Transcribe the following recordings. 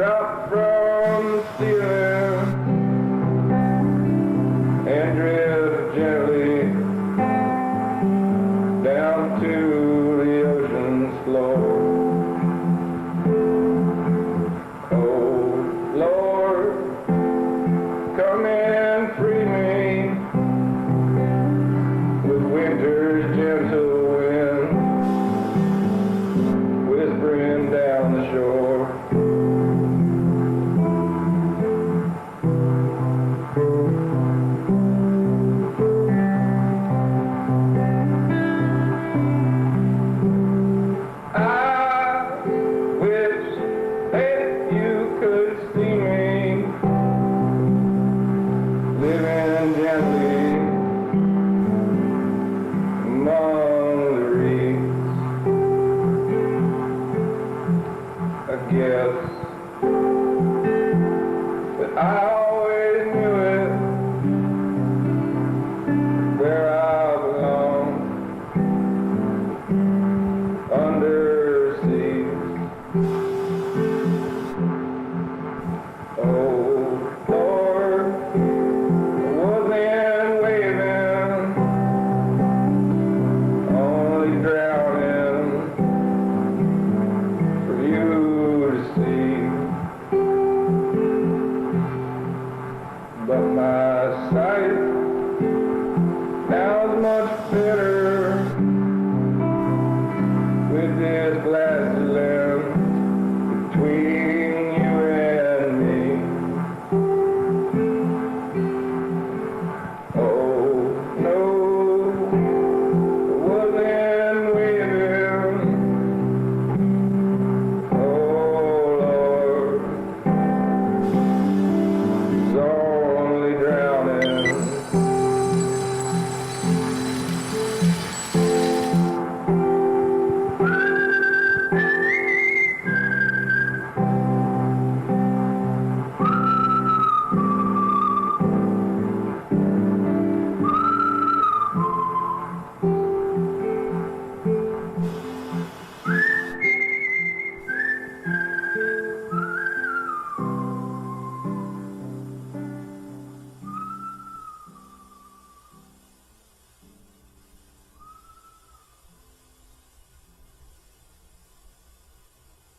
drop from the ceiling and drift gently down to the ocean's floor. Oh Lord, come and free me with winter's gentle wind whispering down the shore.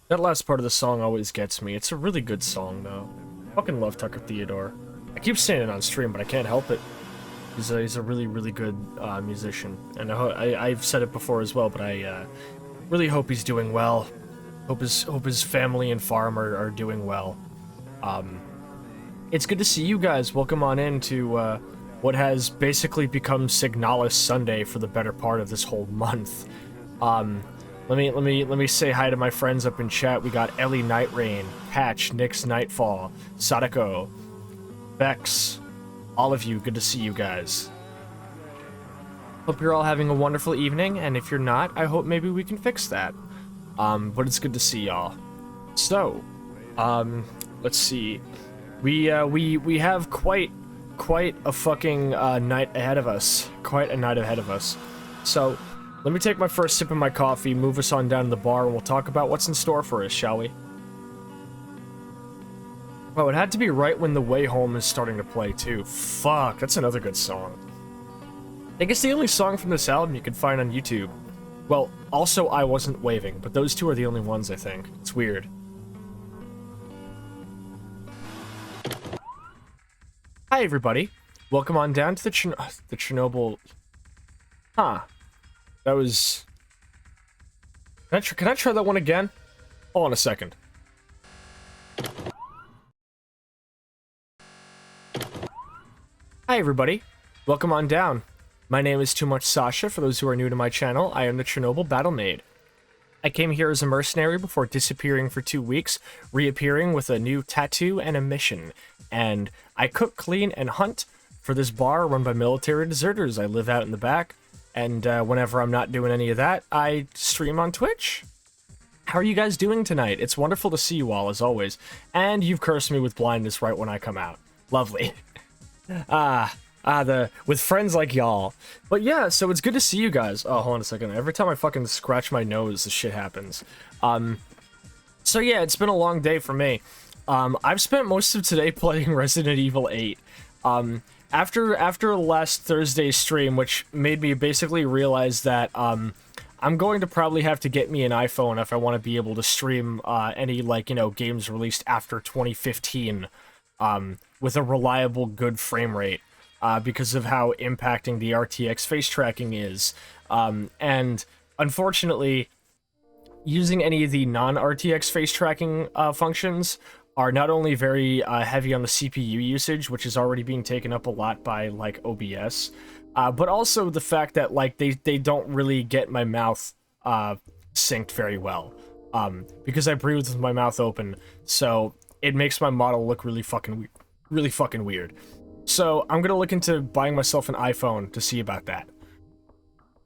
That last part of the song always gets me. It's a really good song, though. I fucking love Tucker Theodore. I keep saying it on stream, but I can't help it. He's a really, really good musician. And I've said it before as well, but I really hope he's doing well. Hope his family and farm are doing well. It's good to see you guys. Welcome on in to what has basically become Signalis Sunday for the better part of this whole month. Let me say hi to my friends up in chat. We got Ellie Nightrain, Patch, Nyx Nightfall, Sadako, Vex, all of you. Good to see you guys. Hope you're all having a wonderful evening, and if you're not, I hope maybe we can fix that. But it's good to see y'all. So, let's see. We have quite a fucking night ahead of us. Quite a night ahead of us. So, let me take my first sip of my coffee, move us on down to the bar, and we'll talk about what's in store for us, shall we? Oh, it had to be right when The Way Home is starting to play, too. Fuck, that's another good song. I think it's the only song from this album you can find on YouTube. Well, also I Wasn't Waving, but those two are the only ones, I think. It's weird. Hi, everybody. Welcome on down to the Chernobyl... Huh. That was... Can I try that one again? Hold on a second. Hi everybody, welcome on down. My name is Too Much Sascha. For those who are new to my channel, I am the Chernobyl Battle Maid. I came here as a mercenary before disappearing for 2 weeks, reappearing with a new tattoo and a mission. And I cook, clean, and hunt for this bar run by military deserters. I live out in the back. And whenever I'm not doing any of that, I stream on Twitch. How are you guys doing tonight? It's wonderful to see you all, as always. And you've cursed me with blindness right when I come out. Lovely. With friends like y'all. But yeah, so it's good to see you guys. Oh, hold on a second. Every time I fucking scratch my nose, this shit happens. So yeah, it's been a long day for me. I've spent most of today playing Resident Evil 8. After last Thursday's stream, which made me basically realize that I'm going to probably have to get me an iPhone if I want to be able to stream any, like, games released after 2015 with a reliable, good frame rate because of how impacting the RTX face tracking is. And unfortunately, using any of the non-RTX face tracking functions are not only very heavy on the CPU usage, which is already being taken up a lot by, like, OBS, but also the fact that, like, they don't really get my mouth synced very well, because I breathe with my mouth open, so it makes my model look really fucking weird. So I'm gonna look into buying myself an iPhone to see about that.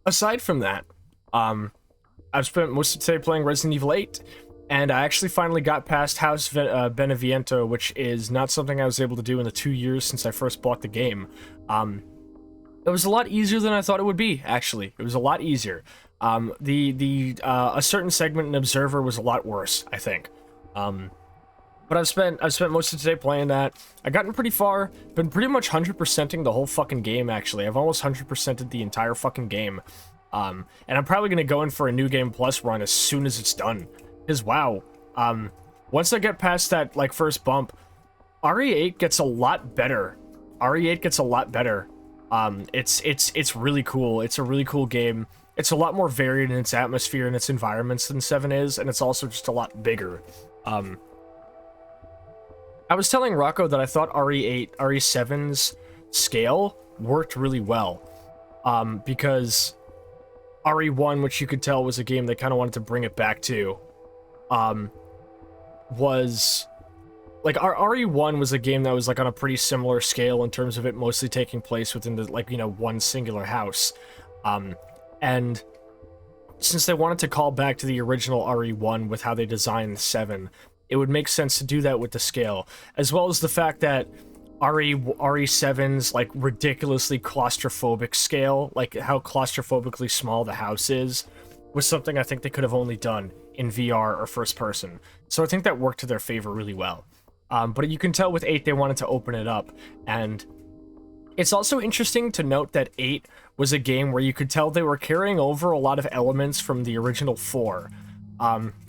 Aside from that, I've spent most of today playing Resident Evil 8, and I actually finally got past House Beneviento, which is not something I was able to do in the 2 years since I first bought the game. It was a lot easier than I thought it would be, actually. It was a lot easier. A certain segment in Observer was a lot worse, I think. But I've spent most of today playing that. I've gotten pretty far, been pretty much 100%ing the whole fucking game, actually. I've almost 100%ed the entire fucking game. And I'm probably gonna go in for a New Game Plus run as soon as it's done. Because, wow, once I get past that, like, first bump, RE8 gets a lot better. RE8 gets a lot better. It's really cool. It's a really cool game. It's a lot more varied in its atmosphere and its environments than 7 is, and it's also just a lot bigger. I was telling Rocco that I thought RE7's scale worked really well, because RE1, which you could tell was a game they kind of wanted to bring it back to, was... Like, RE1 was a game that was, like, on a pretty similar scale in terms of it mostly taking place within the, like, one singular house. And since they wanted to call back to the original RE1 with how they designed 7, it would make sense to do that with the scale, as well as the fact that RE7's, like, ridiculously claustrophobic scale, like, how claustrophobically small the house is, was something I think they could have only done in VR or first person. So I think that worked to their favor really well. But you can tell with 8 they wanted to open it up, and it's also interesting to note that 8 was a game where you could tell they were carrying over a lot of elements from the original 4,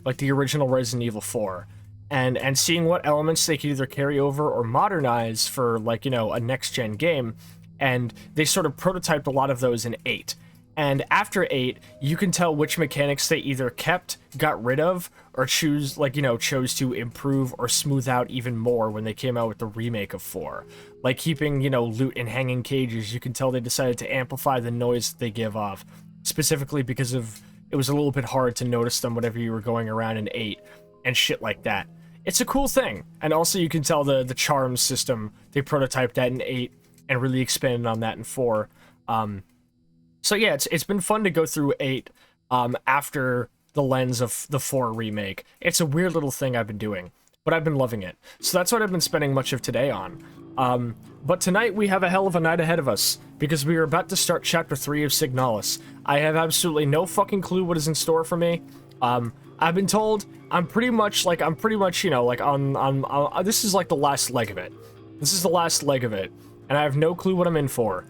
like the original Resident Evil 4, and seeing what elements they could either carry over or modernize for, like, a next-gen game, and they sort of prototyped a lot of those in 8. And after 8, you can tell which mechanics they either kept, got rid of, or chose to improve or smooth out even more when they came out with the remake of 4. Like keeping, loot in hanging cages, you can tell they decided to amplify the noise that they give off, specifically because it was a little bit hard to notice them whenever you were going around in 8, and shit like that. It's a cool thing, and also you can tell the charm system, they prototyped that in 8, and really expanded on that in 4. So yeah, it's been fun to go through 8 after the lens of the 4 remake. It's a weird little thing I've been doing, but I've been loving it. So that's what I've been spending much of today on. But tonight we have a hell of a night ahead of us, because we are about to start Chapter 3 of Signalis. I have absolutely no fucking clue what is in store for me. I've been told I'm pretty much, on this is like the last leg of it. This is the last leg of it, and I have no clue what I'm in for.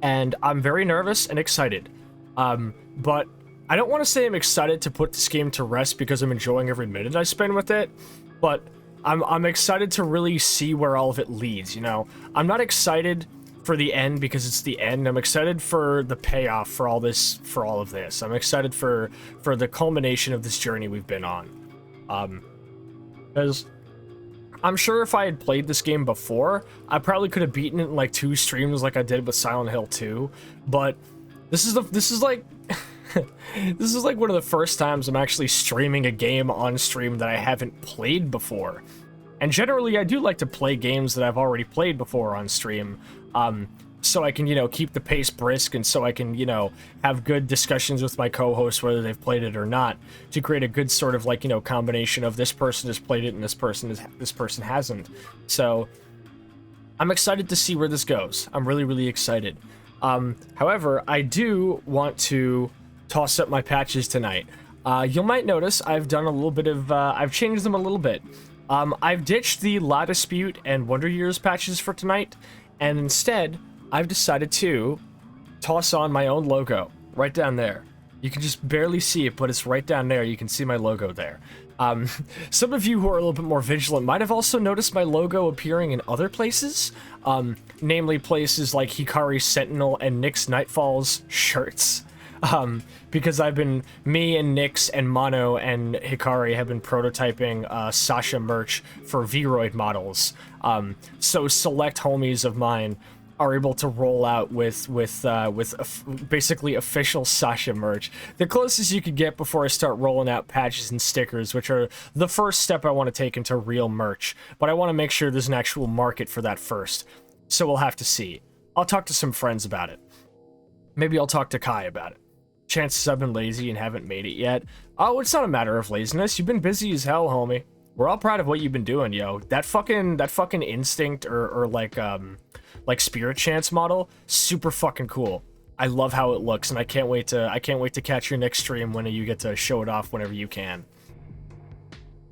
And I'm very nervous and excited. But I don't want to say I'm excited to put this game to rest because I'm enjoying every minute I spend with it, but I'm excited to really see where all of it leads, I'm not excited for the end because it's the end. I'm excited for the payoff for all of this. I'm excited for the culmination of this journey we've been on. Because I'm sure if I had played this game before, I probably could have beaten it in like 2 streams like I did with Silent Hill 2, but this is like this is like one of the first times I'm actually streaming a game on stream that I haven't played before. And generally I do like to play games that I've already played before on stream, so I can, keep the pace brisk, and so I can, have good discussions with my co-hosts, whether they've played it or not, to create a good sort of, like, combination of this person has played it and this person hasn't. So I'm excited to see where this goes. I'm really, really excited. However, I do want to toss up my patches tonight. You might notice I've done a little bit of, I've changed them a little bit. I've ditched the La Dispute and Wonder Years patches for tonight, and instead, I've decided to toss on my own logo right down there. You can just barely see it, but it's right down there. You can see my logo there. Some of you who are a little bit more vigilant might have also noticed my logo appearing in other places, namely places like Hikari Sentinel and Nyx Nightfall's shirts. Because me and Nyx and Mono and Hikari have been prototyping Sascha merch for Vroid models. So select homies of mine are able to roll out with basically official Sascha merch. The closest you could get before I start rolling out patches and stickers, which are the first step I want to take into real merch. But I want to make sure there's an actual market for that first. So we'll have to see. I'll talk to some friends about it. Maybe I'll talk to Kai about it. Chances I've been lazy and haven't made it yet. Oh, it's not a matter of laziness. You've been busy as hell, homie. We're all proud of what you've been doing, yo. That fucking instinct or like Spirit Chance model, super fucking cool. I love how it looks, and I can't wait to catch your next stream when you get to show it off whenever you can.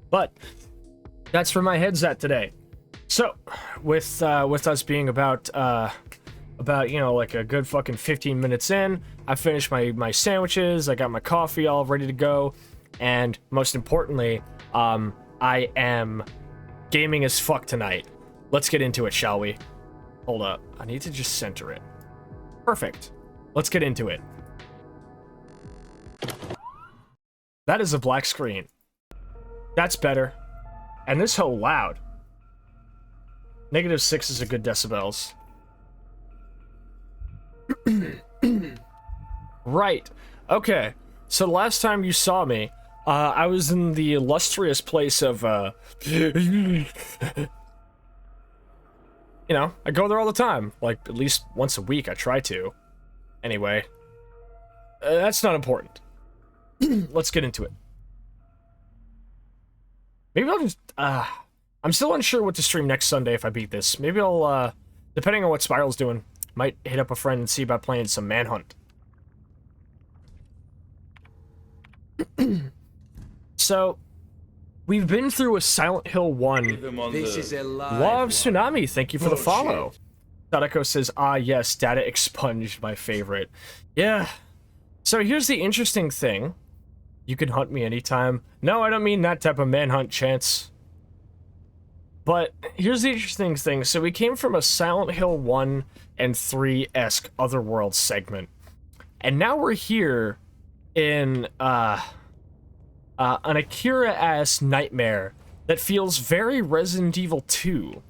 But that's where my head's at today. So, with us being about like a good fucking 15 minutes in, I finished my sandwiches, I got my coffee all ready to go, and most importantly, I am gaming as fuck tonight. Let's get into it, shall we? Hold up. I need to just center it. Perfect. Let's get into it. That is a black screen. That's better. And this hoe loud. -6 is a good decibels. Right. Okay. So the last time you saw me, I was in the illustrious place of, you know, I go there all the time. Like, at least once a week, I try to. Anyway. That's not important. Let's get into it. Maybe I'll just, I'm still unsure what to stream next Sunday if I beat this. Maybe I'll, depending on what Spiral's doing, might hit up a friend and see about playing some Manhunt. So, we've been through a Silent Hill 1. This is a live Law of Tsunami, thank you for the follow. Sadako says, ah yes, data expunged, my favorite. Yeah. So here's the interesting thing. You can hunt me anytime. No, I don't mean that type of manhunt, Chance. But here's the interesting thing. So we came from a Silent Hill 1 and 3-esque Otherworld segment. And now we're here in, an Akira-ass nightmare that feels very Resident Evil 2.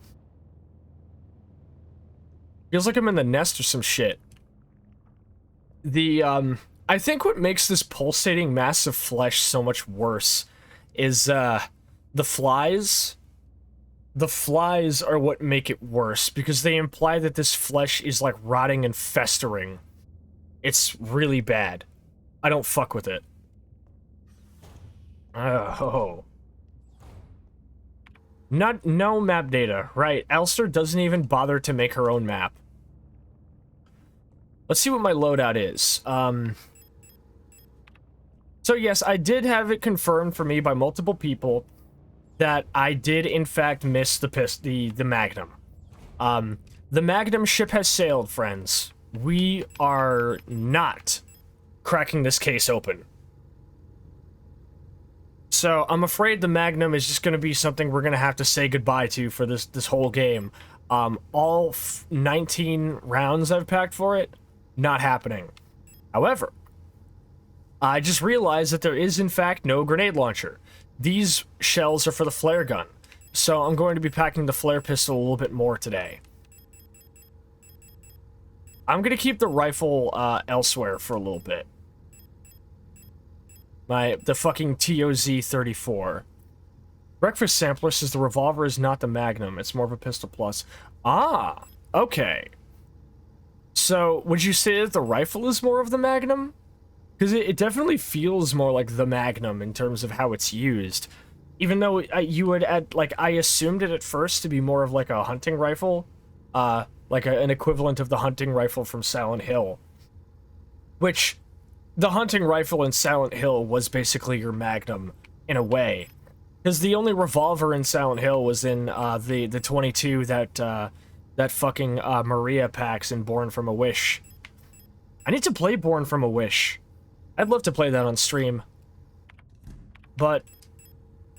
Feels like I'm in the nest or some shit. I think what makes this pulsating mass of flesh so much worse is, the flies. The flies are what make it worse, because they imply that this flesh is, like, rotting and festering. It's really bad. I don't fuck with it. Oh. No map data, right. Elster doesn't even bother to make her own map. Let's see what my loadout is. So yes, I did have it confirmed for me by multiple people that I did in fact miss the Magnum. The Magnum ship has sailed, friends. We are not cracking this case open. So, I'm afraid the Magnum is just going to be something we're going to have to say goodbye to for this whole game. All 19 rounds I've packed for it, not happening. However, I just realized that there is, in fact, no grenade launcher. These shells are for the flare gun, so I'm going to be packing the flare pistol a little bit more today. I'm going to keep the rifle elsewhere for a little bit. The fucking TOZ-34. Breakfast Sampler says the revolver is not the Magnum, it's more of a pistol plus. Ah, okay. So, would you say that the rifle is more of the Magnum? Because it definitely feels more like the Magnum in terms of how it's used. Even though you would add, like, I assumed it at first to be more of like a hunting rifle. Like an equivalent of the hunting rifle from Silent Hill. Which, the hunting rifle in Silent Hill was basically your Magnum, in a way. Because the only revolver in Silent Hill was in the 22 that fucking Maria packs in Born from a Wish. I need to play Born from a Wish. I'd love to play that on stream. But,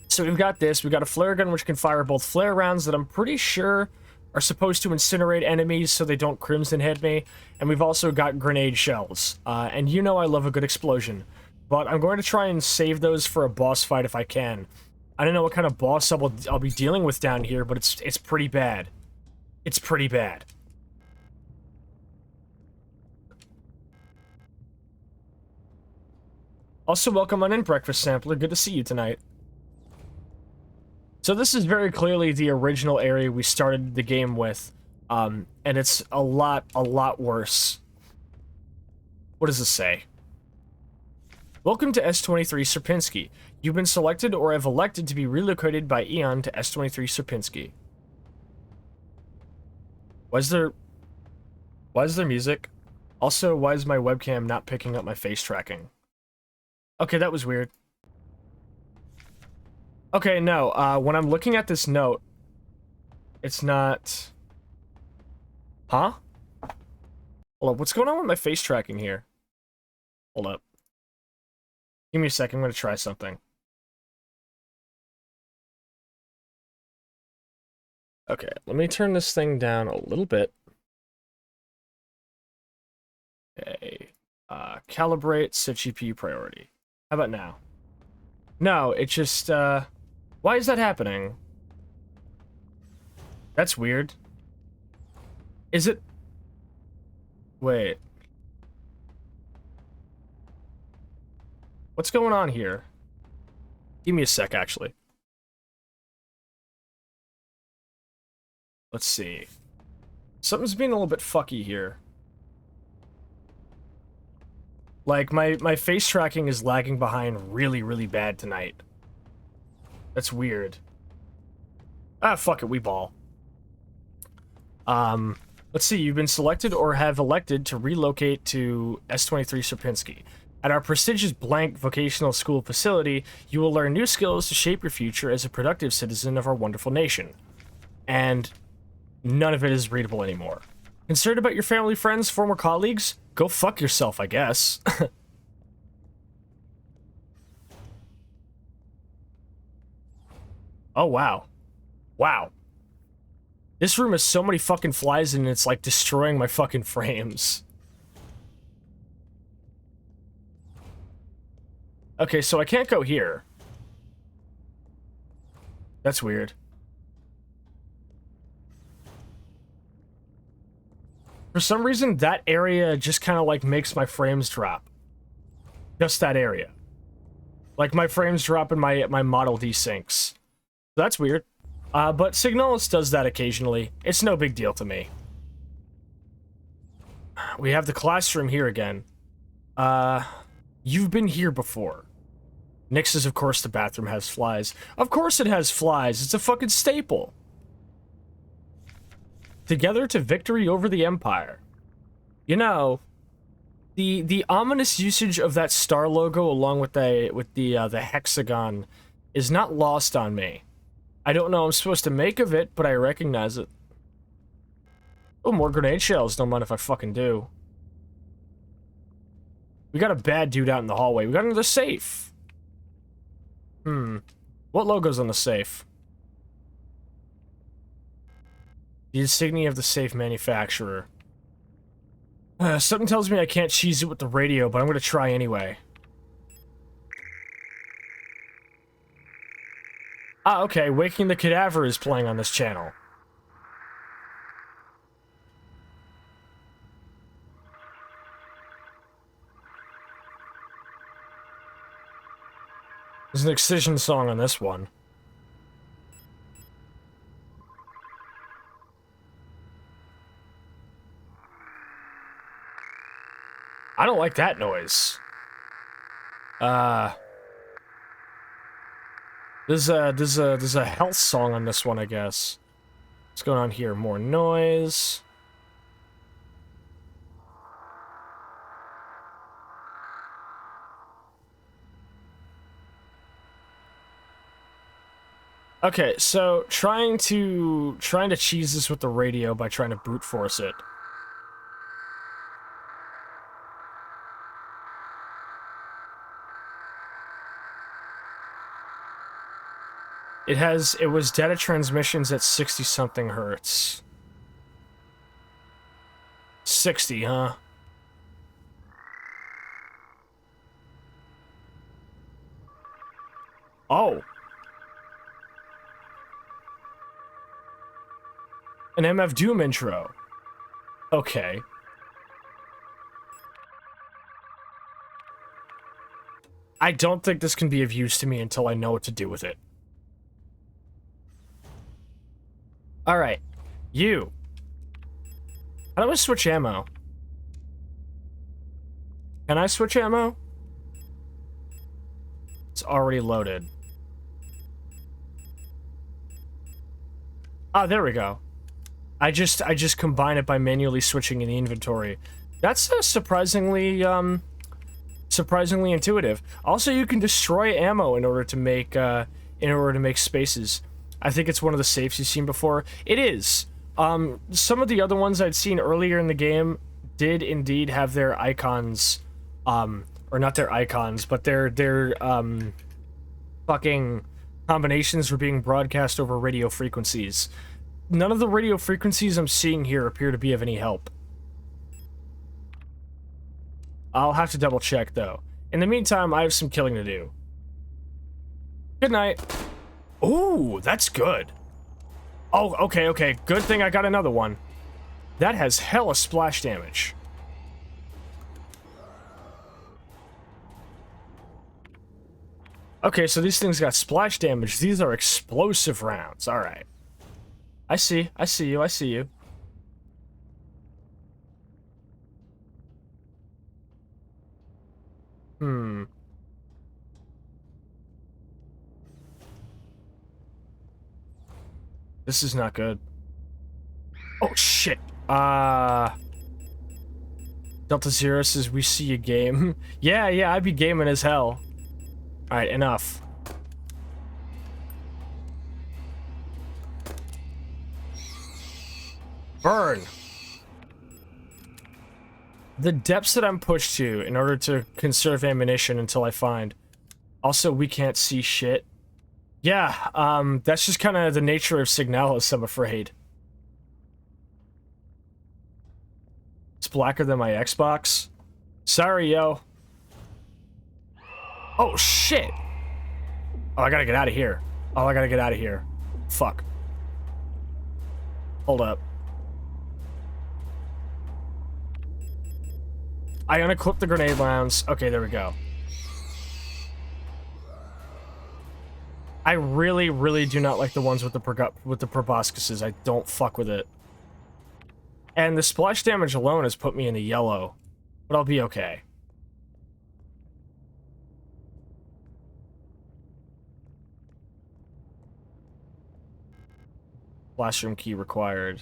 so we've got this. We've got a flare gun which can fire both flare rounds that I'm pretty sure are supposed to incinerate enemies so they don't crimson hit me. And we've also got grenade shells. And you know I love a good explosion. But I'm going to try and save those for a boss fight if I can. I don't know what kind of boss I'll be dealing with down here, but it's pretty bad. It's pretty bad. Also, welcome on in, Breakfast Sampler. Good to see you tonight. So this is very clearly the original area we started the game with, and it's a lot worse. What does this say? Welcome to S23 Sierpinski. You've been selected or have elected to be relocated by Eon to S23 Sierpinski. Why is there music? Also, why is my webcam not picking up my face tracking? Okay, that was weird. Okay, no, when I'm looking at this note, it's not... Huh? Hold up, what's going on with my face tracking here? Hold up. Give me a second, I'm gonna try something. Okay, let me turn this thing down a little bit. Okay, calibrate, set GPU priority. How about now? No, it just, why is that happening? That's weird. Is it... Wait. What's going on here? Give me a sec, actually. Let's see. Something's being a little bit fucky here. Like, my face tracking is lagging behind really bad tonight. That's weird. Ah, fuck it, we ball. Let's see, you've been selected or have elected to relocate to S23 Sierpinski. At our prestigious blank vocational school facility, you will learn new skills to shape your future as a productive citizen of our wonderful nation. And none of it is readable anymore. Concerned about your family, friends, former colleagues? Go fuck yourself, I guess. Oh, wow. Wow. This room has so many fucking flies in it, it's like destroying my fucking frames. Okay, so I can't go here. That's weird. For some reason, that area just kind of like makes my frames drop. Just that area. Like my frames drop and my model desyncs. That's weird. But Signalis does that occasionally. It's no big deal to me. We have the classroom here again. You've been here before. Nix's, of course, the bathroom has flies. Of course it has flies. It's a fucking staple. Together to victory over the Empire. You know, the ominous usage of that star logo along with the hexagon is not lost on me. I don't know what I'm supposed to make of it, but I recognize it. Oh, more grenade shells. Don't mind if I fucking do. We got a bad dude out in the hallway. We got another safe. What logo's on the safe? The insignia of the safe manufacturer. Something tells me I can't cheese it with the radio, but I'm gonna try anyway. Ah, okay, Waking the Cadaver is playing on this channel. There's an Excision song on this one. I don't like that noise. There's a health song on this one, I guess. What's going on here? More noise. Okay, so trying to cheese this with the radio by trying to brute force it. It was data transmissions at 60 something hertz. 60, huh? Oh. An MF Doom intro. Okay. I don't think this can be of use to me until I know what to do with it. Alright. You. How do I switch ammo? Can I switch ammo? It's already loaded. Ah, there we go. I just combine it by manually switching in the inventory. That's surprisingly intuitive. Also, you can destroy ammo in order to make spaces. I think it's one of the safes you've seen before. It is. Some of the other ones I'd seen earlier in the game did indeed have their icons, or not their icons, but their fucking combinations were being broadcast over radio frequencies. None of the radio frequencies I'm seeing here appear to be of any help. I'll have to double check, though. In the meantime, I have some killing to do. Good night. Ooh, that's good. Oh, okay. Good thing I got another one. That has hella splash damage. Okay, so these things got splash damage. These are explosive rounds. Alright. I see you. This is not good. Oh, shit. Delta Zero says, we see you game. yeah, I'd be gaming as hell. Alright, enough. Burn! The depths that I'm pushed to in order to conserve ammunition until I find. Also, we can't see shit. Yeah, that's just kind of the nature of Signalis, I'm afraid. It's blacker than my Xbox. Sorry, yo. Oh, shit! Oh, I gotta get out of here. Fuck. Hold up. I unequipped the grenade rounds. Okay, there we go. I really do not like the ones with the proboscises. I don't fuck with it. And the splash damage alone has put me in the yellow. But I'll be okay. Classroom key required.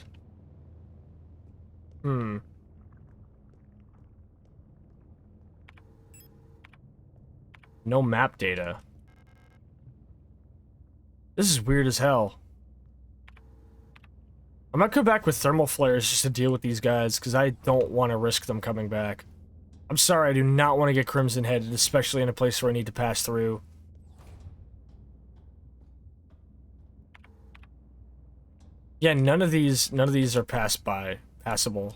No map data. This is weird as hell. I might come back with thermal flares just to deal with these guys, because I don't want to risk them coming back. I'm sorry, I do not want to get crimson headed, especially in a place where I need to pass through. Yeah, none of these are passable.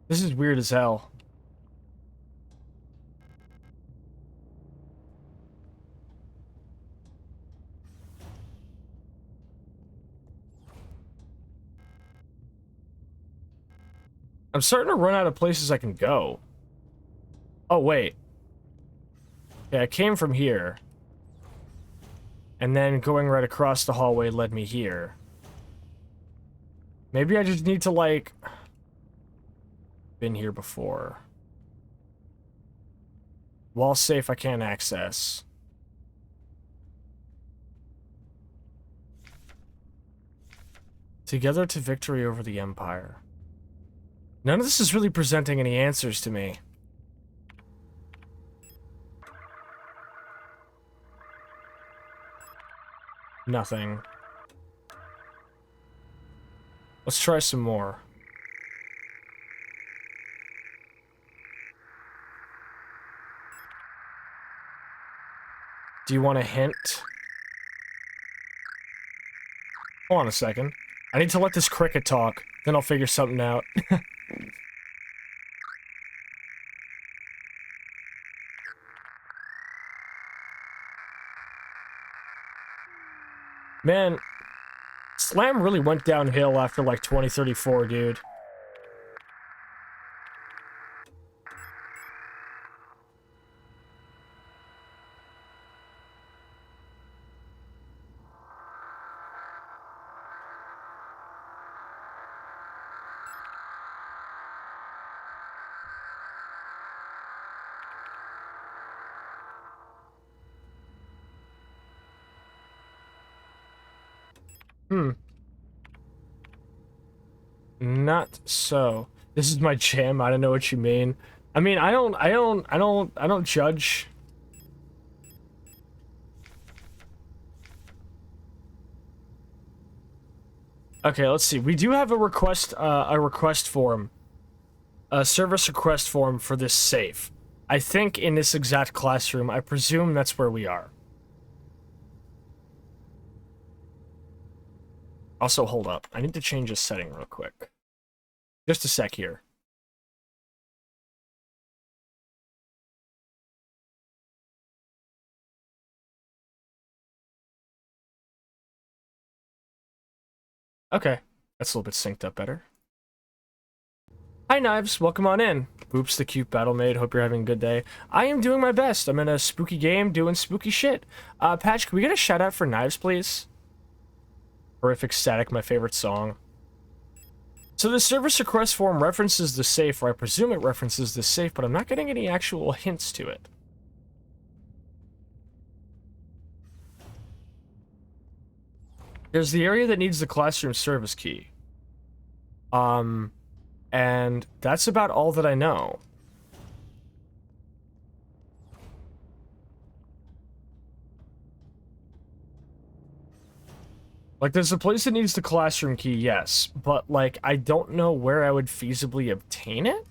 This is weird as hell. I'm starting to run out of places I can go. Oh, wait. Yeah, I came from here. And then going right across the hallway led me here. Maybe I just need to, like... Been here before. Wall safe I can't access. Together to victory over the Empire. None of this is really presenting any answers to me. Nothing. Let's try some more. Do you want a hint? Hold on a second. I need to let this cricket talk, then I'll figure something out. Man, Slam really went downhill after like 2034, dude. Not so. This is my jam. I don't know what you mean. I mean, I don't judge. Okay, let's see. We do have a request form, a service request form for this safe. I think in this exact classroom. I presume that's where we are. Also, hold up. I need to change a setting real quick. Just a sec here. Okay, that's a little bit synced up better. Hi, Knives. Welcome on in. Boops, the cute battle maid. Hope you're having a good day. I am doing my best. I'm in a spooky game doing spooky shit. Patch, can we get a shout out for Knives, please? Horrific Static, my favorite song. So the service request form references the safe, or I presume it references the safe, but I'm not getting any actual hints to it. There's the area that needs the classroom service key. And that's about all that I know. Like, there's a place that needs the classroom key, yes, but, like, I don't know where I would feasibly obtain it?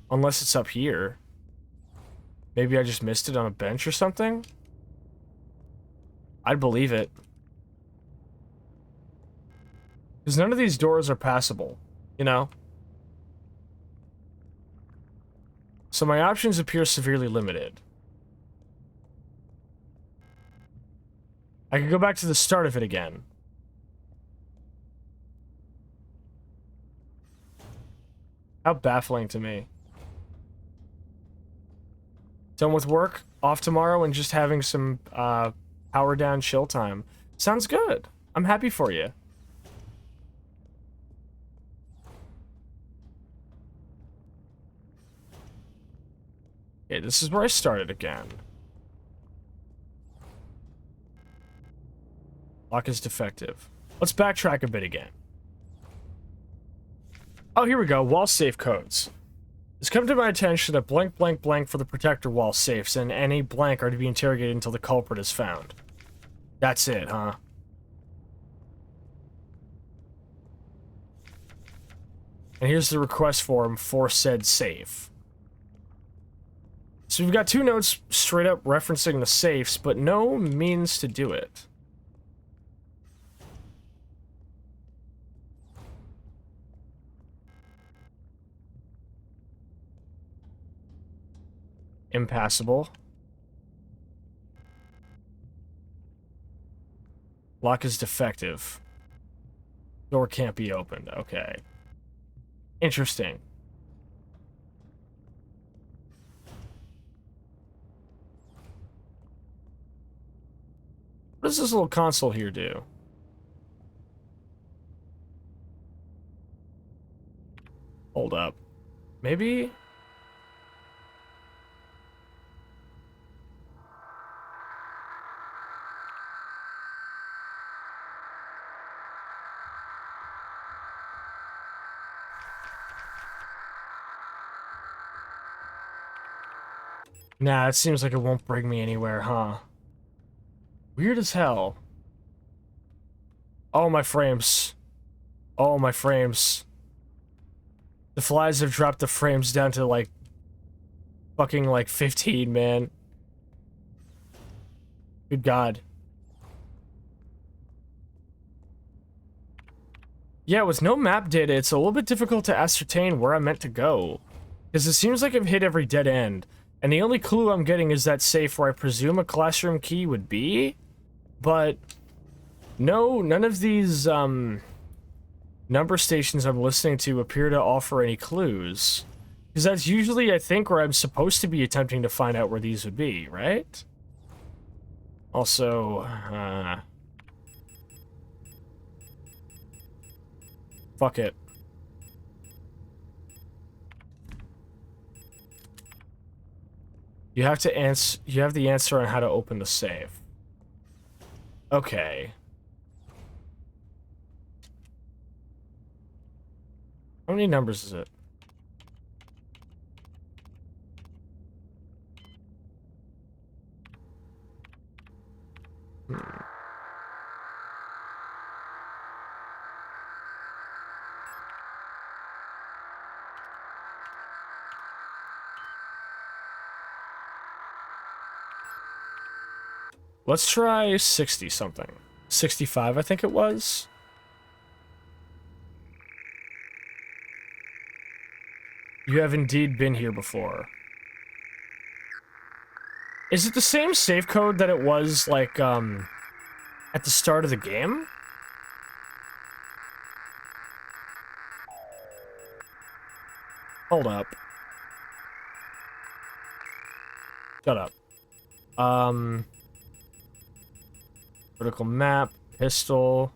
Unless it's up here. Maybe I just missed it on a bench or something? I'd believe it. Because none of these doors are passable, you know? So my options appear severely limited. I could go back to the start of it again. How baffling to me. Done with work, off tomorrow, and just having some power down chill time. Sounds good. I'm happy for you. Okay, this is where I started again. Lock is defective. Let's backtrack a bit again. Oh, here we go. Wall safe codes. It's come to my attention that blank, blank, blank for the protector wall safes, and any blank are to be interrogated until the culprit is found. That's it, huh? And here's the request form for said safe. So we've got two notes straight up referencing the safes, but no means to do it. Impassable. Lock is defective. Door can't be opened. Okay. Interesting. What does this little console here do? Hold up. Maybe? Nah, it seems like it won't bring me anywhere, huh? Weird as hell. Oh, my frames. Oh, my frames. The flies have dropped the frames down to, like, fucking, like, 15, man. Good God. Yeah, with no map data, it's a little bit difficult to ascertain where I'm meant to go. Because it seems like I've hit every dead end. And the only clue I'm getting is that safe where I presume a classroom key would be. But no, none of these, number stations I'm listening to appear to offer any clues. Because that's usually, I think, where I'm supposed to be attempting to find out where these would be, right? Also, fuck it. You have to answer. You have the answer on how to open the safe. Okay. How many numbers is it? Let's try 60 something. 65, I think it was. You have indeed been here before. Is it the same safe code that it was, like, at the start of the game? Hold up. Shut up. Vertical map, pistol.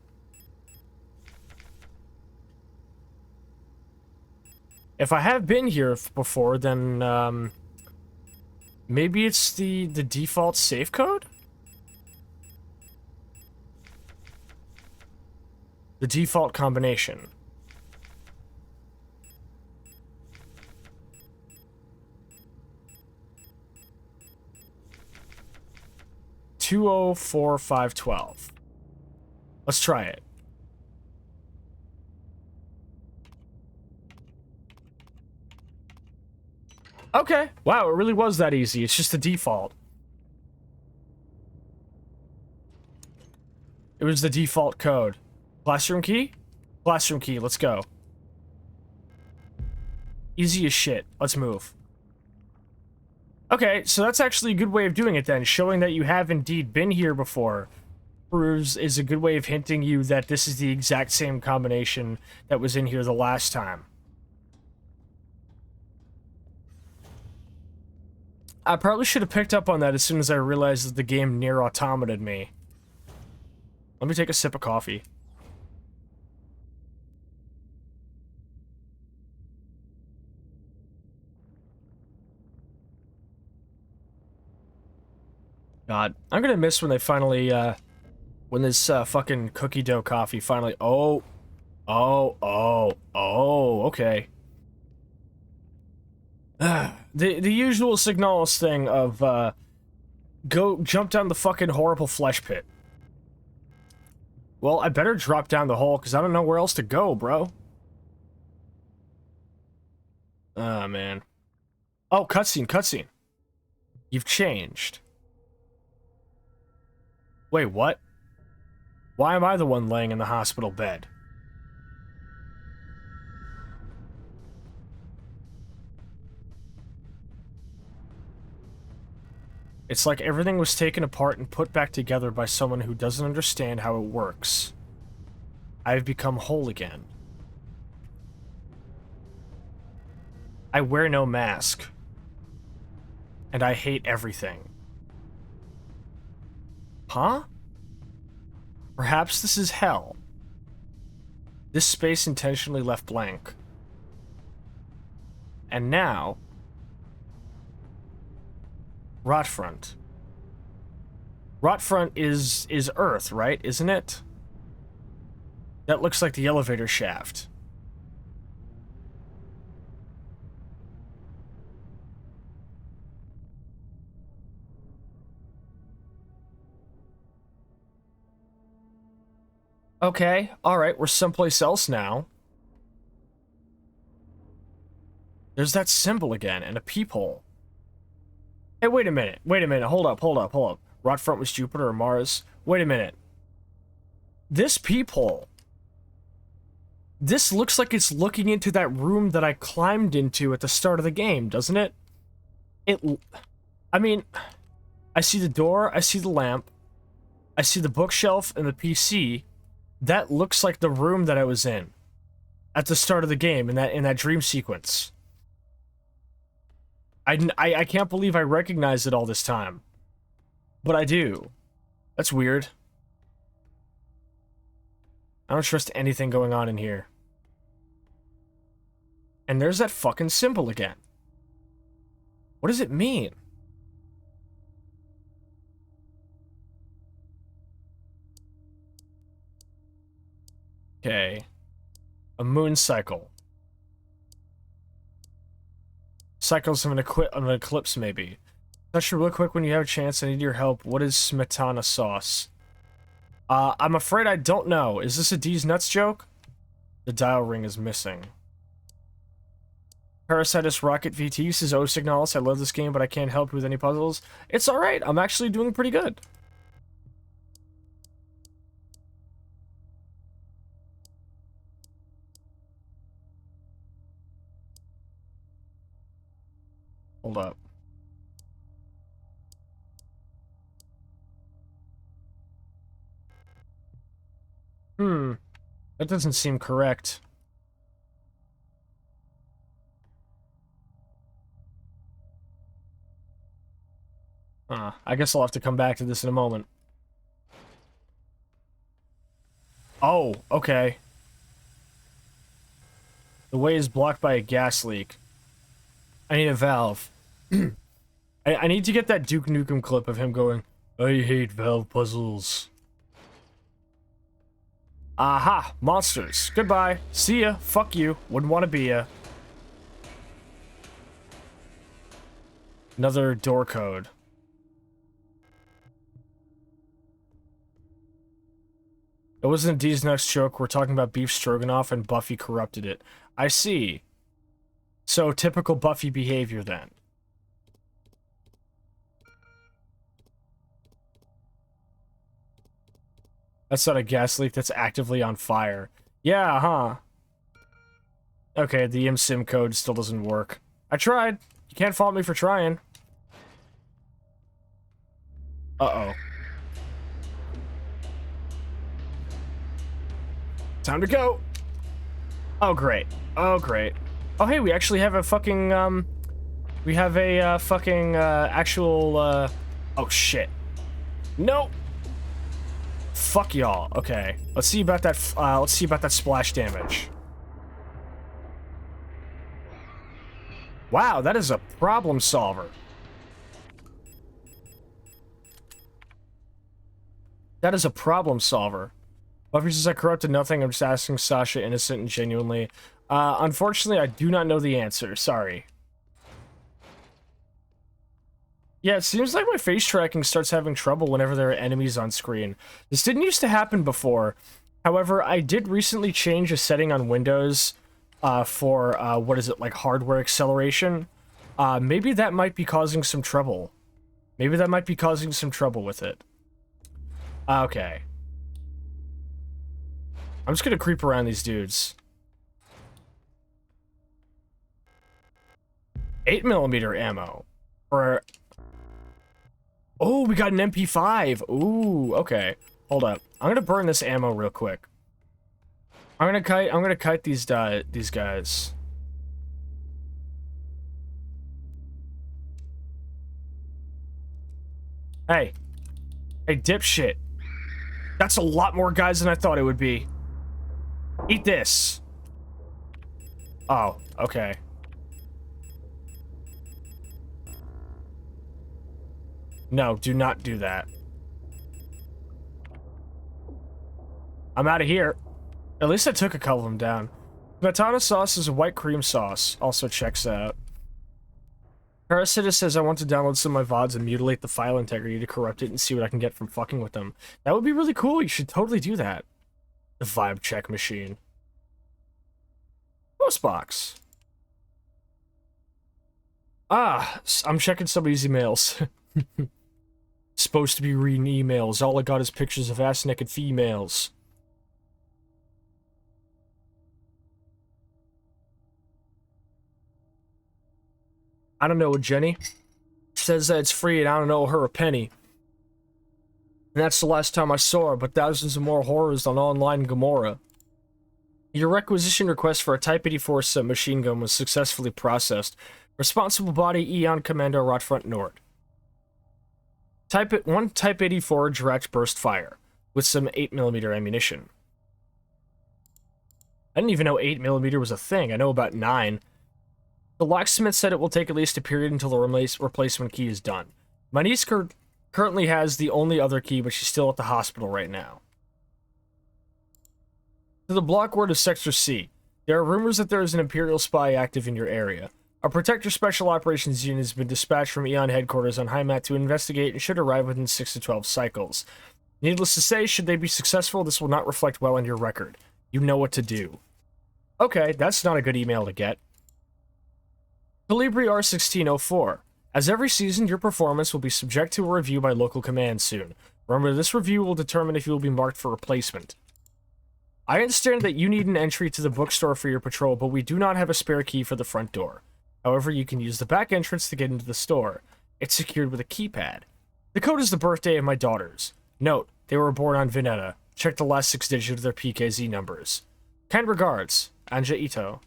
If I have been here before, then, maybe it's the default safe code? The default combination. $204,512. Let's try it. Okay. Wow, it really was that easy. It's just the default. It was the default code. Classroom key? Classroom key, let's go. Easy as shit. Let's move. Okay, so that's actually a good way of doing it then. Showing that you have indeed been here before is a good way of hinting you that this is the exact same combination that was in here the last time. I probably should have picked up on that as soon as I realized that the game near automated me. Let me take a sip of coffee. God, I'm gonna miss when they finally, when this, fucking cookie dough coffee finally, okay. The usual Signalis thing of, go jump down the fucking horrible flesh pit. Well, I better drop down the hole, because I don't know where else to go, bro. Ah, man. Oh, cutscene, cutscene. You've changed. Wait, what? Why am I the one laying in the hospital bed? It's like everything was taken apart and put back together by someone who doesn't understand how it works. I have become whole again. I wear no mask. And I hate everything. Huh? Perhaps this is hell. This space intentionally left blank. And now... Rotfront. Rotfront is Earth, right? Isn't it? That looks like the elevator shaft. Okay, alright, we're someplace else now. There's that symbol again, and a peephole. Hey, wait a minute, hold up. Rot front was Jupiter or Mars? Wait a minute. This peephole. This looks like it's looking into that room that I climbed into at the start of the game, doesn't it? I mean, I see the door, I see the lamp, I see the bookshelf and the PC. That looks like the room that I was in at the start of the game in that dream sequence. I can't believe I recognized it all this time. But I do. That's weird. I don't trust anything going on in here. And there's that fucking symbol again. What does it mean? Okay. A moon cycle. Cycles of an eclipse, maybe. Sascha, real quick, when you have a chance, I need your help. What is smetana sauce? I'm afraid I don't know. Is this a D's nuts joke? The dial ring is missing. Parasitus Rocket VT says, "Oh, Signalis, I love this game, but I can't help you with any puzzles." It's alright, I'm actually doing pretty good. Hold up. That doesn't seem correct. I guess I'll have to come back to this in a moment. Oh, okay. The way is blocked by a gas leak. I need a valve. I need to get that Duke Nukem clip of him going, "I hate valve puzzles." Aha! Monsters. Goodbye. See ya. Fuck you. Wouldn't want to be ya. Another door code. It wasn't a D's next joke. We're talking about beef stroganoff and Buffy corrupted it. I see. So, typical Buffy behavior then. That's not a gas leak, that's actively on fire. Yeah, huh? Okay, the IMSIM code still doesn't work. I tried. You can't fault me for trying. Uh-oh. Time to go! Oh, great. Oh, great. Oh, hey, we actually have a fucking, we have a, actual, oh, shit. Nope! Fuck y'all. Okay. Let's see about that, splash damage. Wow, that is a problem solver. That is a problem solver. Buffy says I corrupted nothing. I'm just asking Sascha innocent and genuinely. Unfortunately, I do not know the answer. Sorry. Yeah, it seems like my face tracking starts having trouble whenever there are enemies on screen. This didn't used to happen before. However, I did recently change a setting on Windows for, what is it, like hardware acceleration. Maybe that might be causing some trouble. Maybe that might be causing some trouble with it. Okay. I'm just gonna creep around these dudes. 8mm ammo. Or... Oh, we got an MP5. Ooh, okay. Hold up. I'm gonna burn this ammo real quick. I'm gonna kite these guys. Hey. Hey, dipshit. That's a lot more guys than I thought it would be. Eat this. Oh, okay. No, do not do that. I'm out of here. At least I took a couple of them down. Smetana sauce is a white cream sauce. Also checks out. Parasitus says I want to download some of my VODs and mutilate the file integrity to corrupt it and see what I can get from fucking with them. That would be really cool. You should totally do that. The vibe check machine. Postbox. Ah, I'm checking somebody's emails. Supposed to be reading emails. All I got is pictures of ass-naked females. I don't know, Jenny. Says that it's free and I don't owe her a penny. And that's the last time I saw her, but thousands of more horrors on online Gomorrah. Your requisition request for a Type 84 submachine gun was successfully processed. Responsible body, Eon Commando, Rotfront Nord. One Type 84 direct burst fire, with some 8mm ammunition. I didn't even know 8mm was a thing. I know about 9. The locksmith said it will take at least a period until the replacement key is done. My niece currently has the only other key, but she's still at the hospital right now. To the block ward of Sector C, there are rumors that there is an Imperial spy active in your area. A Protector Special Operations Unit has been dispatched from Eon headquarters on Heimat to investigate and should arrive within 6 to 12 cycles. Needless to say, should they be successful, this will not reflect well on your record. You know what to do. Okay, that's not a good email to get. Calibri R1604. As every season, your performance will be subject to a review by local command soon. Remember, this review will determine if you will be marked for replacement. I understand that you need an entry to the bookstore for your patrol, but we do not have a spare key for the front door. However, you can use the back entrance to get into the store. It's secured with a keypad. The code is the birthday of my daughters. Note, they were born on Veneta. Check the last 6 digits of their PKZ numbers. Kind regards, Anja Ito.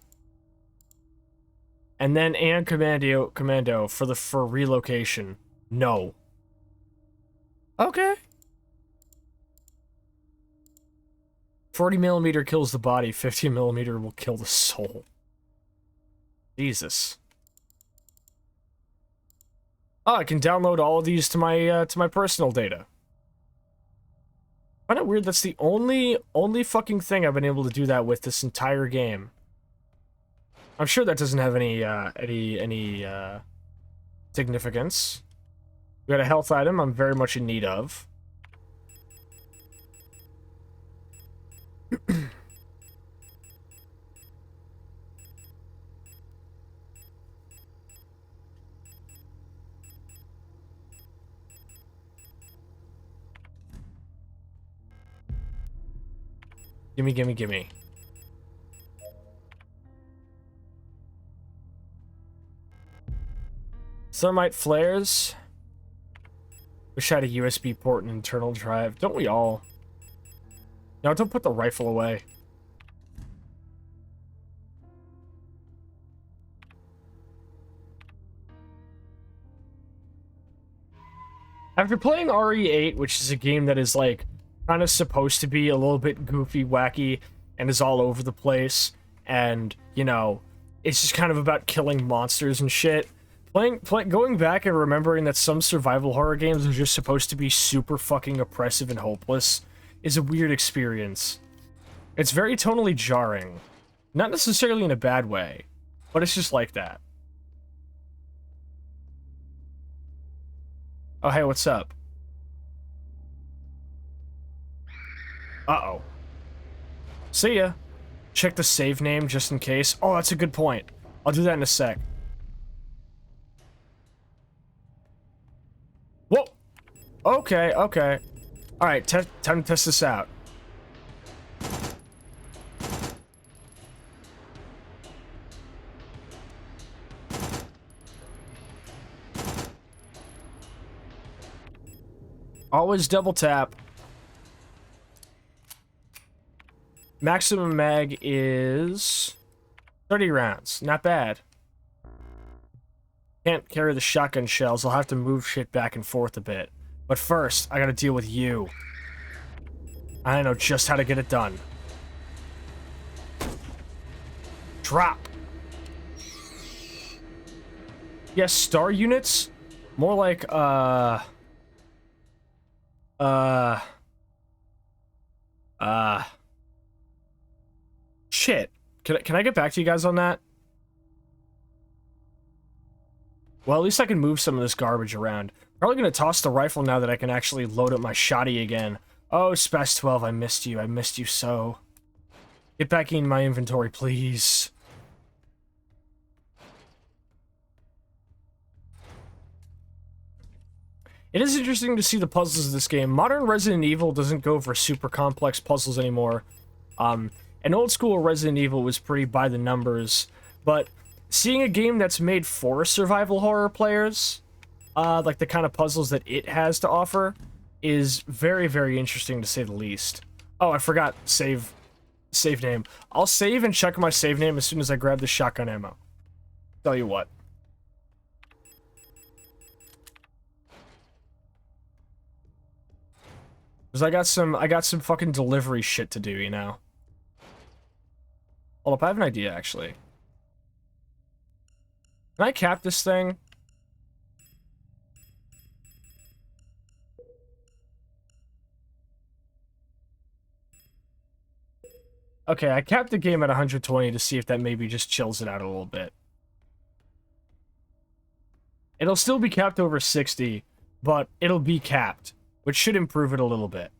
And then Aeon Commando for relocation. No. Okay. 40mm kills the body, 50mm will kill the soul. Jesus. Oh, I can download all of these to my personal data. I find it weird that's the only fucking thing I've been able to do that with this entire game. I'm sure that doesn't have any significance. We got a health item I'm very much in need of. Gimme, gimme, gimme. Thermite flares. Wish I had a USB port and internal drive. Don't we all? No, don't put the rifle away. After playing RE8, which is a game that is like kind of supposed to be a little bit goofy, wacky, and is all over the place, and you know, it's just kind of about killing monsters and shit. Going back and remembering that some survival horror games are just supposed to be super fucking oppressive and hopeless is a weird experience. It's very tonally jarring. Not necessarily in a bad way, but it's just like that. Oh, hey, what's up? Uh-oh. See ya. Check the save name just in case. Oh, that's a good point. I'll do that in a sec. Whoa! Okay, okay. Alright, time to test this out. Always double tap. Maximum mag is 30 rounds. Not bad. Can't carry the shotgun shells. I'll have to move shit back and forth a bit. But first, I gotta deal with you. I know just how to get it done. Drop. Yes, star units? More like, shit. Can I get back to you guys on that? Well, at least I can move some of this garbage around. Probably gonna toss the rifle now that I can actually load up my shotty again. Oh, Spaz 12, I missed you. I missed you so. Get back in my inventory, please. It is interesting to see the puzzles of this game. Modern Resident Evil doesn't go for super complex puzzles anymore. And old school Resident Evil was pretty by the numbers, but seeing a game that's made for survival horror players, like the kind of puzzles that it has to offer, is very, very interesting to say the least. Oh, I forgot save name. I'll save and check my save name as soon as I grab the shotgun ammo. Tell you what. Because I got some fucking delivery shit to do, you know? Hold up, I have an idea, actually. Can I cap this thing? Okay, I capped the game at 120 to see if that maybe just chills it out a little bit. It'll still be capped over 60, but it'll be capped, which should improve it a little bit.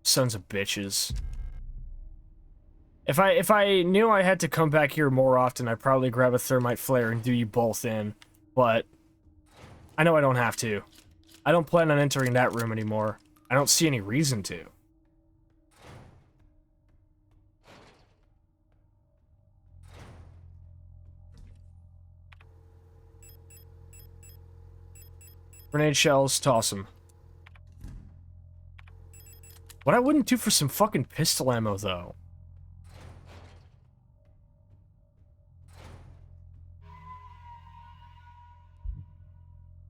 Sons of bitches. If I knew I had to come back here more often, I'd probably grab a thermite flare and do you both in, but I know I don't have to. I don't plan on entering that room anymore. I don't see any reason to. Grenade shells, toss them. What I wouldn't do for some fucking pistol ammo, though.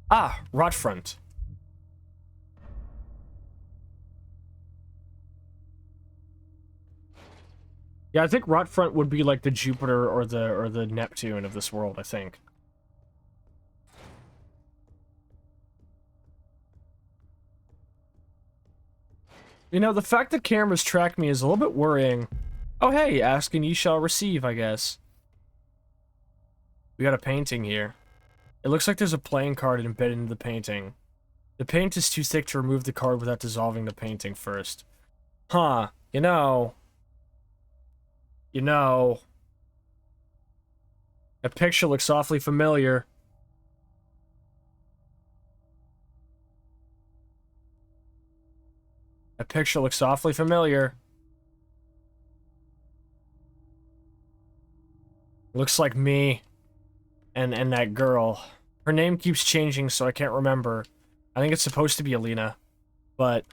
Ah, rot front. Yeah, I think rot front would be like the Jupiter or the Neptune of this world, I think. You know, the fact that cameras track me is a little bit worrying. Oh, hey, ask and ye shall receive, I guess. We got a painting here. It looks like there's a playing card embedded into the painting. The paint is too thick to remove the card without dissolving the painting first. Huh, you know... That picture looks awfully familiar. That picture looks awfully familiar. Looks like me. And that girl. Her name keeps changing, so I can't remember. I think it's supposed to be Alina. But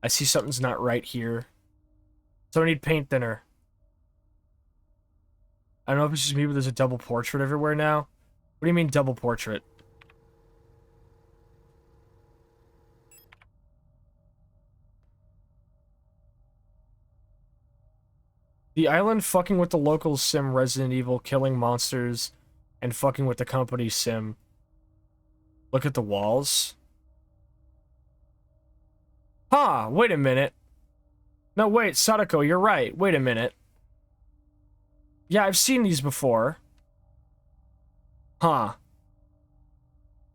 I see something's not right here. So I need paint thinner. I don't know if it's just me, but there's a double portrait everywhere now. What do you mean double portrait? The island fucking with the local sim Resident Evil, killing monsters, and fucking with the company sim. Look at the walls. Huh, wait a minute. No, wait, Sadako, you're right. Wait a minute. Yeah, I've seen these before. Huh.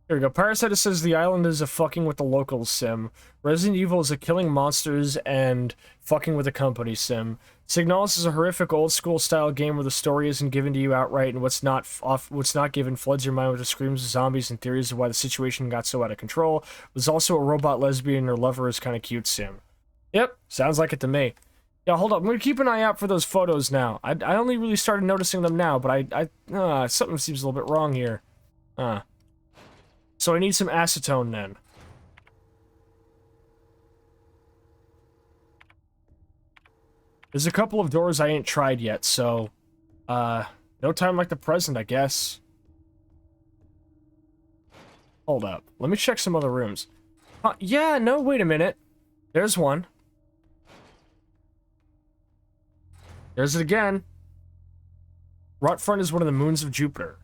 Here we go. Parasite says the island is a fucking with the locals sim. Resident Evil is a killing monsters and fucking with the company sim. Signalis is a horrific old school style game where the story isn't given to you outright, and what's not given floods your mind with the screams of zombies and theories of why the situation got so out of control. There's also a robot lesbian and her lover is kind of cute sim. Yep, sounds like it to me. Yeah, hold up. I'm gonna keep an eye out for those photos now. I only really started noticing them now, but something seems a little bit wrong here. So I need some acetone then. There's a couple of doors I ain't tried yet, so no time like the present, I guess. Hold up. Let me check some other rooms. Yeah, no, wait a minute. There's one. There's it again. Rotfront is one of the moons of Jupiter.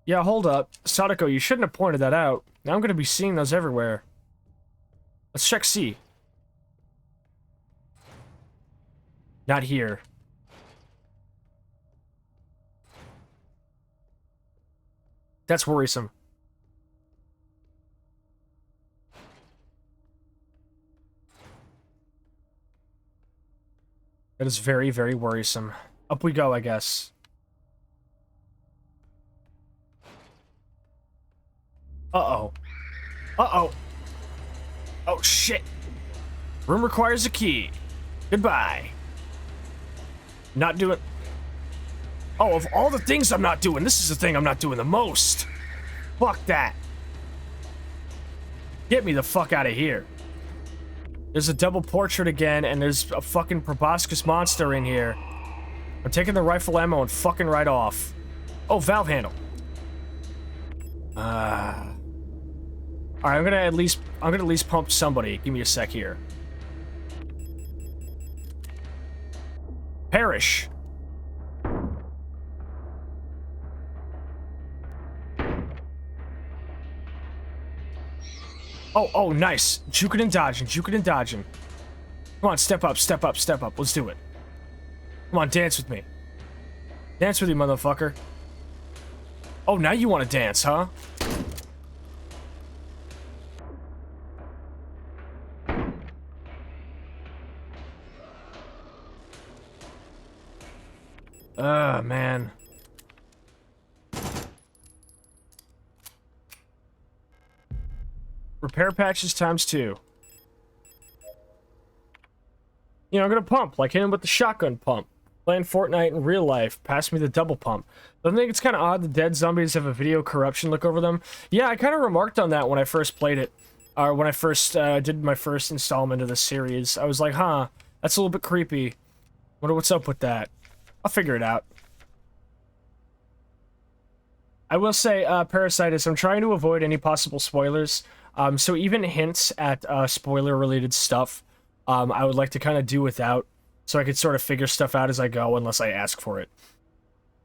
Yeah, hold up. Sadako, you shouldn't have pointed that out. Now I'm going to be seeing those everywhere. Let's check C. Not here. That's worrisome. That is very, very worrisome. Up we go, I guess. Uh-oh. Uh-oh. Oh, shit. Room requires a key. Goodbye. Not doing... Oh, of all the things I'm not doing, this is the thing I'm not doing the most. Fuck that. Get me the fuck out of here. There's a double portrait again, and there's a fucking proboscis monster in here. I'm taking the rifle ammo and fucking right off. Oh, valve handle. Alright, I'm gonna at least pump somebody. Give me a sec here. Perish. Oh, nice. Juking and dodging, juking and dodging. Come on, step up, step up, step up. Let's do it. Come on, dance with me. Dance with you, motherfucker. Oh, now you want to dance, huh? Man. Repair patches ×2. You know, I'm gonna pump, like hit him with the shotgun pump. Playing Fortnite in real life, pass me the double pump. Don't think it's kind of odd the dead zombies have a video corruption look over them? Yeah, I kind of remarked on that when I first played it. Or when I first did my first installment of the series. I was like, huh, that's a little bit creepy. Wonder what's up with that. I'll figure it out. I will say, Parasitis, I'm trying to avoid any possible spoilers. So even hints at spoiler-related stuff, I would like to kind of do without, so I could sort of figure stuff out as I go, unless I ask for it.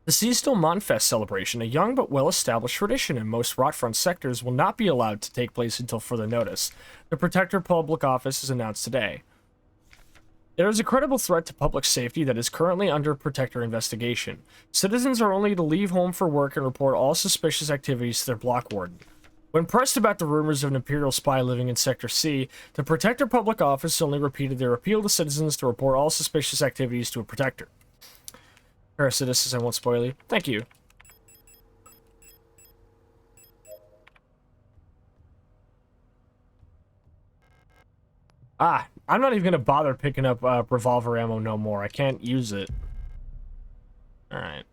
The Seasonal Monfest celebration, a young but well-established tradition in most Rotfront sectors, will not be allowed to take place until further notice. The Protector Public Office has announced today. There is a credible threat to public safety that is currently under Protector investigation. Citizens are only to leave home for work and report all suspicious activities to their block warden. When pressed about the rumors of an Imperial spy living in Sector C, the Protector Public Office only repeated their appeal to citizens to report all suspicious activities to a Protector. Parasitus, I won't spoil you. Thank you. I'm not even gonna bother picking up revolver ammo no more. I can't use it. Alright.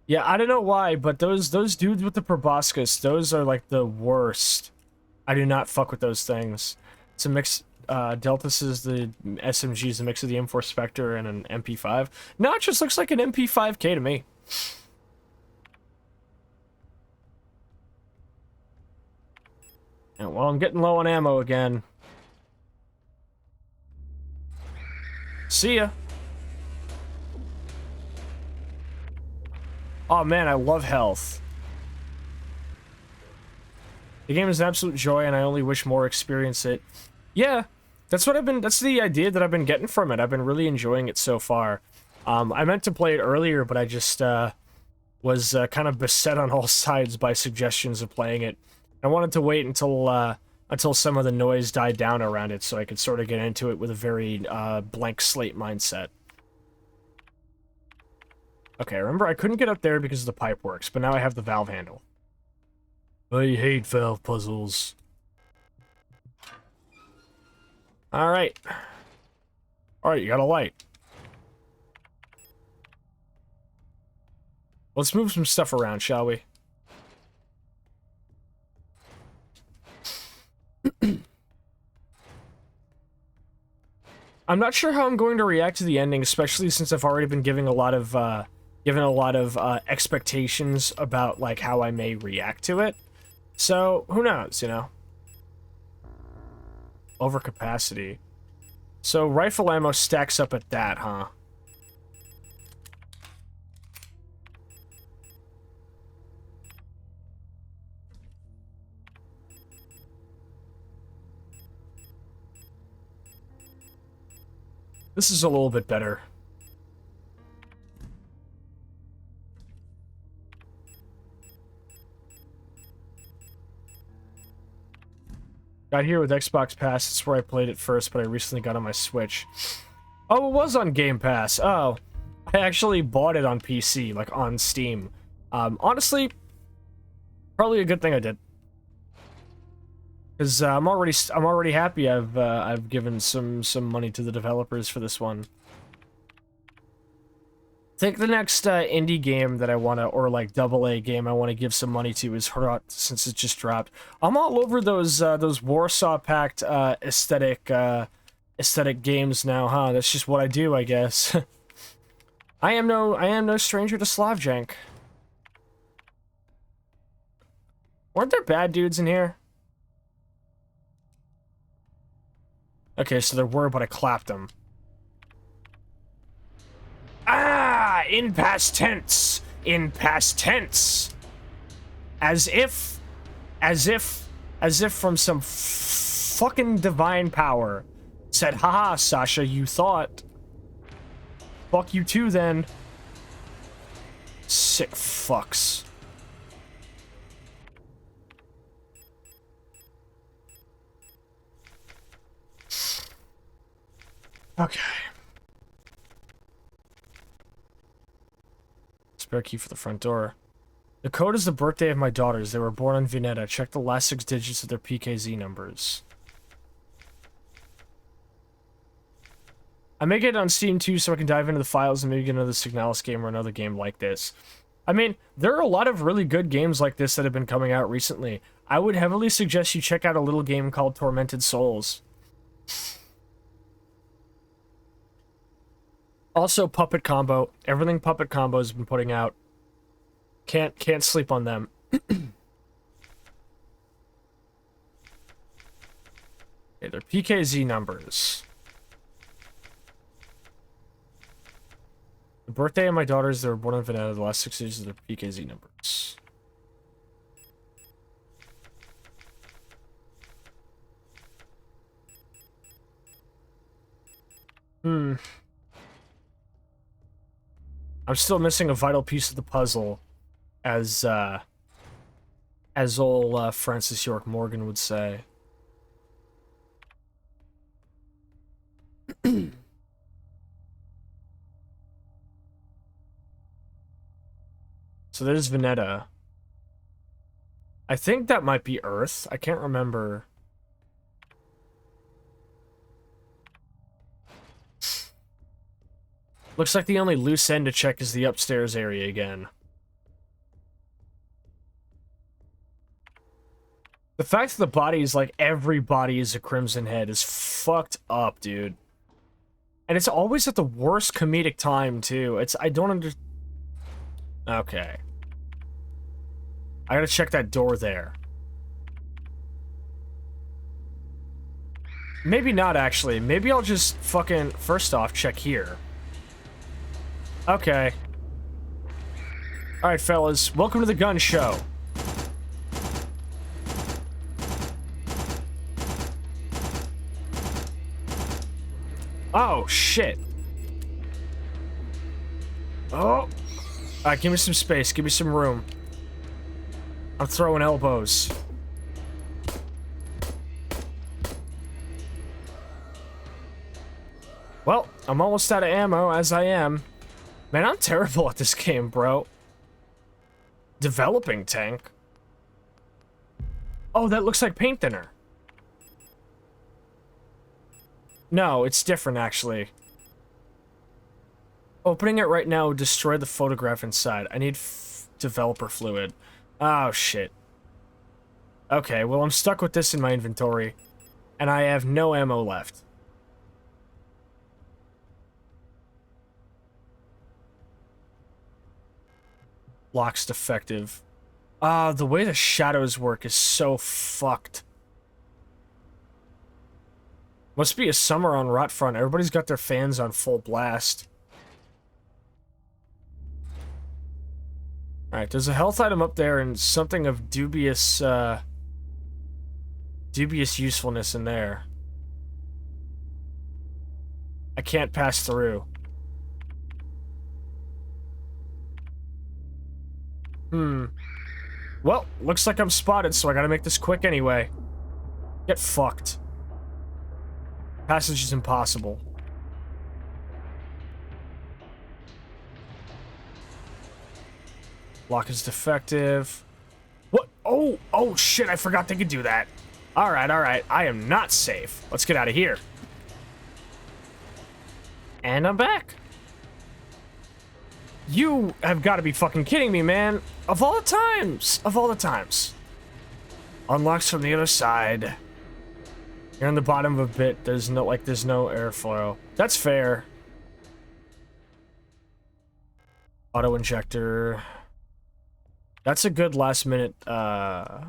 Yeah, I don't know why, but those dudes with the proboscis, those are like the worst. I do not fuck with those things. It's a mix. Deltas is the SMG is a mix of the M4 Spectre and an MP5. No, it just looks like an MP5K to me. And well, I'm getting low on ammo again. See ya. Oh man, I love health. The game is an absolute joy, and I only wish more experience it. Yeah, that's the idea that I've been getting from it. I've been really enjoying it so far. I meant to play it earlier, but I just was kind of beset on all sides by suggestions of playing it. I wanted to wait until some of the noise died down around it, so I could sort of get into it with a very blank slate mindset. Okay, remember I couldn't get up there because of the pipe works, but now I have the valve handle. I hate valve puzzles. Alright. Alright, you got a light. Let's move some stuff around, shall we? I'm not sure how I'm going to react to the ending, especially since I've already been giving a lot of expectations about like how I may react to it. So who knows, you know? Overcapacity. So rifle ammo stacks up at that, huh? This is a little bit better. Got here with Xbox Pass. That's where I played it first, but I recently got on my Switch. Oh, it was on Game Pass. Oh, I actually bought it on PC, like on Steam. Honestly, probably a good thing I did. Because I'm already happy I've given some money to the developers for this one. I think the next indie game that I want to, or like AA game I want to give some money to is Hurrat, since it just dropped. I'm all over those Warsaw Pact aesthetic games now, huh? That's just what I do, I guess. I am no stranger to Slavjank. Weren't there bad dudes in here? Okay, so there were, but I clapped them. Ah! In past tense! In past tense! As if from some fucking divine power said, haha, Sasha, you thought. Fuck you too, then. Sick fucks. Okay. Spare key for the front door. The code is the birthday of my daughters. They were born on Veneta. Check the last 6 digits of their PKZ numbers. I may get it on Steam too, so I can dive into the files and maybe get another Signalis game or another game like this. I mean, there are a lot of really good games like this that have been coming out recently. I would heavily suggest you check out a little game called Tormented Souls. Also, Puppet Combo. Everything Puppet Combo has been putting out. Can't sleep on them. Okay, their PKZ numbers. The birthday of my daughters, they were born on Veneta. The last 6 digits of their PKZ numbers. I'm still missing a vital piece of the puzzle, as old Francis York Morgan would say. So there's Veneta. I think that might be Earth. I can't remember. Looks like the only loose end to check is the upstairs area again. The fact that the body is like every body is a Crimson Head is fucked up, dude. And it's always at the worst comedic time, too. I don't understand. Okay. I gotta check that door there. Maybe not, actually. Maybe I'll just fucking, first off, check here. Okay. Alright, fellas. Welcome to the gun show. Oh, shit. Oh. Alright, give me some space. Give me some room. I'm throwing elbows. Well, I'm almost out of ammo, as I am. Man, I'm terrible at this game, bro. Developing tank. Oh, that looks like paint thinner. No, it's different, actually. Opening it right now would destroy the photograph inside. I need developer fluid. Oh, shit. Okay, well, I'm stuck with this in my inventory. And I have no ammo left. Lock's defective. Ah, the way the shadows work is so fucked. Must be a summer on Rotfront. Everybody's got their fans on full blast. Alright, there's a health item up there and something of dubious, dubious usefulness in there. I can't pass through. Well, looks like I'm spotted, so I gotta make this quick anyway. Get fucked. Passage is impossible. Lock is defective. What? Oh, oh shit, I forgot they could do that. Alright, alright. I am not safe. Let's get out of here. And I'm back. You have got to be fucking kidding me, man. Of all the times. Of all the times. Unlocks from the other side. You're on the bottom of a bit. There's no airflow. That's fair. Auto injector. That's a good last minute, Aha!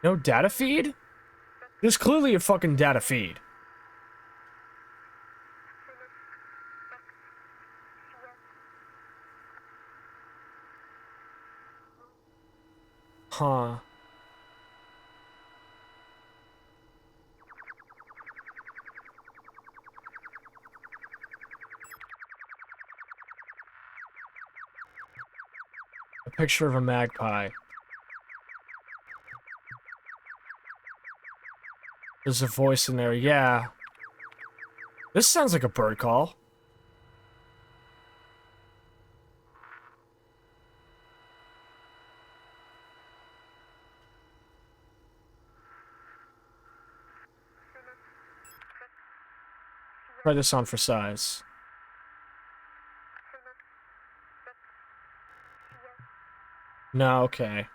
No data feed? There's clearly a fucking data feed. Huh. A picture of a magpie. There's a voice in there, yeah. This sounds like a bird call. Try this on for size. No, okay.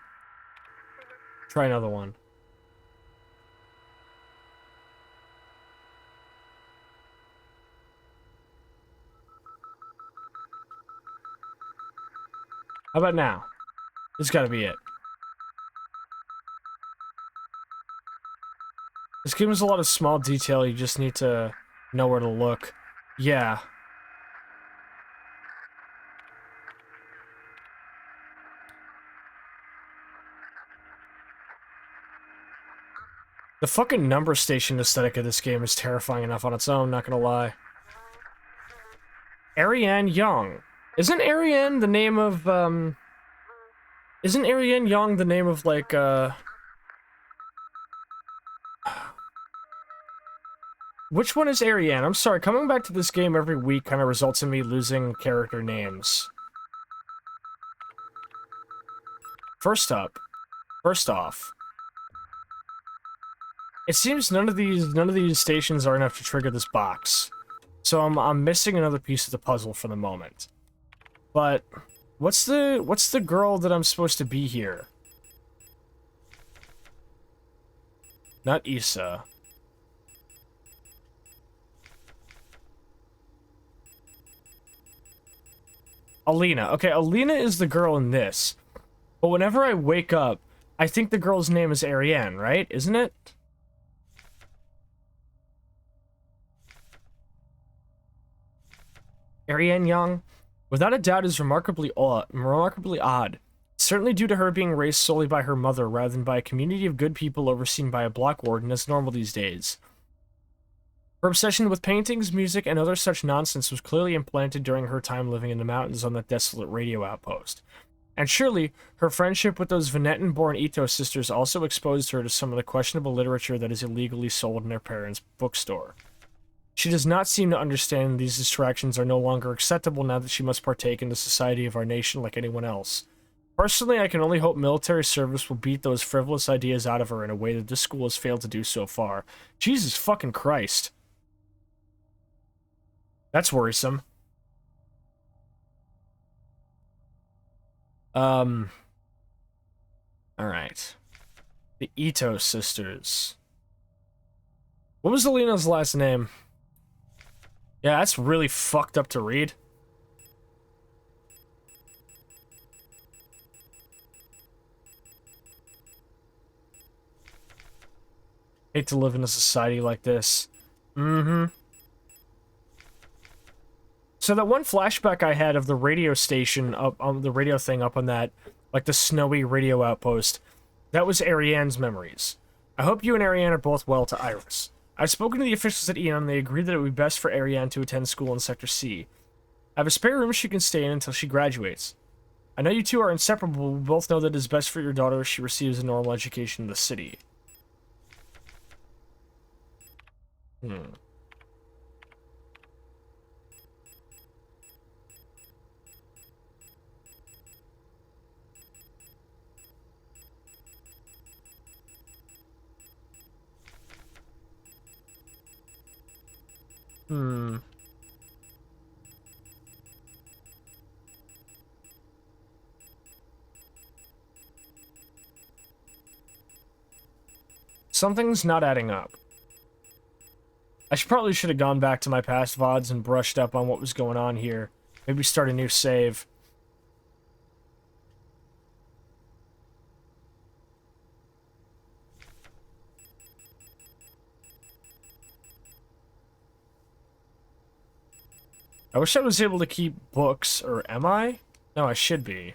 Try another one. How about now? This gotta be it. This game has a lot of small detail, you just need to know where to look. Yeah. The fucking number station aesthetic of this game is terrifying enough on its own, not gonna lie. Ariane Young. Isn't Ariane the name of, Isn't Ariane Young the name of, like, Which one is Ariane? I'm sorry, coming back to this game every week kind of results in me losing character names. First off, it seems none of these stations are enough to trigger this box. So I'm missing another piece of the puzzle for the moment. But what's the girl that I'm supposed to be here? Not Issa. Alina. Okay, Alina is the girl in this. But whenever I wake up, I think the girl's name is Ariane, right? Isn't it? Ariane Young, without a doubt, is remarkably odd. Certainly due to her being raised solely by her mother rather than by a community of good people overseen by a block warden as normal these days. Her obsession with paintings, music, and other such nonsense was clearly implanted during her time living in the mountains on that desolate radio outpost. And surely, her friendship with those Venetan-born Ito sisters also exposed her to some of the questionable literature that is illegally sold in their parents' bookstore. She does not seem to understand these distractions are no longer acceptable now that she must partake in the society of our nation like anyone else. Personally, I can only hope military service will beat those frivolous ideas out of her in a way that this school has failed to do so far. Jesus fucking Christ. That's worrisome. Alright. The Ito sisters. What was Alina's last name? Yeah, that's really fucked up to read. Hate to live in a society like this. Mm-hmm. So that one flashback I had of the radio station up on the radio thing up on that, like the snowy radio outpost, that was Ariane's memories. I hope you and Ariane are both well to Iris. I've spoken to the officials at Eon and they agreed that it would be best for Ariane to attend school in Sector C. I have a spare room she can stay in until she graduates. I know you two are inseparable, but we both know that it is best for your daughter if she receives a normal education in the city. Hmm. Hmm. Something's not adding up. I probably should have gone back to my past VODs and brushed up on what was going on here. Maybe start a new save. I wish I was able to keep books, or am I? No, I should be.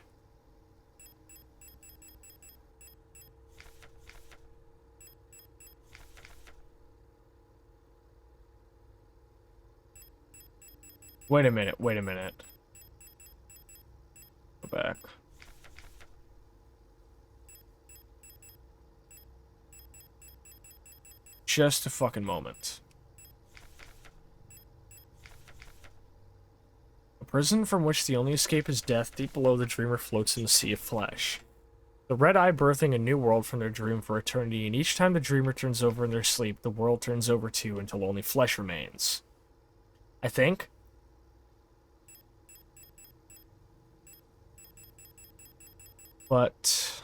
Wait a minute, wait a minute. Go back. Just a fucking moment. A prison from which the only escape is death, deep below the dreamer floats in a sea of flesh. The red eye birthing a new world from their dream for eternity, and each time the dreamer turns over in their sleep, the world turns over too until only flesh remains. I think? But...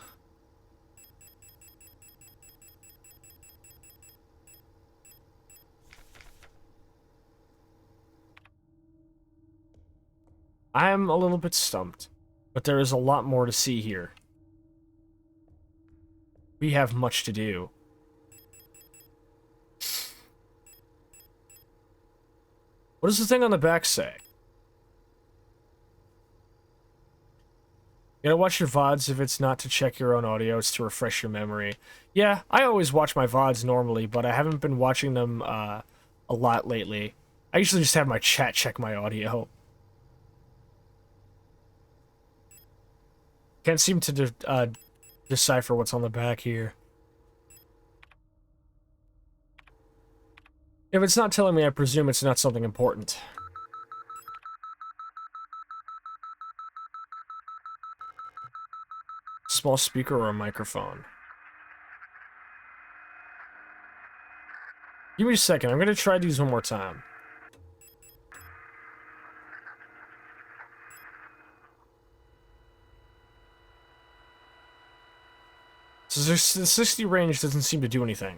I'm a little bit stumped. But there is a lot more to see here. We have much to do. What does the thing on the back say? You gotta watch your VODs if it's not to check your own audio, it's to refresh your memory. Yeah, I always watch my VODs normally, but I haven't been watching them a lot lately. I usually just have my chat check my audio. Can't seem to decipher what's on the back here. If it's not telling me, I presume it's not something important. Small speaker or a microphone? Give me a second, I'm gonna try these one more time. So the 60 range doesn't seem to do anything.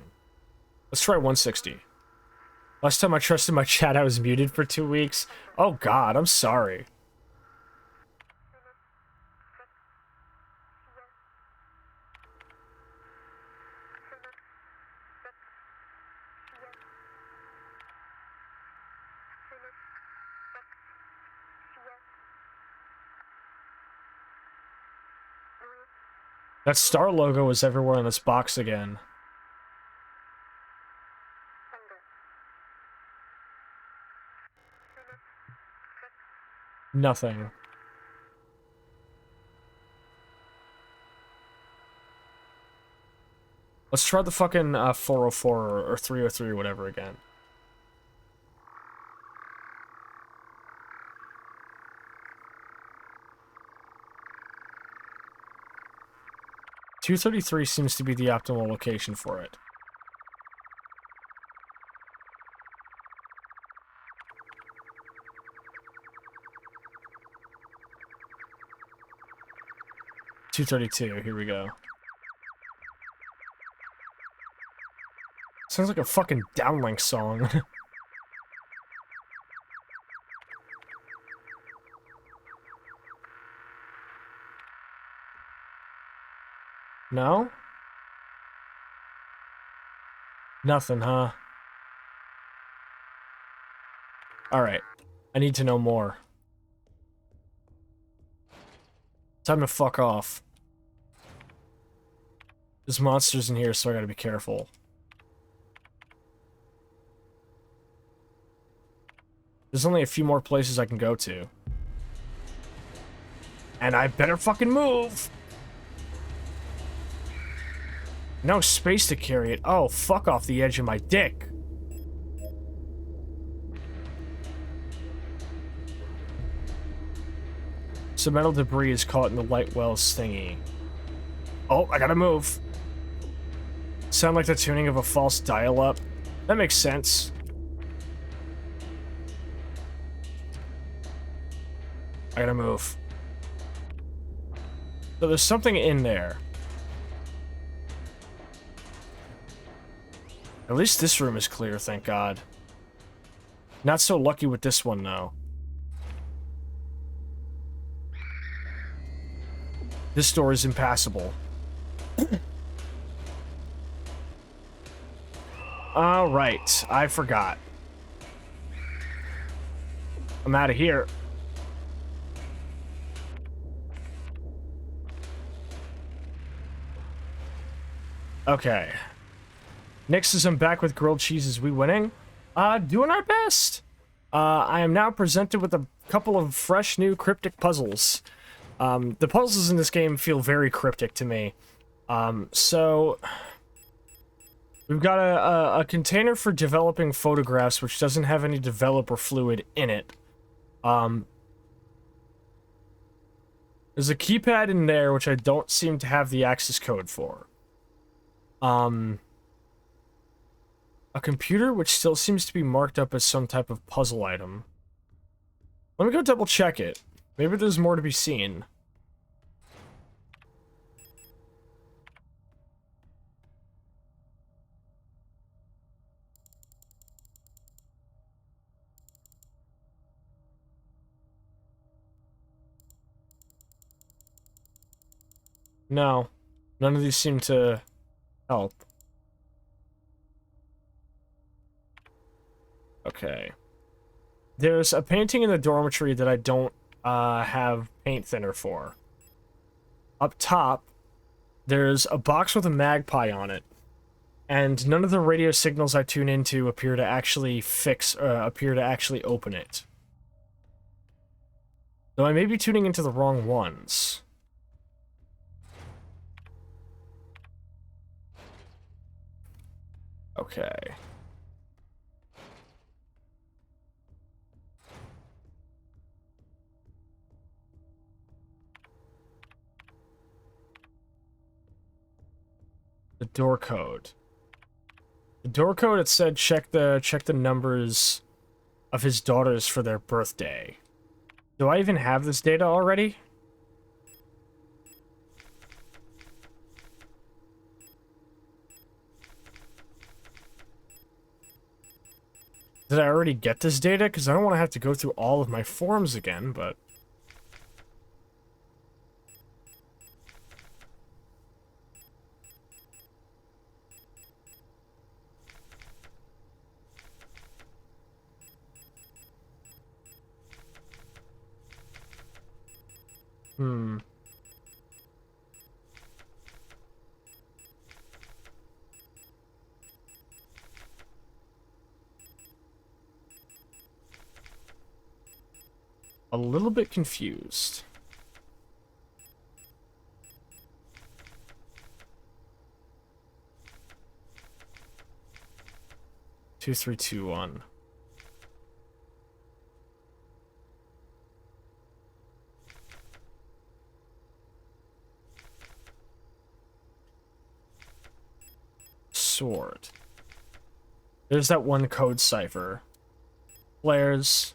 Let's try 160. Last time I trusted my chat, I was muted for 2 weeks. Oh god, I'm sorry. That star logo is everywhere on this box again. Nothing. Let's try the fucking 404 or 303 or whatever again. .233 seems to be the optimal location for it. .232, here we go. Sounds like a fucking downlink song. No? Nothing, huh? Alright. I need to know more. Time to fuck off. There's monsters in here, so I gotta be careful. There's only a few more places I can go to. And I better fucking move! No space to carry it. Oh, fuck off the edge of my dick. Some metal debris is caught in the light wells thingy. Oh, I gotta move. Sound like the tuning of a false dial-up. That makes sense. I gotta move. So there's something in there. At least this room is clear, thank God. Not so lucky with this one, though. This door is impassable. Alright, I forgot. I'm out of here. Okay. Next is I'm back with grilled cheese. Is we winning? Doing our best. I am now presented with a couple of fresh new cryptic puzzles. The puzzles in this game feel very cryptic to me. So we've got a container for developing photographs, which doesn't have any developer fluid in it. There's a keypad in there, which I don't seem to have the access code for. A computer, which still seems to be marked up as some type of puzzle item. Let me go double check it. Maybe there's more to be seen. No. None of these seem to help. Okay. There's a painting in the dormitory that I don't have paint thinner for. Up top, there's a box with a magpie on it, and none of the radio signals I tune into appear to actually open it. Though I may be tuning into the wrong ones. Okay. The door code. The door code, it said check the numbers of his daughters for their birthday. Do I even have this data already? Did I already get this data? Because I don't want to have to go through all of my forms again, but... A little bit confused. Two, 3, 2, 1. Sword. There's that one code cipher. Flares.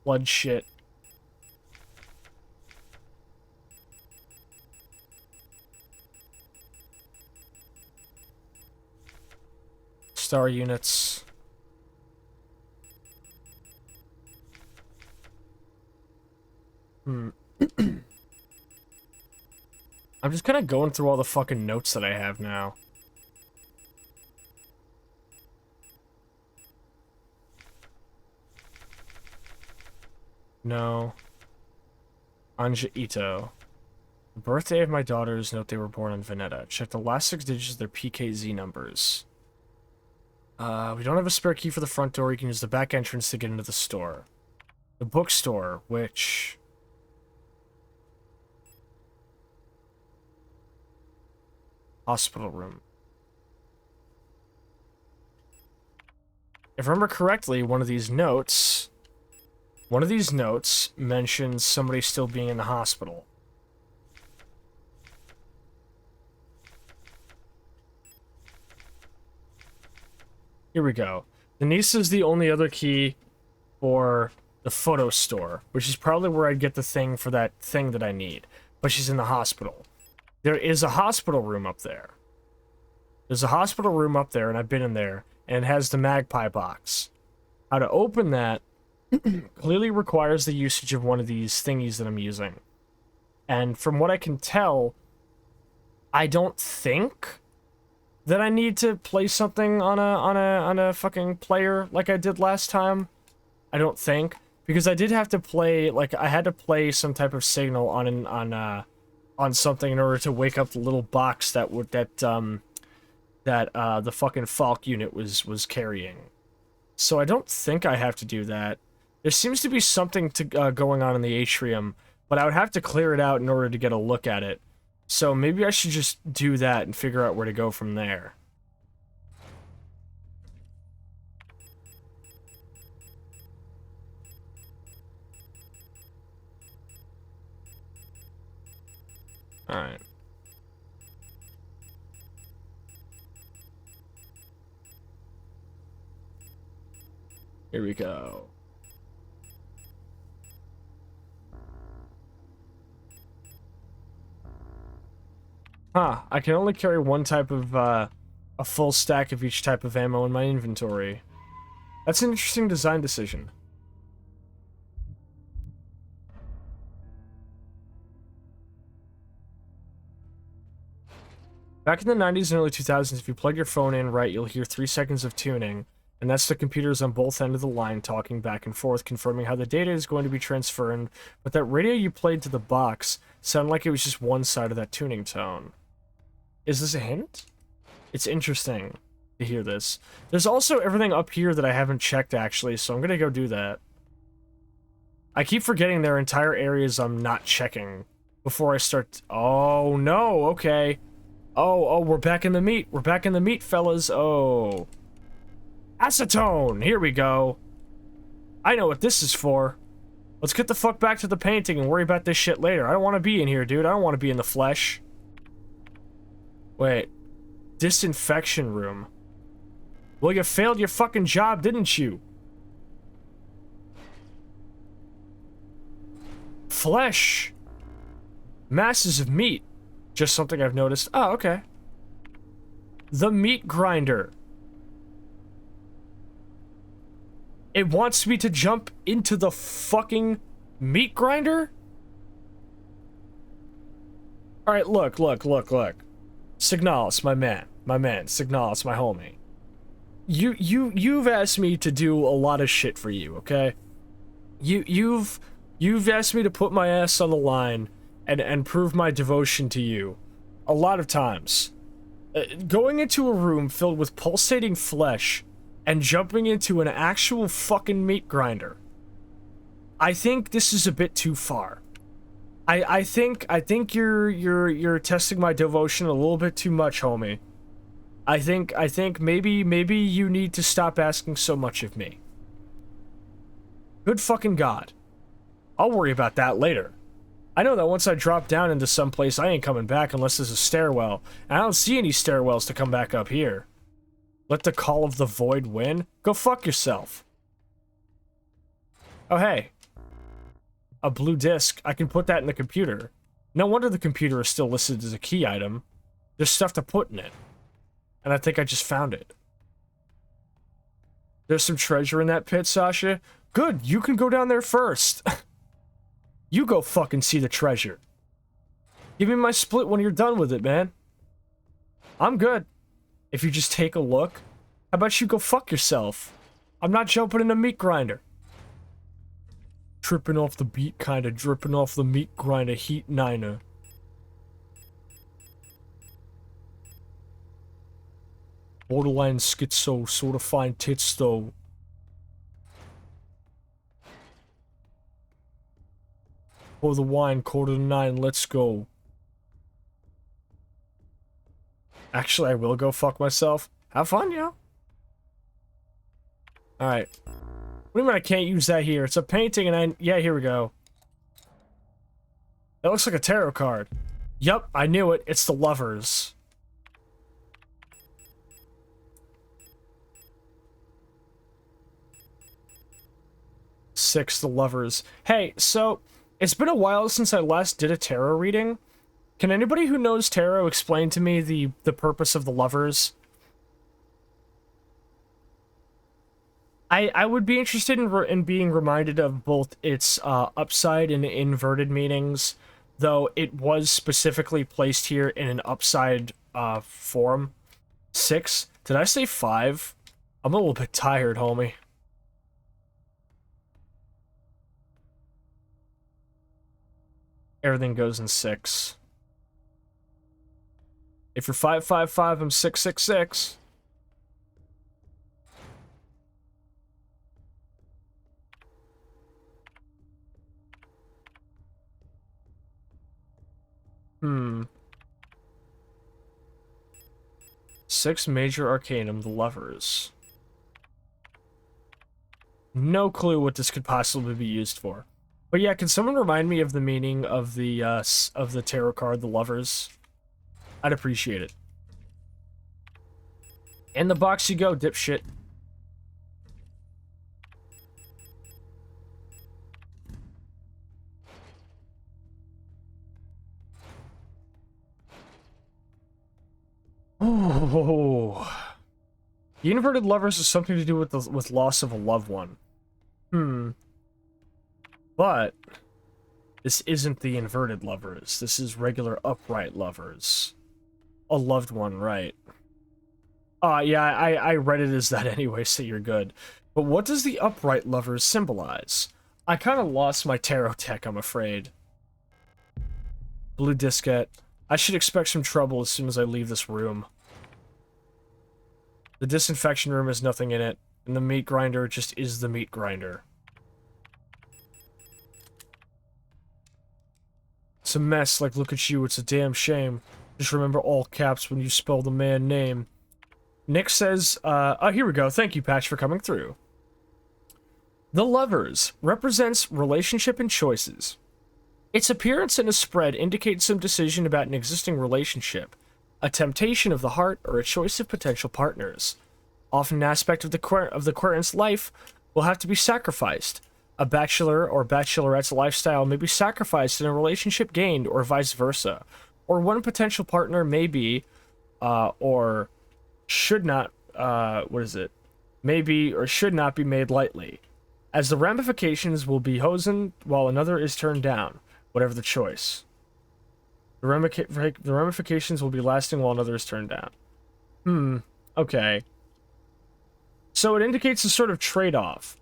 Blood shit. Star units. I'm just kind of going through all the fucking notes that I have now. No. Anja Ito. The birthday of my daughters. Note they were born in Veneta. Check the last 6 digits of their PKZ numbers. We don't have a spare key for the front door. You can use the back entrance to get into the store. The bookstore, which... Hospital room. If I remember correctly, one of these notes mentions somebody still being in the hospital. Here we go. Denise is the only other key for the photo store, which is probably where I'd get the thing for that thing that I need. But she's in the hospital. There is a hospital room up there. There's a hospital room up there, and I've been in there, and it has the magpie box. How to open that clearly requires the usage of one of these thingies that I'm using. And from what I can tell, I don't think that I need to play something on a fucking player like I did last time. I don't think, because I did have to play, like, I had to play some type of signal on something in order to wake up the little box that would the fucking Falk unit was carrying. So I don't think I have to do that. There seems to be something going on in the atrium, but I would have to clear it out in order to get a look at it. So maybe I should just do that and figure out where to go from there. Alright. Here we go. Huh, I can only carry one type of, a full stack of each type of ammo in my inventory. That's an interesting design decision. Back in the 90s and early 2000s, if you plug your phone in right, you'll hear 3 seconds of tuning, and that's the computers on both ends of the line talking back and forth, confirming how the data is going to be transferred, but that radio you played to the box sounded like it was just one side of that tuning tone. Is this a hint? It's interesting to hear this. There's also everything up here that I haven't checked, actually, so I'm gonna go do that. I keep forgetting there are entire areas I'm not checking before I start... Oh, no, okay. Oh, we're back in the meat. We're back in the meat, fellas. Oh. Acetone! Here we go. I know what this is for. Let's get the fuck back to the painting and worry about this shit later. I don't want to be in here, dude. I don't want to be in the flesh. Wait. Disinfection room. Well, you failed your fucking job, didn't you? Flesh. Masses of meat. Just something I've noticed. Oh, okay. The meat grinder. It wants me to jump into the fucking meat grinder? Alright, look. Signalis, my man, Signalis, my homie. You've asked me to do a lot of shit for you, okay? You've asked me to put my ass on the line and prove my devotion to you a lot of times. Going into a room filled with pulsating flesh and jumping into an actual fucking meat grinder. I think this is a bit too far. I think you're testing my devotion a little bit too much, homie. I think maybe you need to stop asking so much of me. Good fucking God. I'll worry about that later. I know that once I drop down into some place, I ain't coming back unless there's a stairwell. And I don't see any stairwells to come back up here. Let the call of the void win? Go fuck yourself. Oh, hey. A blue disc. I can put that in the computer. No wonder the computer is still listed as a key item. There's stuff to put in it. And I think I just found it. There's some treasure in that pit, Sascha. Good, you can go down there first. You go fucking see the treasure. Give me my split when you're done with it, man. I'm good. If you just take a look, how about you go fuck yourself? I'm not jumping in a meat grinder. Tripping off the beat, kinda dripping off the meat grinder, heat niner. Borderline schizo, sorta fine tits though. Pour the wine, 8:45, let's go. Actually, I will go fuck myself. Have fun, yo. Alright. What do you mean I can't use that here? It's a painting and yeah, here we go. That looks like a tarot card. Yup, I knew it. It's the Lovers. Six, the Lovers. Hey, so, it's been a while since I last did a tarot reading. Can anybody who knows tarot explain to me the purpose of the Lovers? I would be interested in being reminded of both its upside and inverted meanings, though it was specifically placed here in an upside form. 6. Did I say 5? I'm a little bit tired, homie. Everything goes in 6. If you're 555, I'm 666. Hmm. 6 major arcanum, the Lovers. No clue what this could possibly be used for. But yeah, can someone remind me of the meaning of the tarot card, the Lovers? I'd appreciate it. In the box you go, dipshit. Oh. The inverted Lovers is something to do with loss of a loved one. But this isn't the inverted Lovers. This is regular upright Lovers. A loved one, right? Yeah, I read it as that anyway, so you're good. But what does the upright Lovers symbolize? I kind of lost my tarot deck, I'm afraid. Blue diskette. I should expect some trouble as soon as I leave this room. The disinfection room has nothing in it, and the meat grinder just is the meat grinder. It's a mess, like look at you, it's a damn shame. Just remember all caps when you spell the man name. Nick says, oh, here we go. Thank you, Patch, for coming through. The Lovers represents relationship and choices. Its appearance in a spread indicates some decision about an existing relationship, a temptation of the heart, or a choice of potential partners. Often an aspect of the querent's life will have to be sacrificed. A bachelor or bachelorette's lifestyle may be sacrificed in a relationship gained, or vice versa. Or one potential partner may be, or should not, may be or should not be made lightly, as the ramifications will be hosen while another is turned down, whatever the choice. The ramifications will be lasting while another is turned down. Okay. So it indicates a sort of trade-off.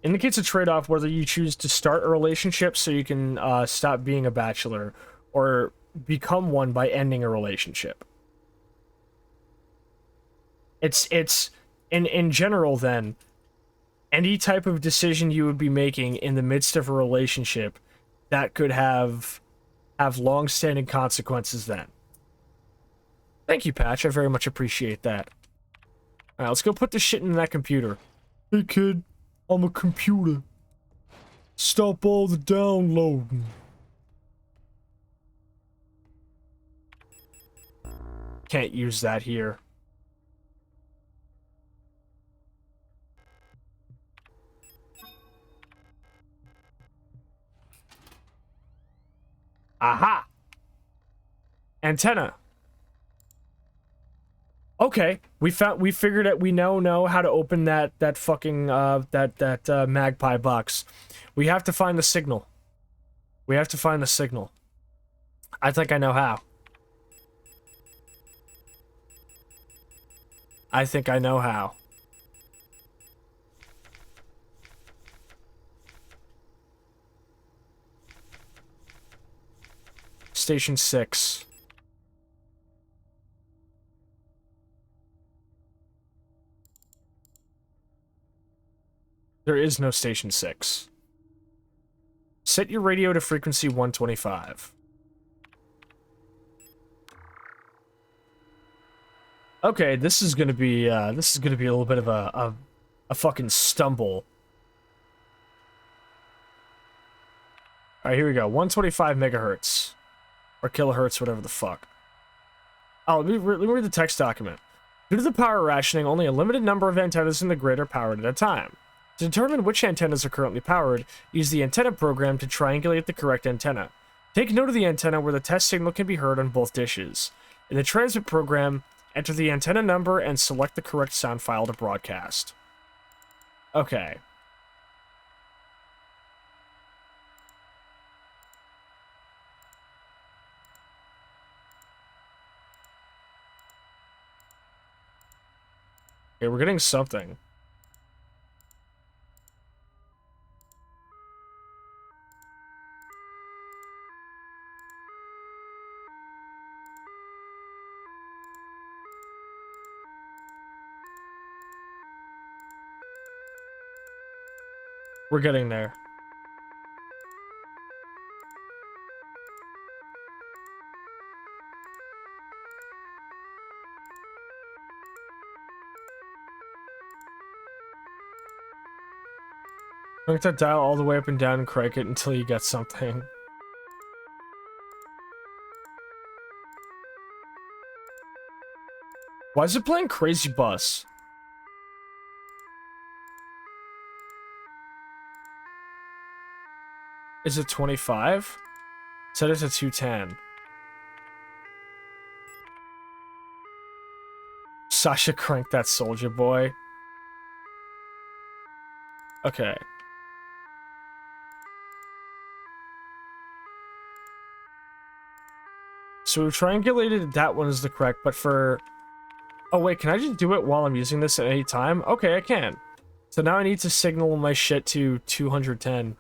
Indicates a trade-off whether you choose to start a relationship so you can stop being a bachelor, or become one by ending a relationship. It's in general then, any type of decision you would be making in the midst of a relationship that could have long-standing consequences then. Thank you, Patch. I very much appreciate that. Alright, let's go put this shit in that computer. Hey, kid. I'm a computer. Stop all the downloading. Can't use that here. Aha! Antenna. Okay, we figured it. We now know how to open that fucking magpie box. We have to find the signal. We have to find the signal. I think I know how. I think I know how. Station 6. There is no Station 6. Set your radio to frequency 125. Okay, this is gonna be a little bit of a fucking stumble. Alright, here we go. 125 megahertz. Or kilohertz, whatever the fuck. Oh, let me read the text document. Due to the power rationing, only a limited number of antennas in the grid are powered at a time. To determine which antennas are currently powered, use the antenna program to triangulate the correct antenna. Take note of the antenna where the test signal can be heard on both dishes. In the transmit program, enter the antenna number and select the correct sound file to broadcast. Okay. Okay, we're getting something. We're getting there. Crank that dial all the way up and down and crank it until you get something. Why is it playing Crazy Bus? Is it 25? Set it to 210. Sasha cranked that soldier boy. Okay. So we've triangulated that one is the correct, but for... Oh wait, can I just do it while I'm using this at any time? Okay, I can. So now I need to signal my shit to 210.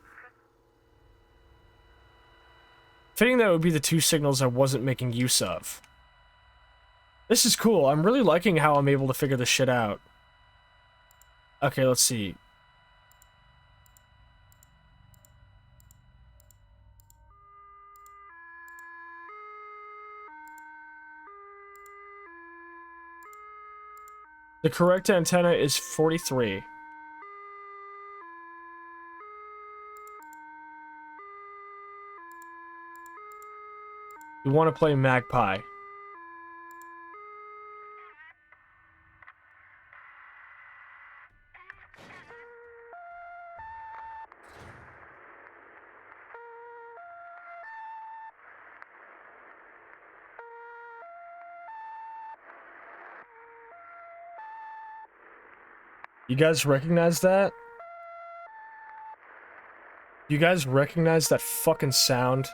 Fitting that would be the two signals I wasn't making use of. This is cool. I'm really liking how I'm able to figure this shit out. Okay, let's see. The correct antenna is 43. You want to play Magpie. You guys recognize that? You guys recognize that fucking sound?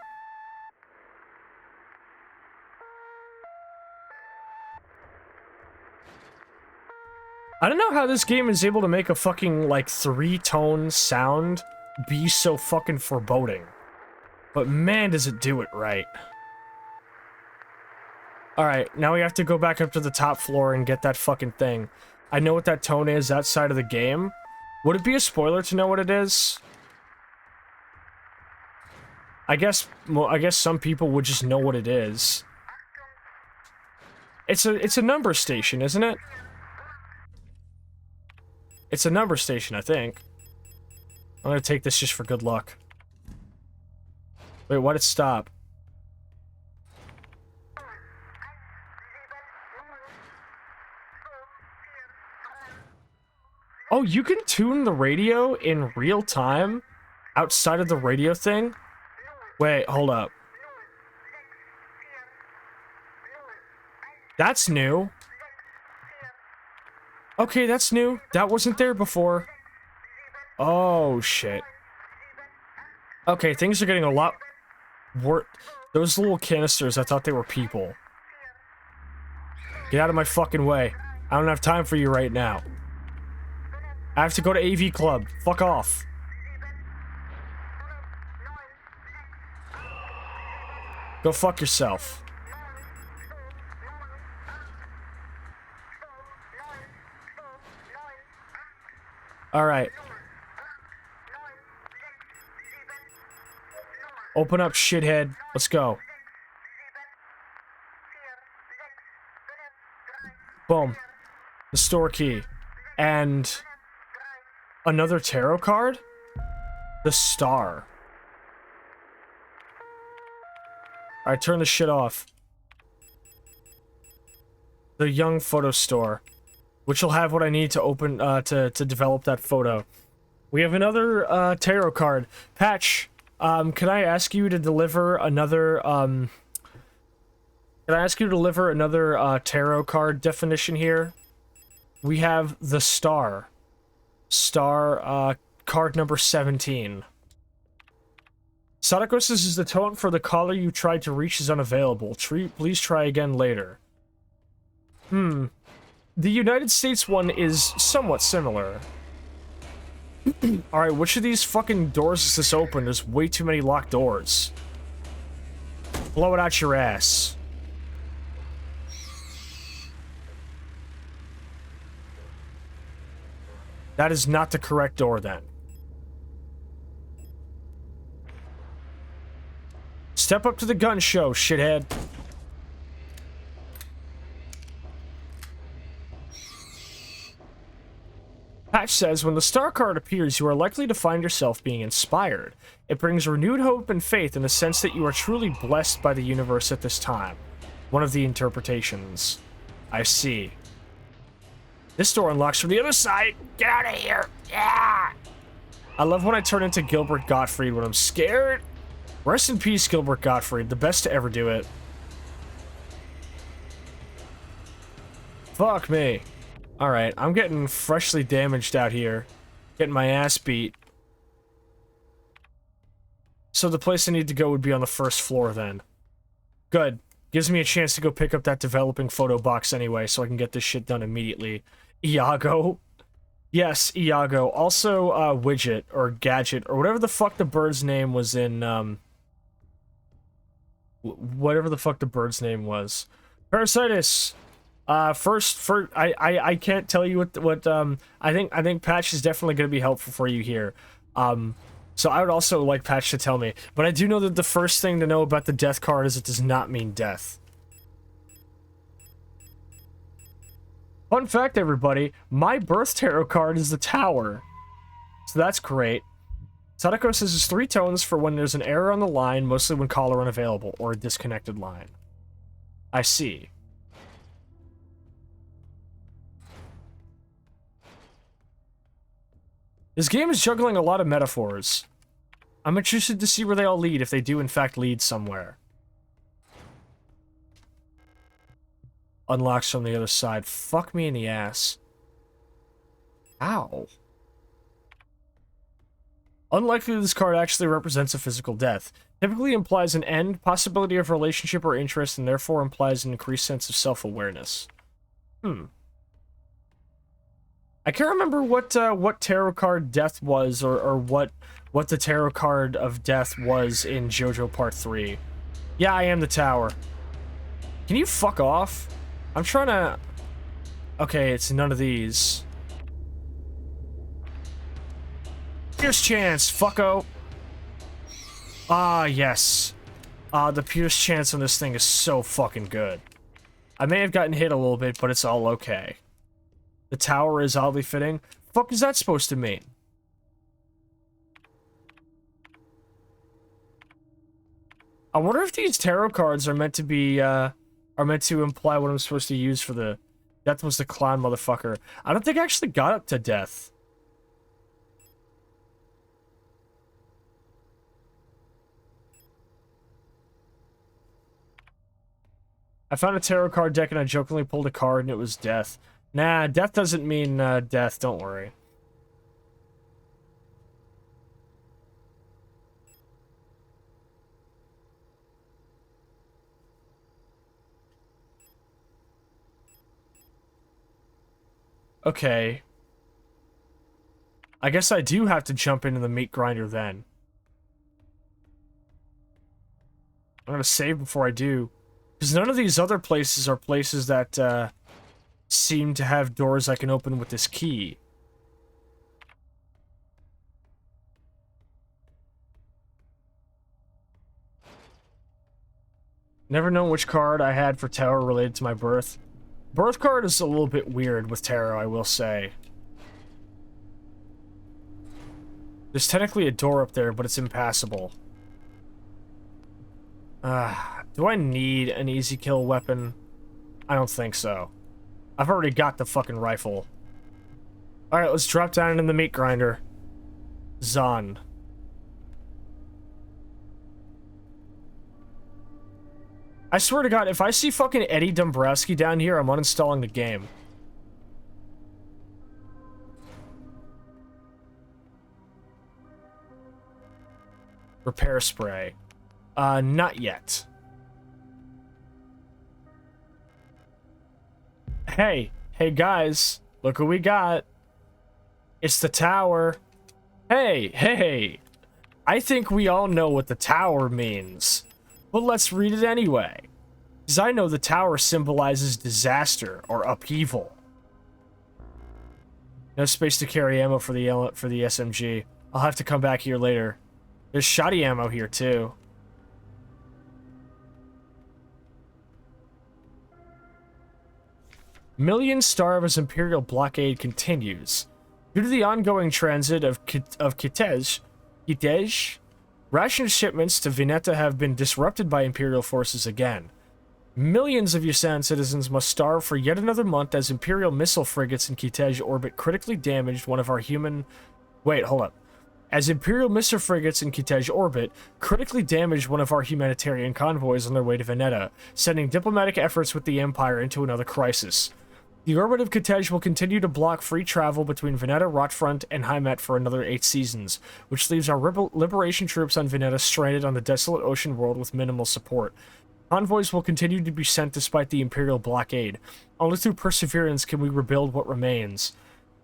I don't know how this game is able to make a fucking, like, 3-tone sound be so fucking foreboding. But man, does it do it right. Alright, now we have to go back up to the top floor and get that fucking thing. I know what that tone is outside of the game. Would it be a spoiler to know what it is? I guess some people would just know what it is. It's a number station, isn't it? It's a number station, I think. I'm gonna take this just for good luck. Wait, why'd it stop? Oh, you can tune the radio in real time? Outside of the radio thing? Wait, hold up. That's new. Okay, that's new. That wasn't there before. Oh, shit. Okay, things are getting a lot worse. Those little canisters, I thought they were people. Get out of my fucking way. I don't have time for you right now. I have to go to AV Club. Fuck off. Go fuck yourself. Alright. Open up, shithead. Let's go. Boom. The store key. And another tarot card? The star. Alright, turn the shit off. The young photo store. Which will have what I need to open, to develop that photo. We have another, tarot card. Patch, can I ask you to deliver another, tarot card definition here? We have the star. Star, card number 17. Sadakos is the tone for the caller you tried to reach is unavailable. Please try again later. The United States one is somewhat similar. Alright, which of these fucking doors is this open? There's way too many locked doors. Blow it out your ass. That is not the correct door, then. Step up to the gun show, shithead. Patch says, when the star card appears, you are likely to find yourself being inspired. It brings renewed hope and faith in the sense that you are truly blessed by the universe at this time. One of the interpretations. I see. This door unlocks from the other side. Get out of here. Yeah. I love when I turn into Gilbert Gottfried when I'm scared. Rest in peace, Gilbert Gottfried. The best to ever do it. Fuck me. Alright, I'm getting freshly damaged out here. Getting my ass beat. So the place I need to go would be on the first floor then. Good. Gives me a chance to go pick up that developing photo box anyway, so I can get this shit done immediately. Iago. Yes, Iago. Also, Widget, or Gadget, or whatever the fuck the bird's name was in, whatever the fuck the bird's name was. Parasitis! I can't tell you what I think Patch is definitely going to be helpful for you here. So I would also like Patch to tell me, but I do know that the first thing to know about the death card is it does not mean death. Fun fact, everybody, my birth tarot card is the Tower. So that's great. Sadako says there's 3 tones for when there's an error on the line, mostly when caller unavailable, or a disconnected line. I see. This game is juggling a lot of metaphors. I'm interested to see where they all lead, if they do in fact lead somewhere. Unlocks from the other side. Fuck me in the ass. Ow. Unlikely this card actually represents a physical death. Typically implies an end, possibility of relationship or interest, and therefore implies an increased sense of self-awareness. I can't remember what tarot card death was, or what the tarot card of death was in JoJo Part 3. Yeah, I am the Tower. Can you fuck off? I'm trying to... Okay, it's none of these. Pierce chance, fucko! Ah, yes. The Pierce chance on this thing is so fucking good. I may have gotten hit a little bit, but it's all okay. The Tower is oddly fitting. Fuck is that supposed to mean? I wonder if these tarot cards are meant to be, are meant to imply what I'm supposed to use for the... Death was the clown motherfucker. I don't think I actually got up to death. I found a tarot card deck and I jokingly pulled a card and it was death. Nah, death doesn't mean death, don't worry. Okay. I guess I do have to jump into the meat grinder then. I'm gonna save before I do. Because none of these other places are places that, seem to have doors I can open with this key. Never known which card I had for tarot related to my birth. Birth card is a little bit weird with tarot, I will say. There's technically a door up there, but it's impassable. Do I need an easy kill weapon? I don't think so. I've already got the fucking rifle. Alright, let's drop down in the meat grinder. Zon. I swear to God, if I see fucking Eddie Dombrowski down here, I'm uninstalling the game. Repair spray. Not yet. Hey guys, look what we got. It's the tower. Hey. I think we all know what the tower means. But let's read it anyway. Because I know the tower symbolizes disaster or upheaval. No space to carry ammo for the SMG. I'll have to come back here later. There's shoddy ammo here too. Millions starve as Imperial blockade continues. Due to the ongoing transit of Kitej, ration shipments to Vineta have been disrupted by Imperial forces again. Millions of Yusan citizens must starve for yet another month as Imperial missile frigates in Kitej orbit critically damaged one of our human... Wait, hold up. As Imperial missile frigates in Kitej orbit critically damaged one of our humanitarian convoys on their way to Vineta, sending diplomatic efforts with the Empire into another crisis. The orbit of Kitej will continue to block free travel between Vineta, Rotfront, and Heimat for another 8 seasons, which leaves our liberation troops on Vineta stranded on the desolate ocean world with minimal support. Convoys will continue to be sent despite the Imperial blockade. Only through perseverance can we rebuild what remains.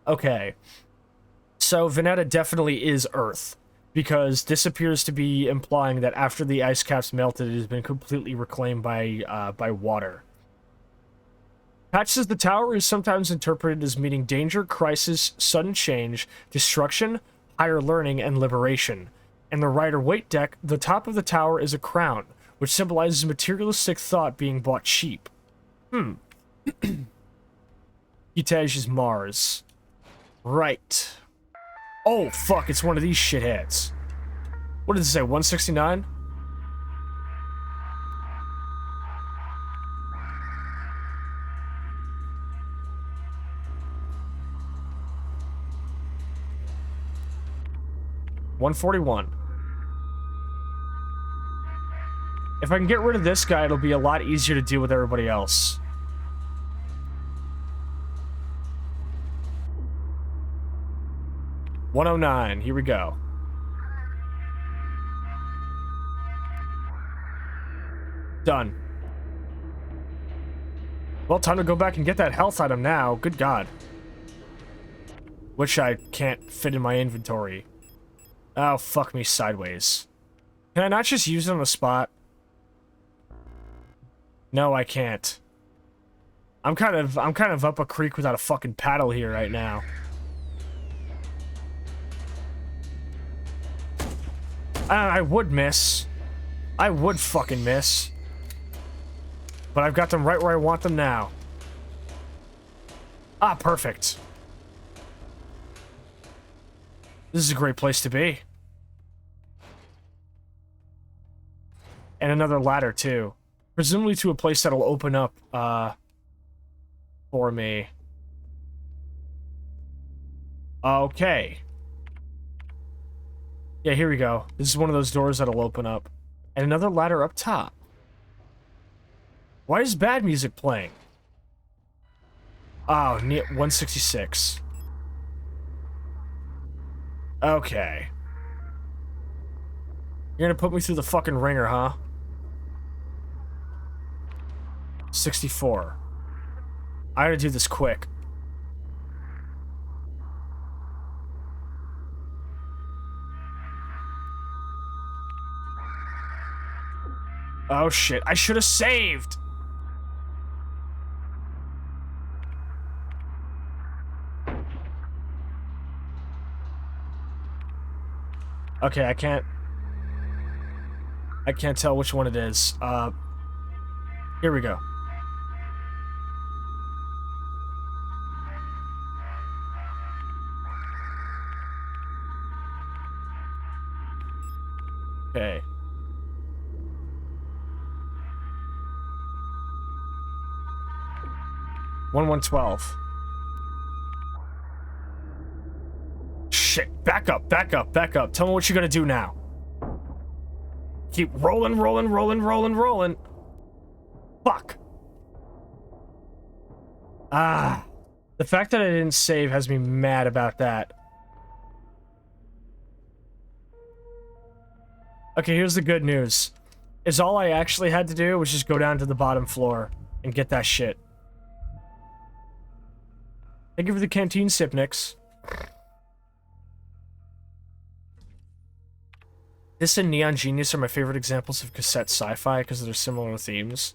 Okay. So Vineta definitely is Earth, because this appears to be implying that after the ice caps melted, it has been completely reclaimed by water. Patch says the tower is sometimes interpreted as meaning danger, crisis, sudden change, destruction, higher learning, and liberation. In the Rider-Waite deck, the top of the tower is a crown, which symbolizes materialistic thought being bought cheap. Kitej is Mars. Right. Oh, fuck, it's one of these shitheads. What did it say, 169? $141. If I can get rid of this guy, it'll be a lot easier to deal with everybody else. $109. Here we go. Done. Well, time to go back and get that health item now. Good God. Which I can't fit in my inventory. Oh, fuck me sideways. Can I not just use it on the spot? No, I can't. I'm kind of up a creek without a fucking paddle here right now. I would miss. I would fucking miss. But I've got them right where I want them now. Ah, perfect. This is a great place to be. And another ladder, too. Presumably to a place that'll open up, for me. Okay. Yeah, here we go. This is one of those doors that'll open up. And another ladder up top. Why is bad music playing? Oh, 166. Okay. You're gonna put me through the fucking ringer, huh? 64. I gotta do this quick. Oh shit, I should have saved! Okay, I can't tell which one it is. Here we go. Okay. One 12. Shit, back up, back up, back up. Tell me what you're gonna do now. Keep rolling, rolling, rolling, rolling, rolling. Fuck. Ah. The fact that I didn't save has me mad about that. Okay, here's the good news. Is all I actually had to do was just go down to the bottom floor and get that shit. Thank you for the canteen, Sipnix. This and Neon Genius are my favorite examples of cassette sci-fi because they're similar themes.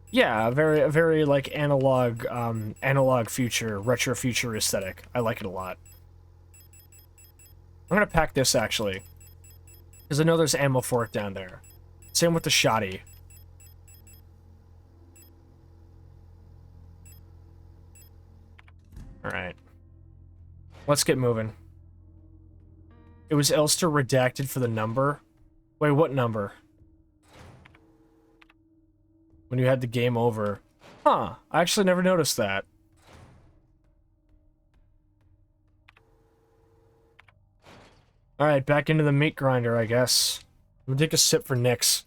Yeah, a very like analog, analog future, retro future aesthetic. I like it a lot. I'm gonna pack this actually, because I know there's ammo for it down there. Same with the shoddy. All right, let's get moving. It was Elster redacted for the number. Wait, what number? When you had the game over. Huh, I actually never noticed that. Alright, back into the meat grinder, I guess. I'm gonna take a sip for Nyx.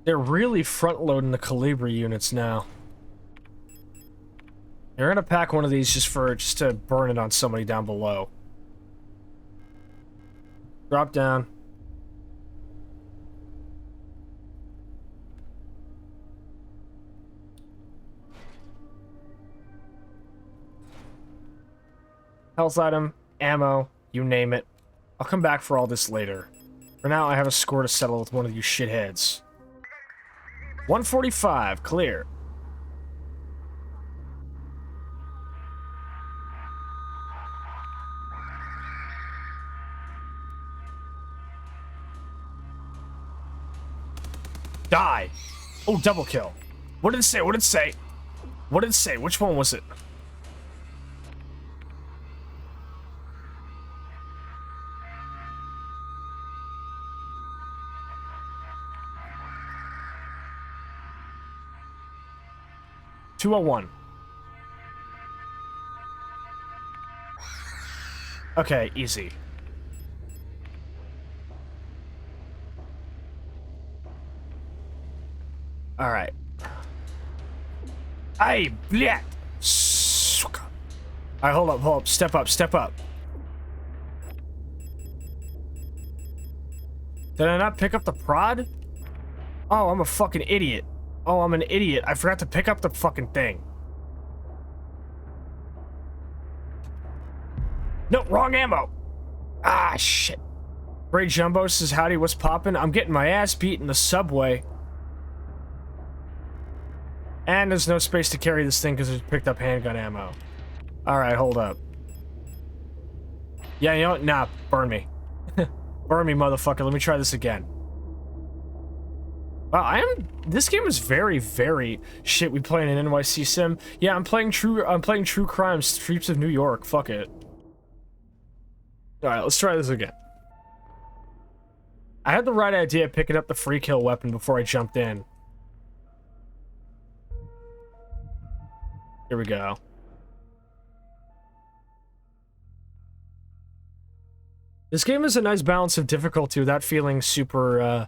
They're really front-loading the Calibri units now. You're gonna pack one of these just to burn it on somebody down below. Drop down. Health item, ammo, you name it. I'll come back for all this later. For now, I have a score to settle with one of you shitheads. 145, clear. Die! Oh, double kill. What did it say? What did it say? What did it say? Which one was it? $201. Okay, easy. All right. Ay, bleh. Suka. All right, hold up. Step up, step up. Did I not pick up the prod? Oh, I'm a fucking idiot. Oh, I'm an idiot. I forgot to pick up the fucking thing. No, wrong ammo. Ah, shit. Ray Jumbo says, howdy, what's poppin'? I'm getting my ass beat in the subway. And there's no space to carry this thing because I picked up handgun ammo. Alright, hold up. Yeah, you know what? Nah, burn me. Burn me, motherfucker. Let me try this again. Wow, this game is very, very... Shit, we playing an NYC sim? Yeah, I'm playing True Crime, Streets of New York. Fuck it. Alright, let's try this again. I had the right idea picking up the free kill weapon before I jumped in. Here we go. This game is a nice balance of difficulty without feeling super,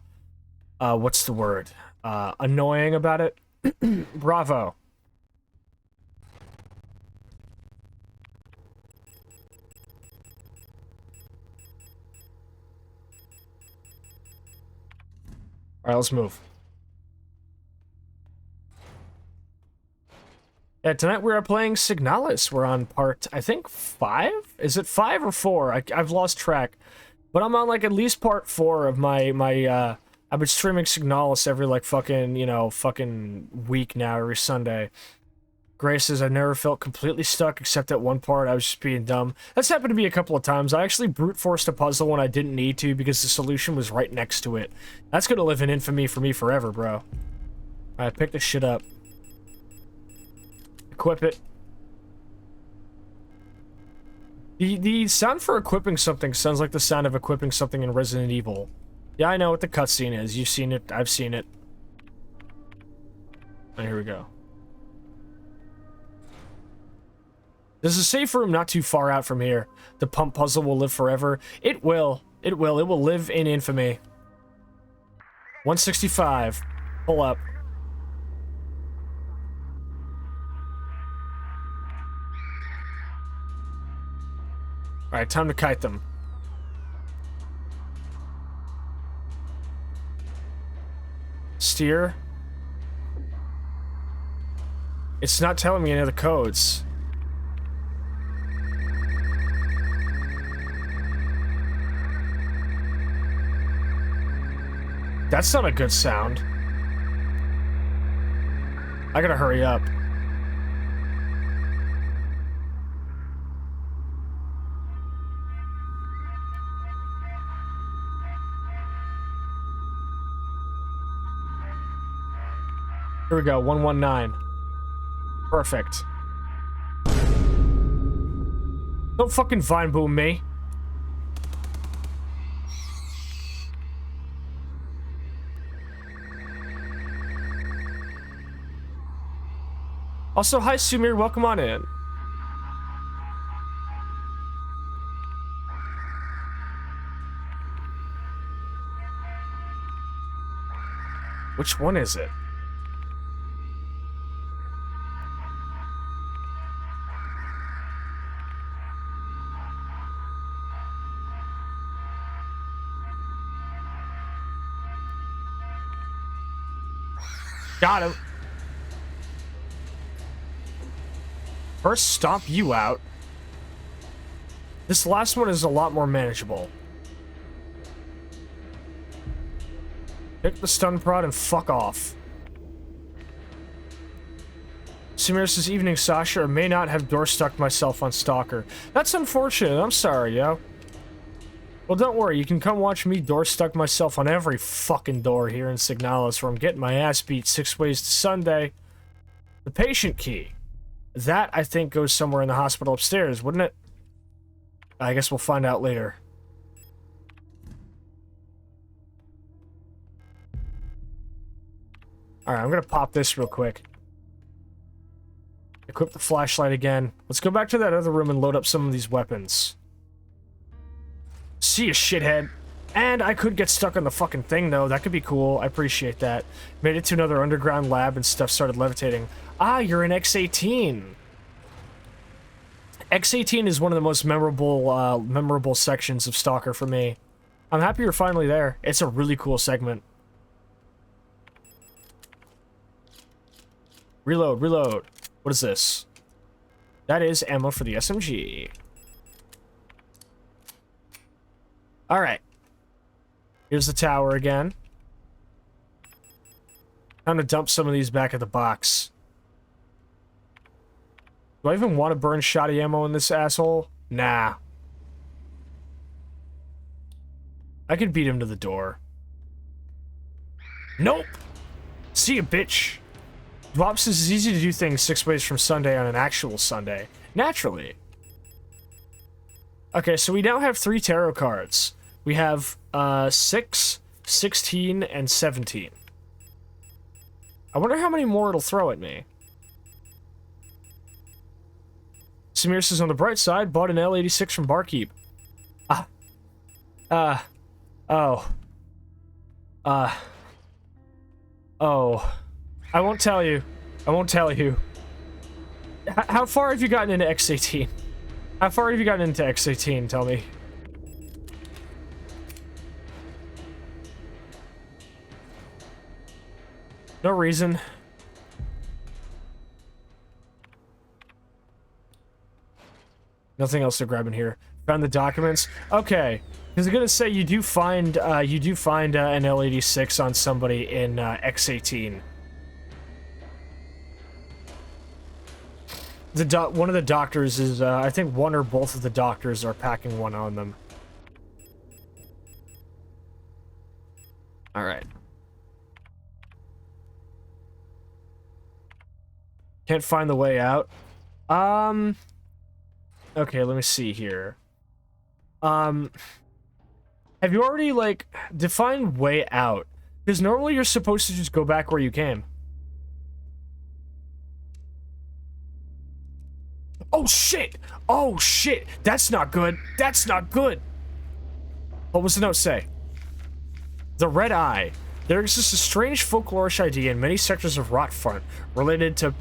what's the word? Annoying about it. Bravo. Alright, let's move. Yeah, tonight we are playing Signalis. We're on part, I think, 5? Is it 5 or 4? I've lost track. But I'm on, like, at least part 4 of my I've been streaming Signalis every, like, fucking, you know, fucking week now, every Sunday. Grace says, I've never felt completely stuck except at one part. I was just being dumb. That's happened to me a couple of times. I actually brute forced a puzzle when I didn't need to because the solution was right next to it. That's gonna live in infamy for me forever, bro. Alright, pick this shit up. Equip it. The sound for equipping something sounds like the sound of equipping something in Resident Evil. Yeah, I know what the cutscene is. You've seen it. I've seen it. And here we go. There's a safe room not too far out from here. The pump puzzle will live forever. It will. It will. It will live in infamy. 165. Pull up. Alright, time to kite them. Steer. It's not telling me any of the codes. That's not a good sound. I gotta hurry up. Here we go, 119. Perfect. Don't fucking vine boom me. Also, hi Sumir, welcome on in. Which one is it? Got him. First, stomp you out. This last one is a lot more manageable. Pick the stun prod and fuck off. Samir says, evening, Sasha. I may not have door stuck myself on Stalker. That's unfortunate. I'm sorry, yo. Well, don't worry. You can come watch me door stuck myself on every fucking door here in Signalis, where I'm getting my ass beat 6 ways to Sunday. The patient key. That, I think, goes somewhere in the hospital upstairs, wouldn't it? I guess we'll find out later. Alright, I'm gonna pop this real quick. Equip the flashlight again. Let's go back to that other room and load up some of these weapons. See ya, shithead. And I could get stuck on the fucking thing, though. That could be cool. I appreciate that. Made it to another underground lab and stuff started levitating. Ah, you're in X18. X18 is one of the most memorable sections of Stalker for me. I'm happy you're finally there. It's a really cool segment. Reload, reload. What is this? That is ammo for the SMG. Alright. Here's the tower again. Time to dump some of these back at the box. Do I even want to burn shoddy ammo in this asshole? Nah. I could beat him to the door. Nope! See ya, bitch! Bob says it's easy to do things 6 ways from Sunday on an actual Sunday. Naturally. Okay, so we now have 3 tarot cards. We have 6, 16, and 17. I wonder how many more it'll throw at me. Samir says, on the bright side, bought an L86 from Barkeep. Oh. I won't tell you. I won't tell you. How far have you gotten into X18? How far have you gotten into X18? Tell me. No reason. Nothing else to grab in here. Found the documents. Okay, because I'm gonna say you do find an L86 on somebody in X18. One of the doctors is I think one or both of the doctors are packing one on them. All right. Can't find the way out. Okay, let me see here. Have you already, like, defined way out? Because normally you're supposed to just go back where you came. Oh, shit! Oh, shit! That's not good! That's not good! What was the note say? The Red Eye. There exists a strange folklorish idea in many sectors of Rotfront related to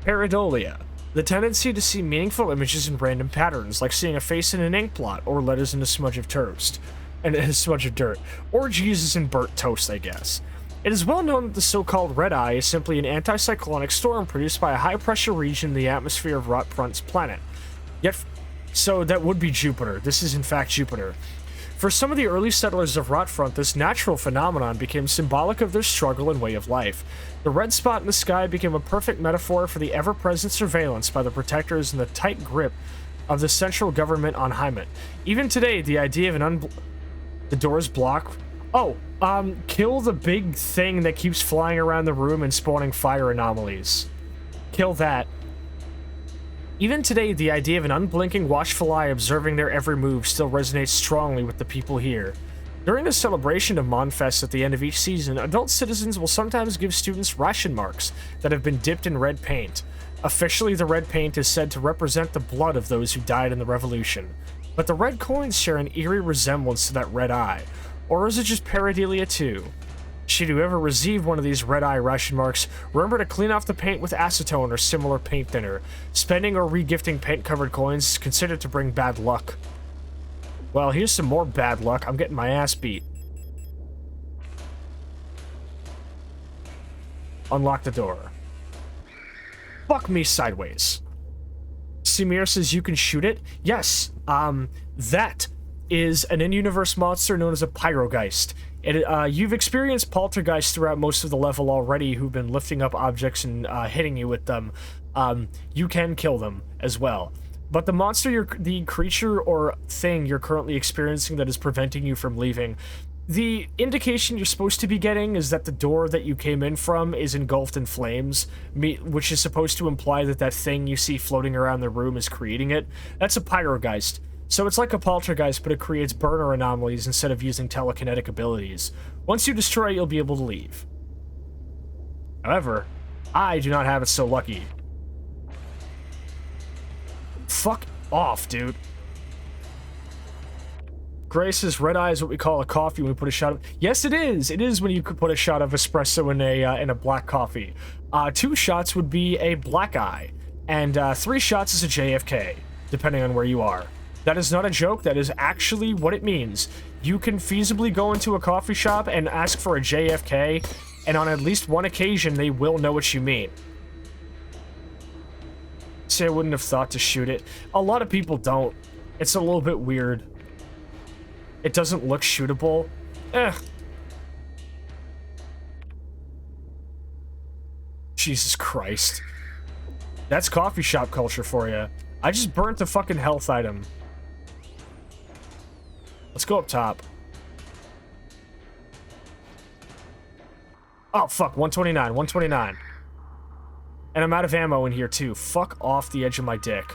pareidolia. The tendency to see meaningful images in random patterns, like seeing a face in an ink blot, or letters in a smudge of toast, and a smudge of dirt, or Jesus in burnt toast, I guess. It is well known that the so-called Red Eye is simply an anticyclonic storm produced by a high-pressure region in the atmosphere of Rotfront's planet. So that would be Jupiter. This is in fact Jupiter. For some of the early settlers of Rotfront, this natural phenomenon became symbolic of their struggle and way of life. The red spot in the sky became a perfect metaphor for the ever-present surveillance by the protectors and the tight grip of the central government on Hymet. Even today, the idea of the doors block... Oh, kill the big thing that keeps flying around the room and spawning fire anomalies. Kill that. Even today, the idea of an unblinking, watchful eye observing their every move still resonates strongly with the people here. During the celebration of Monfest at the end of each season, adult citizens will sometimes give students ration marks that have been dipped in red paint. Officially, the red paint is said to represent the blood of those who died in the revolution. But the red coins share an eerie resemblance to that red eye. Or is it just pareidolia too? Should you ever receive one of these red eye ration marks, remember to clean off the paint with acetone or similar paint thinner. Spending or regifting paint-covered coins is considered to bring bad luck. Well, here's some more bad luck. I'm getting my ass beat. Unlock the door. Fuck me sideways. Simir says you can shoot it? Yes, that is an in-universe monster known as a Pyrogeist. You've experienced poltergeists throughout most of the level already who've been lifting up objects and hitting you with them. You can kill them as well. But the monster, the creature or thing you're currently experiencing that is preventing you from leaving, the indication you're supposed to be getting is that the door that you came in from is engulfed in flames, which is supposed to imply that that thing you see floating around the room is creating it. That's a Pyrogeist. So it's like a poltergeist, but it creates burner anomalies instead of using telekinetic abilities. Once you destroy it, you'll be able to leave. However, I do not have it so lucky. Fuck off, dude. Grace says red eye is what we call a coffee when we put a shot of... Yes, it is! It is when you could put a shot of espresso in a black coffee. 2 shots would be a black eye, and 3 shots is a JFK, depending on where you are. That is not a joke, that is actually what it means. You can feasibly go into a coffee shop and ask for a JFK, and on at least one occasion, they will know what you mean. Say I wouldn't have thought to shoot it. A lot of people don't. It's a little bit weird. It doesn't look shootable. Jesus Christ. That's coffee shop culture for you. I just burnt the fucking health item. Let's go up top. Oh, fuck. 129. 129. And I'm out of ammo in here, too. Fuck off the edge of my dick.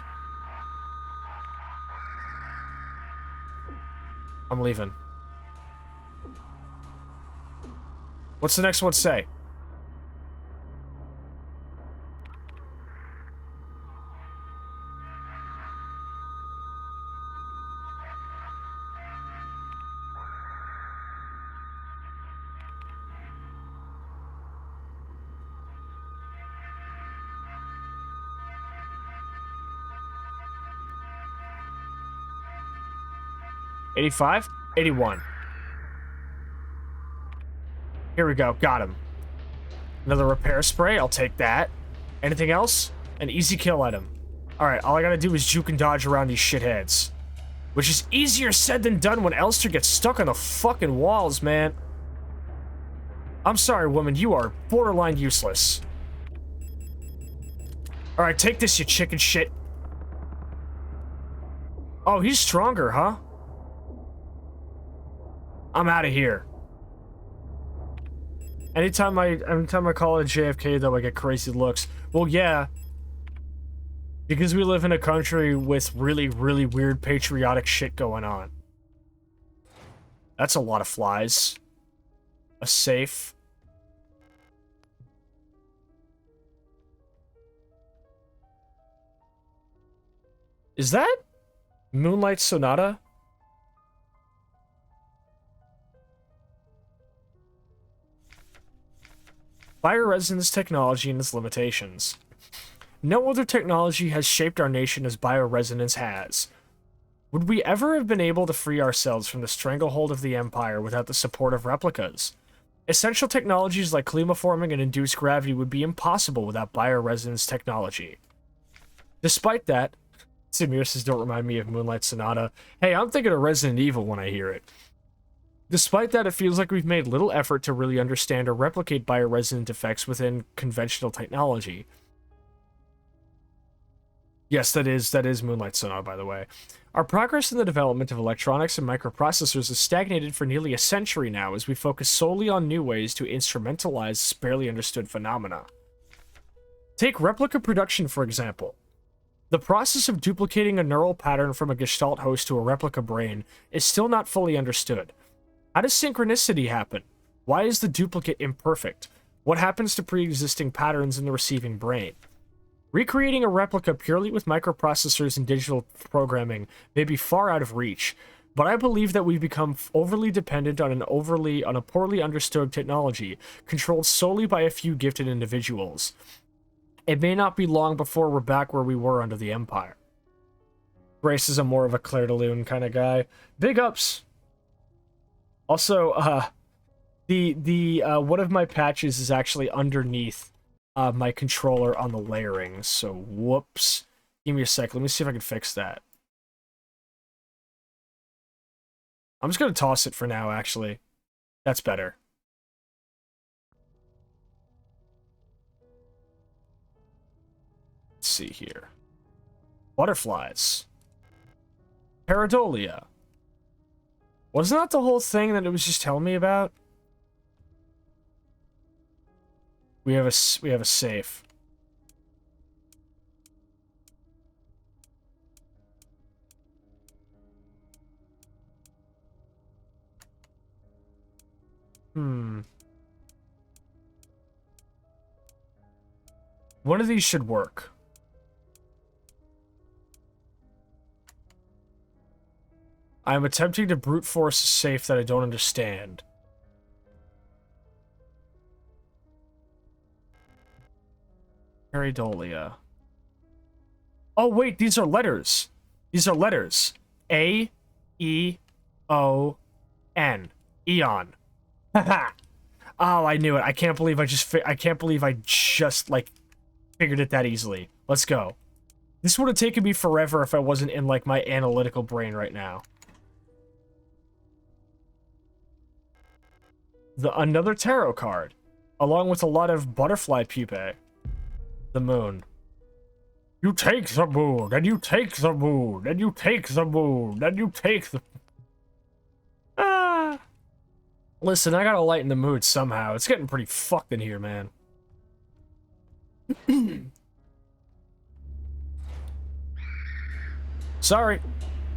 I'm leaving. What's the next one say? $85? $81. Here we go. Got him. Another repair spray. I'll take that. Anything else? An easy kill item. Alright, all I gotta do is juke and dodge around these shitheads. Which is easier said than done when Elster gets stuck on the fucking walls, man. I'm sorry, woman, you are borderline useless. Alright, take this, you chicken shit. Oh, he's stronger, huh? I'm out of here. Anytime I call it JFK, though, I get crazy looks. Well, yeah. Because we live in a country with really, really weird patriotic shit going on. That's a lot of flies. A safe. Is that Moonlight Sonata? Bioresonance technology and its limitations. No other technology has shaped our nation as bioresonance has. Would we ever have been able to free ourselves from the stranglehold of the Empire without the support of replicas? Essential technologies like climaforming and induced gravity would be impossible without bioresonance technology. Despite that, Samir says, don't remind me of Moonlight Sonata. Hey, I'm thinking of Resident Evil when I hear it. Despite that, it feels like we've made little effort to really understand or replicate bioresonant effects within conventional technology. Yes, that is Moonlight Sonata, by the way. Our progress in the development of electronics and microprocessors has stagnated for nearly a century now as we focus solely on new ways to instrumentalize barely understood phenomena. Take replica production, for example. The process of duplicating a neural pattern from a Gestalt host to a replica brain is still not fully understood. How does synchronicity happen? Why is the duplicate imperfect? What happens to pre-existing patterns in the receiving brain? Recreating a replica purely with microprocessors and digital programming may be far out of reach, but I believe that we've become overly dependent on a poorly understood technology, controlled solely by a few gifted individuals. It may not be long before we're back where we were under the Empire. Grace is more of a Claire de Lune kind of guy. Big ups! Also, one of my patches is actually underneath my controller on the layering, so whoops. Give me a sec, let me see if I can fix that. I'm just gonna toss it for now, actually. That's better. Let's see here. Butterflies. Pareidolia. Wasn't that the whole thing that it was just telling me about? We have a safe. One of these should work. I'm attempting to brute force a safe that I don't understand. Pareidolia. Oh, wait, these are letters. These are letters. A, E, O, N. Eon. Haha. Oh, I knew it. I can't believe I just, like, figured it that easily. Let's go. This would have taken me forever if I wasn't in, like, my analytical brain right now. Another tarot card, along with a lot of butterfly pupae. The moon. You take the moon, and you take the moon, and you take the moon, and you take the... Ah. Listen, I gotta lighten the mood somehow. It's getting pretty fucked in here, man. Sorry.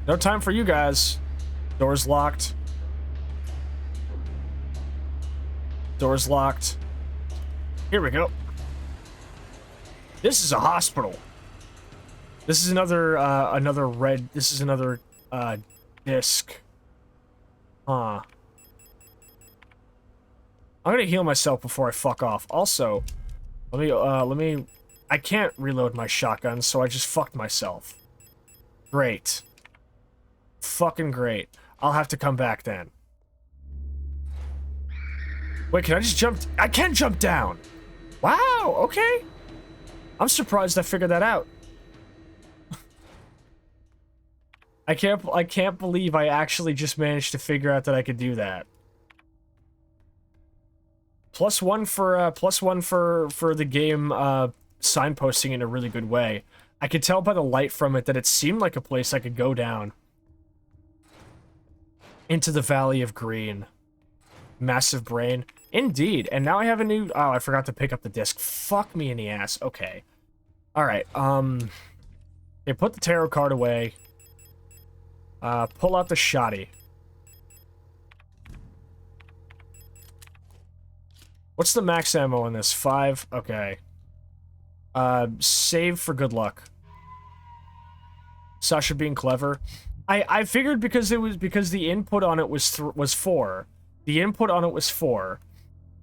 No time for you guys. Door's locked. Door's locked. Here we go. This is a hospital. This is another red. This is another disc. Huh. I'm gonna heal myself before I fuck off. Also, let me. I can't reload my shotgun, so I just fucked myself. Great. Fucking great. I'll have to come back then. Wait, can I just jump? I can jump down! Wow, okay. I'm surprised I figured that out. I can't believe I actually just managed to figure out that I could do that. +1 for the game signposting in a really good way. I could tell by the light from it that it seemed like a place I could go down. Into the Valley of Green. Massive brain. Indeed. And now I have a new... Oh, I forgot to pick up the disc. Fuck me in the ass. Okay. Alright, okay, put the tarot card away. Pull out the shotty. What's the max ammo in this? 5? Okay. Save for good luck. Sascha being clever. I figured because the input on it was 4. The input on it was 4.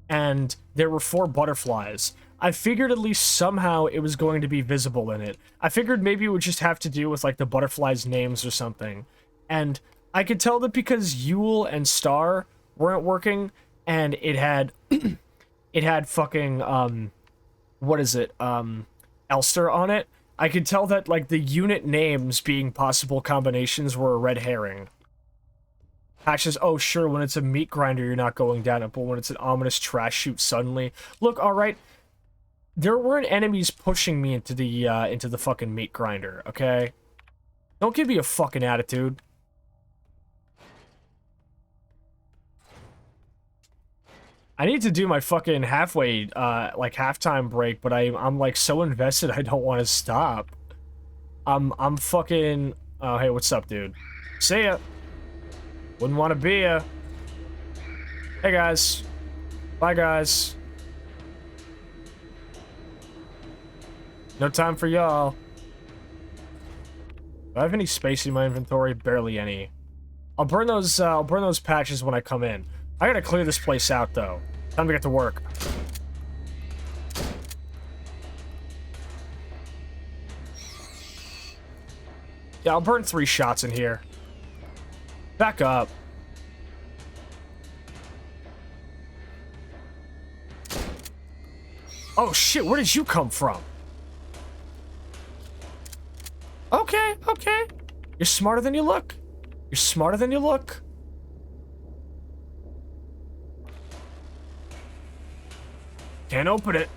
And there were 4 butterflies. I figured at least somehow it was going to be visible in it. I figured maybe it would just have to do with, like, the butterflies' names or something. And I could tell that because Yule and Star weren't working, and it had... it had fucking, what is it, Elster on it. I could tell that, like, the unit names being possible combinations were a red herring. Patches, oh, sure, when it's a meat grinder, you're not going down it, but when it's an ominous trash chute suddenly. Look, alright, there weren't enemies pushing me into the fucking meat grinder, okay? Don't give me a fucking attitude. I need to do my fucking halfway, like, halftime break, but I'm like, so invested I don't want to stop. I'm fucking... Oh, hey, what's up, dude? See ya. Wouldn't want to be ya. Hey, guys. Bye, guys. No time for y'all. Do I have any space in my inventory? Barely any. I'll burn those patches when I come in. I gotta clear this place out, though. Time to get to work. Yeah, I'll burn 3 shots in here. Back up. Oh shit, where did you come from? Okay, okay. You're smarter than you look. You're smarter than you look. Can't open it.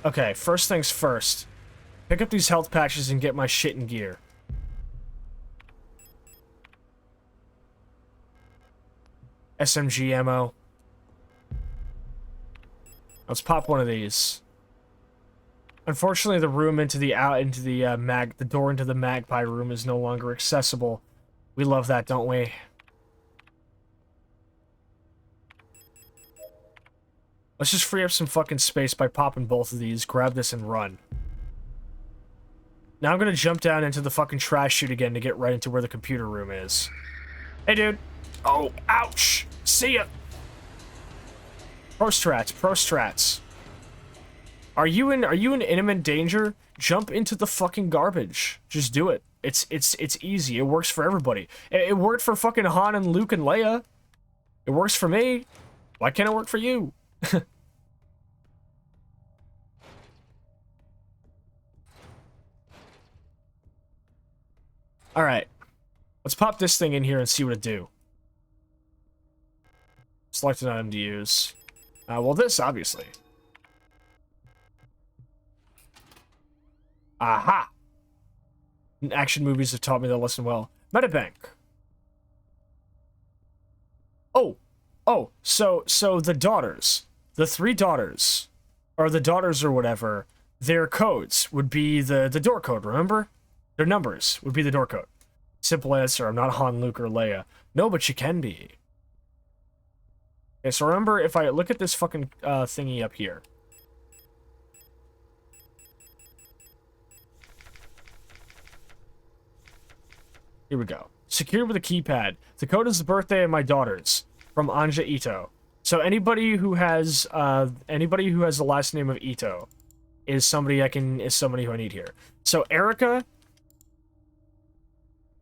Okay, first things first. Pick up these health patches and get my shit in gear. SMG ammo. Let's pop one of these. Unfortunately, the room into the the door into the magpie room is no longer accessible. We love that, don't we? Let's just free up some fucking space by popping both of these, grab this, and run. Now I'm gonna jump down into the fucking trash chute again to get right into where the computer room is. Hey, dude. Oh, ouch. See ya. Pro strats. Are you in imminent danger? Jump into the fucking garbage. Just do it. It's easy. It works for everybody. It worked for fucking Han and Luke and Leia. It works for me. Why can't it work for you? Alright. Let's pop this thing in here and see what it do. Select an item to use. Well, this, obviously. Aha! Action movies have taught me that lesson well. Metabank. Oh, so the daughters. The 3 daughters. Or the daughters or whatever. Their codes would be the door code, remember? Their numbers would be the door code. Simple answer, I'm not Han, Luke, or Leia. No, but you can be. Okay, so remember, if I look at this fucking thingy up here. Here we go. Secured with a keypad. The code is the birthday of my daughters. From Anja Ito. So anybody who has the last name of Ito is somebody who I need here. So Erica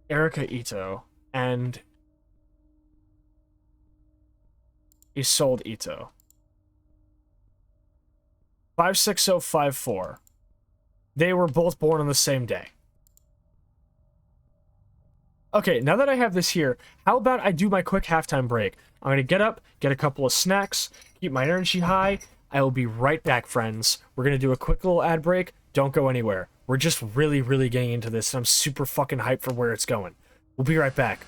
Ito and Isolde Ito. 56054. They were both born on the same day. Okay, now that I have this here, how about I do my quick halftime break? I'm gonna get up, get a couple of snacks, keep my energy high. I will be right back, friends. We're gonna do a quick little ad break. Don't go anywhere. We're just really, really getting into this, and I'm super fucking hyped for where it's going. We'll be right back.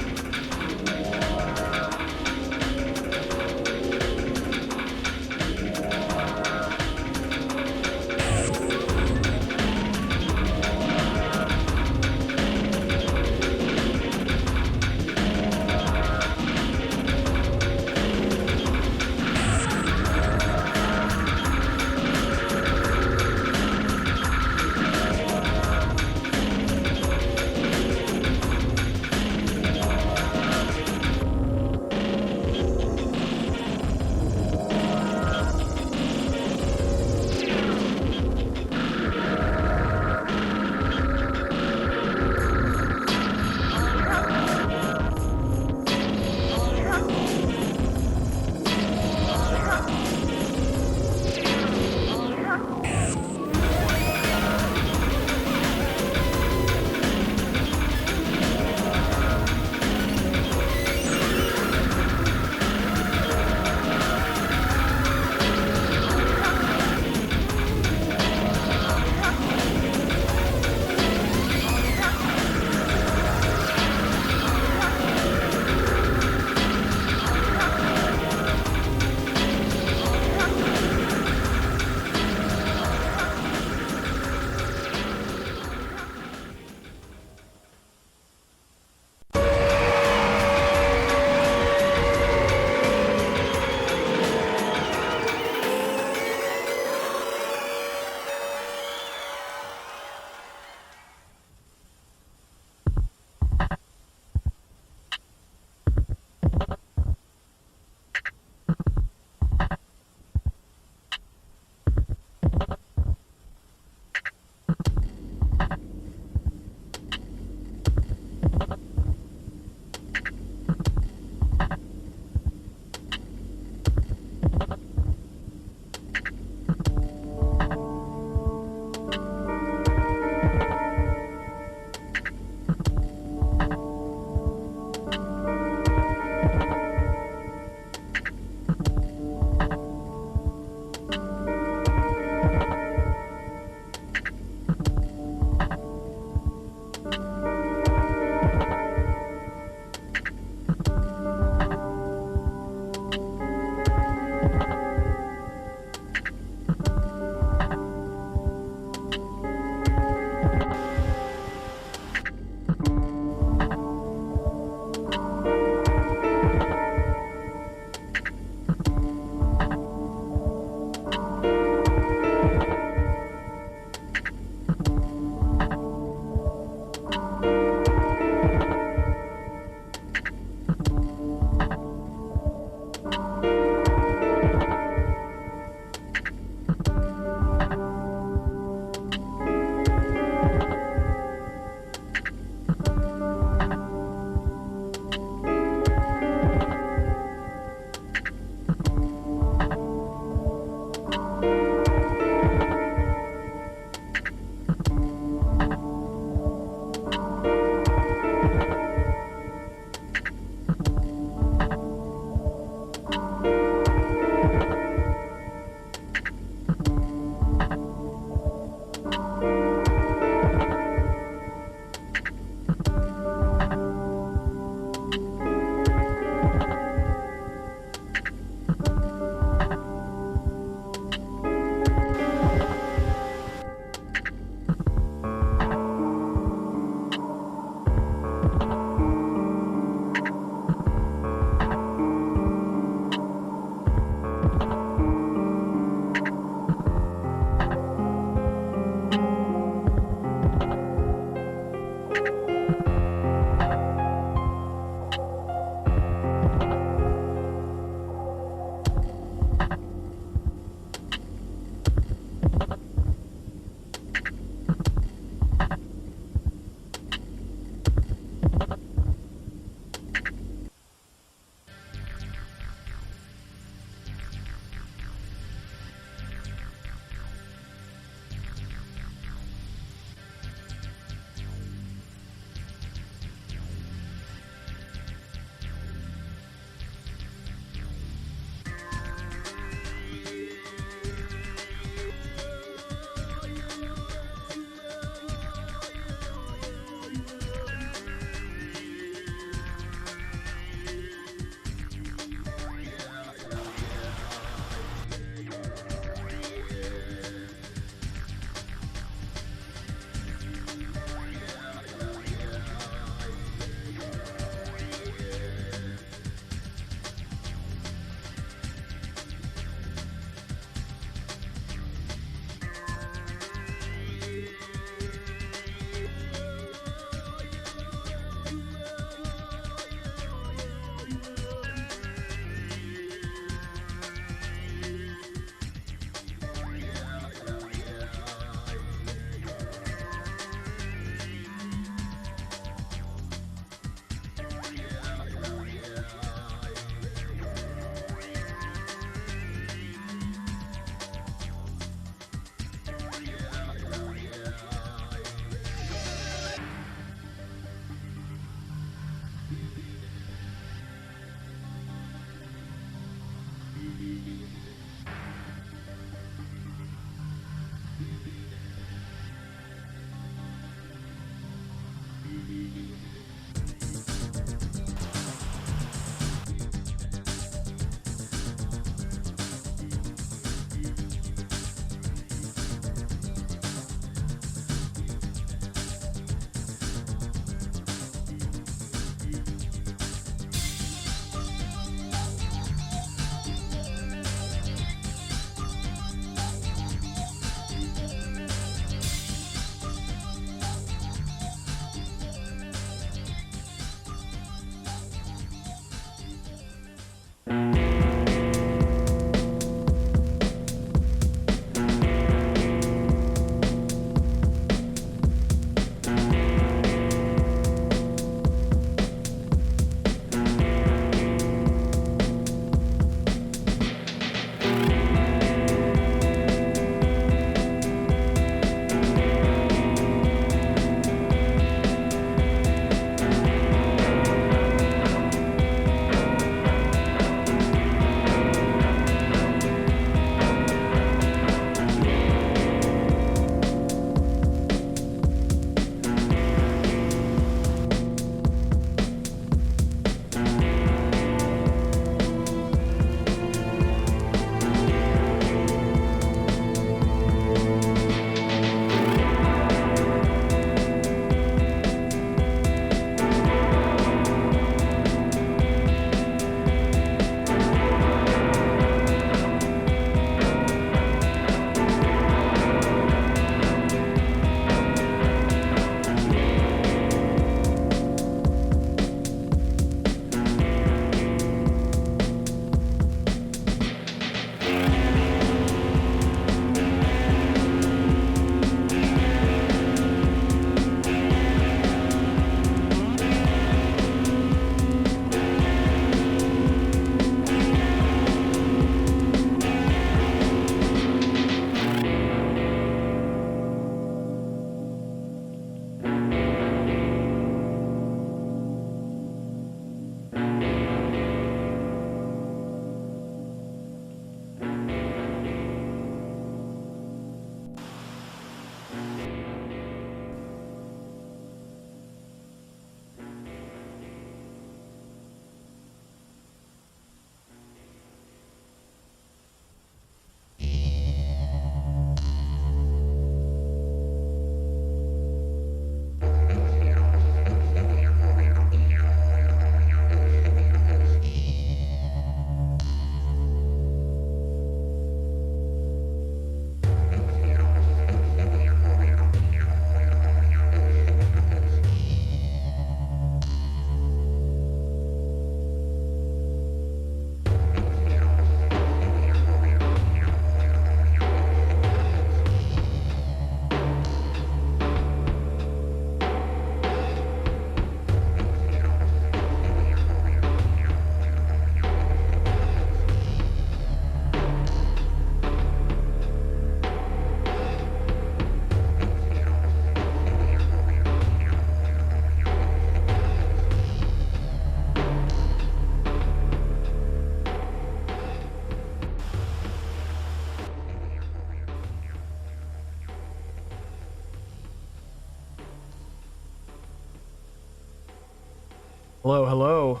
Hello, hello.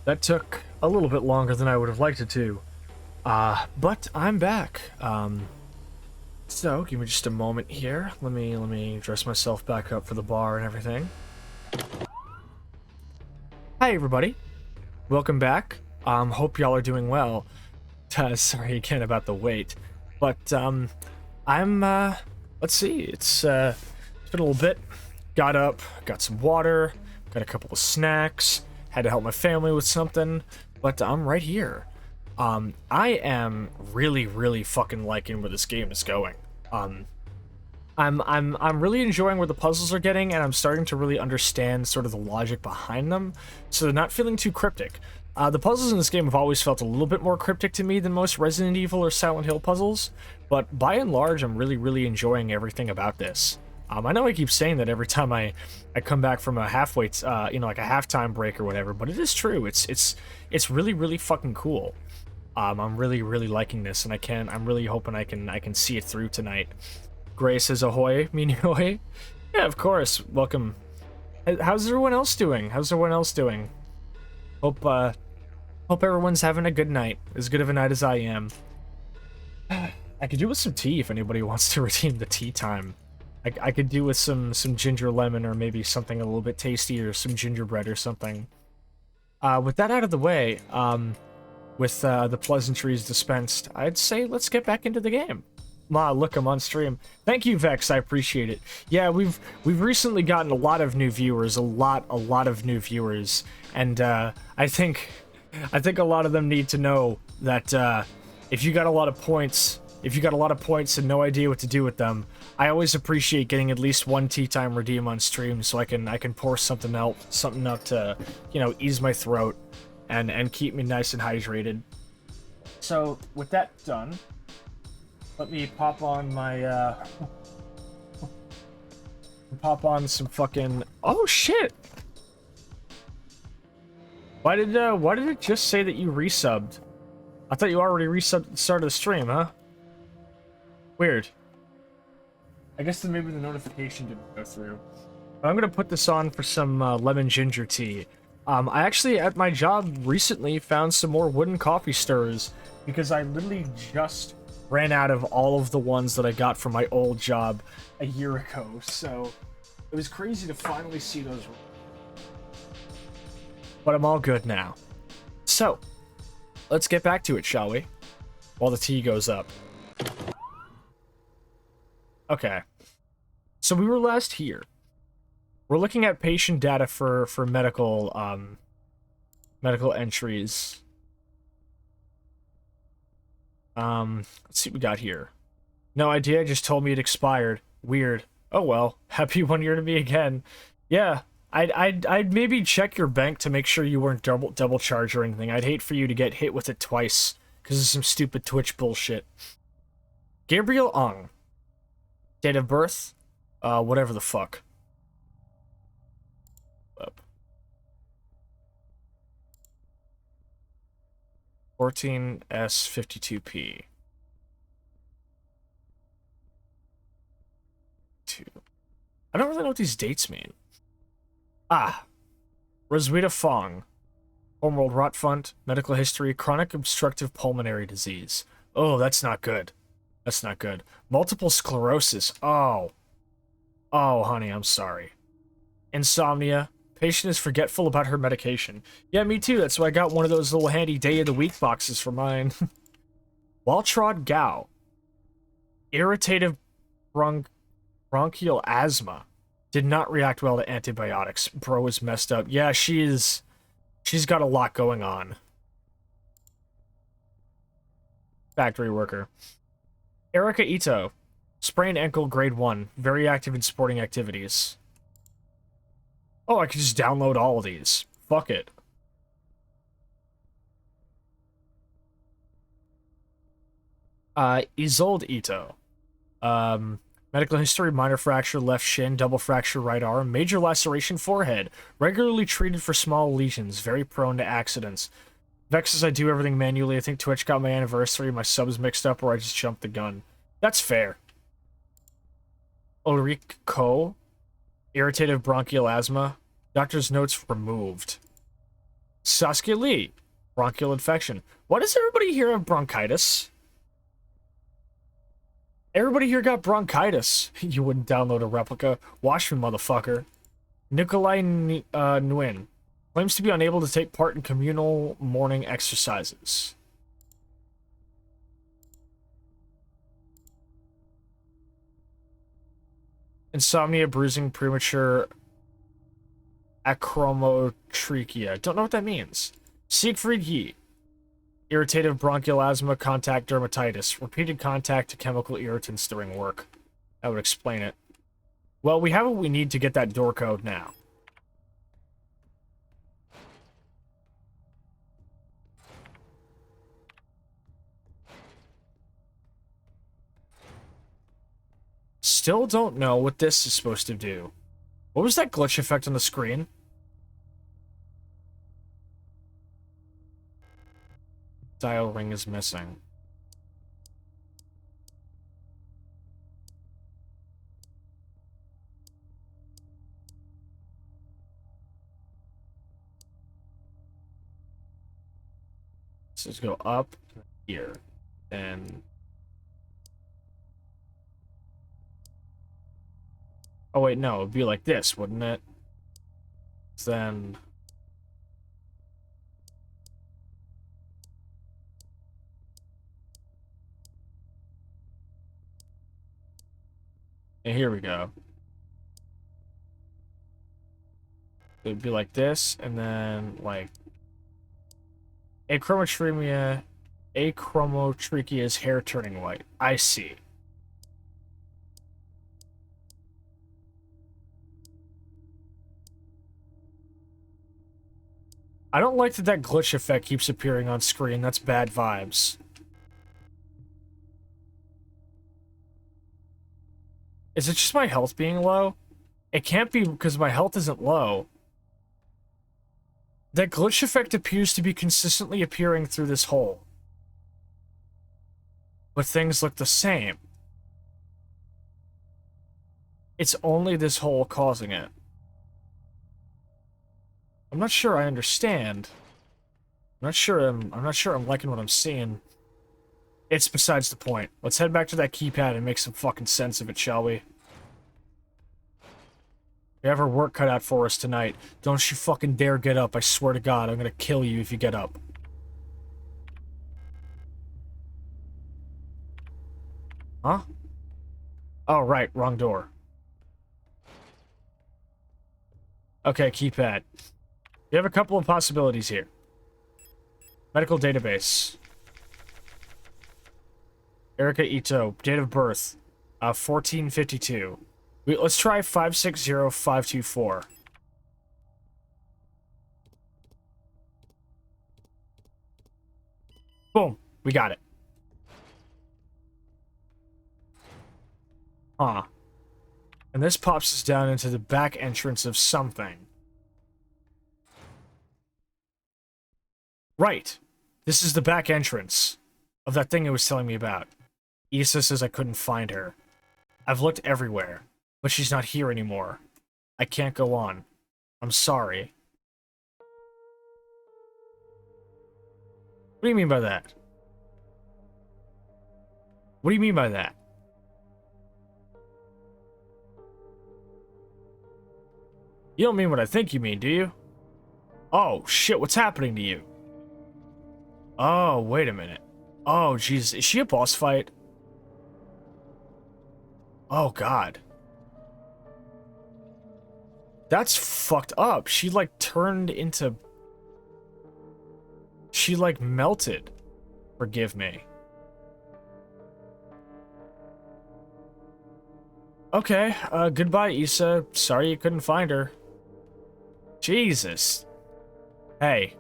That took a little bit longer than I would have liked it to. But I'm back. So give me just a moment here. Let me dress myself back up for the bar and everything. Hi everybody. Welcome back. Hope y'all are doing well. Sorry again about the wait. But let's see. It's been a little bit. Got up, got some water, got a couple of snacks, had to help my family with something, but I'm right here. I am really fucking liking where this game is going. I'm really enjoying where the puzzles are getting, and I'm starting to really understand sort of the logic behind them, so they're not feeling too cryptic. The puzzles in this game have always felt a little bit more cryptic to me than most Resident Evil or Silent Hill puzzles, but by and large, I'm really enjoying everything about this. I know I keep saying that every time I come back from a halfway, like a halftime break or whatever, but it is true. It's really fucking cool. I'm really liking this, and I'm really hoping I can see it through tonight. Gray says ahoy, meaning ahoy. Yeah, of course. Welcome. How's everyone else doing? Hope everyone's having a good night. As good of a night as I am. I could do with some tea if anybody wants to redeem the tea time. I could do with some ginger lemon, or maybe something a little bit tastier, some gingerbread or something. With that out of the way, with the pleasantries dispensed, I'd say let's get back into the game. Look, I'm on stream. Thank you, Vex. I appreciate it. Yeah, we've recently gotten a lot of new viewers, a lot of new viewers, and I think a lot of them need to know that if you got a lot of points and no idea what to do with them, I always appreciate getting at least one tea time redeem on stream, so I can pour something up to, ease my throat and keep me nice and hydrated. So with that done, let me pop on my some fucking, oh shit. Why did it just say that you resubbed? I thought you already resubbed at the start of the stream, huh? Weird. I guess then maybe the notification didn't go through. I'm gonna put this on for some lemon ginger tea. I actually, at my job recently, found some more wooden coffee stirrers because I literally just ran out of all of the ones that I got from my old job a year ago. So it was crazy to finally see those. But I'm all good now. So let's get back to it, shall we? While the tea goes up. Okay, so we were last here. We're looking at patient data for medical entries. Let's see what we got here. No idea, just told me it expired. Weird. Oh well, happy 1 year to me again. Yeah, I'd maybe check your bank to make sure you weren't double charged or anything. I'd hate for you to get hit with it twice because of some stupid Twitch bullshit. Gabriel Ung. Date of birth? Whatever the fuck. Up. 14S52P. 2. I don't really know what these dates mean. Roswitha Fong. Homeworld Rot Fund. Medical history. Chronic obstructive pulmonary disease. Oh, that's not good. That's not good. Multiple sclerosis. Oh, honey, I'm sorry. Insomnia. Patient is forgetful about her medication. Yeah, me too. That's why I got one of those little handy day of the week boxes for mine. Waltrod Gao. Irritative bronchial asthma. Did not react well to antibiotics. Bro is messed up. Yeah, she's got a lot going on. Factory worker. Erika Ito. Sprained ankle grade 1. Very active in sporting activities. Oh, I could just download all of these. Fuck it. Isolde Ito. Medical history, minor fracture, left shin, double fracture, right arm, major laceration, forehead. Regularly treated for small lesions. Very prone to accidents. Vex says I do everything manually. I think Twitch got my anniversary, my subs mixed up, or I just jumped the gun. That's fair. Ulrike Ko. Irritative bronchial asthma. Doctor's notes removed. Saskia Lee, bronchial infection. Why does everybody here have bronchitis? Everybody here got bronchitis. You wouldn't download a replica. Watch me, motherfucker. Nikolai Nguyen claims to be unable to take part in communal morning exercises. Insomnia, bruising, premature achromotrichia. Don't know what that means. Siegfried Yi. Irritative bronchial asthma, contact dermatitis. Repeated contact to chemical irritants during work. That would explain it. Well, we have what we need to get that door code now. Still don't know what this is supposed to do. What was that glitch effect on the screen? Dial ring is missing. So let's go up here, and oh wait, no, it'd be like this, wouldn't it? Then and here we go. It'd be like this, and then like achromotrichia is hair turning white. I see. I don't like that glitch effect keeps appearing on screen. That's bad vibes. Is it just my health being low? It can't be because my health isn't low. That glitch effect appears to be consistently appearing through this hole. But things look the same. It's only this hole causing it. I'm not sure I understand. I'm not sure I'm liking what I'm seeing. It's besides the point. Let's head back to that keypad and make some fucking sense of it, shall we? We have our work cut out for us tonight. Don't you fucking dare get up. I swear to God, I'm gonna kill you if you get up. Huh? Oh, right. Wrong door. Okay, keypad. You have a couple of possibilities here. Medical database. Erika Ito. Date of birth. 1452. Let's try 560524. Boom. We got it. Huh. And this pops us down into the back entrance of something. Right. This is the back entrance of that thing it was telling me about. Issa says I couldn't find her. I've looked everywhere, but she's not here anymore. I can't go on. I'm sorry. What do you mean by that? What do you mean by that? You don't mean what I think you mean, do you? Oh, shit, what's happening to you? Oh, wait a minute. Oh, Jesus, is she a boss fight? Oh, God. That's fucked up. She, like, turned into... She, like, melted. Forgive me. Okay, goodbye, Issa. Sorry you couldn't find her. Jesus. Hey.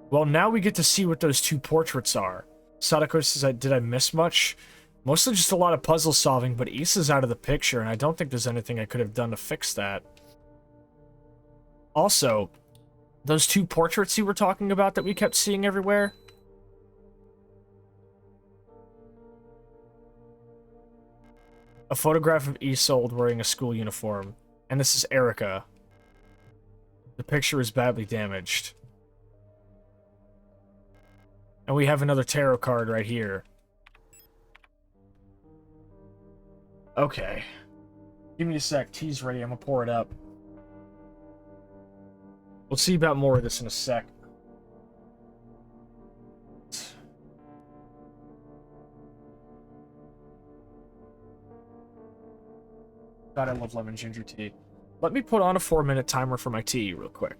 Well, now we get to see what those two portraits are. Sadako says, did I miss much? Mostly just a lot of puzzle solving, but Issa's out of the picture, and I don't think there's anything I could have done to fix that. Also, those two portraits you were talking about that we kept seeing everywhere? A photograph of Isolde wearing a school uniform. And this is Erika. The picture is badly damaged. And we have another tarot card right here. Okay. Give me a sec. Tea's ready. I'm gonna pour it up. We'll see about more of this in a sec. God, I love lemon ginger tea. Let me put on a 4-minute timer for my tea real quick.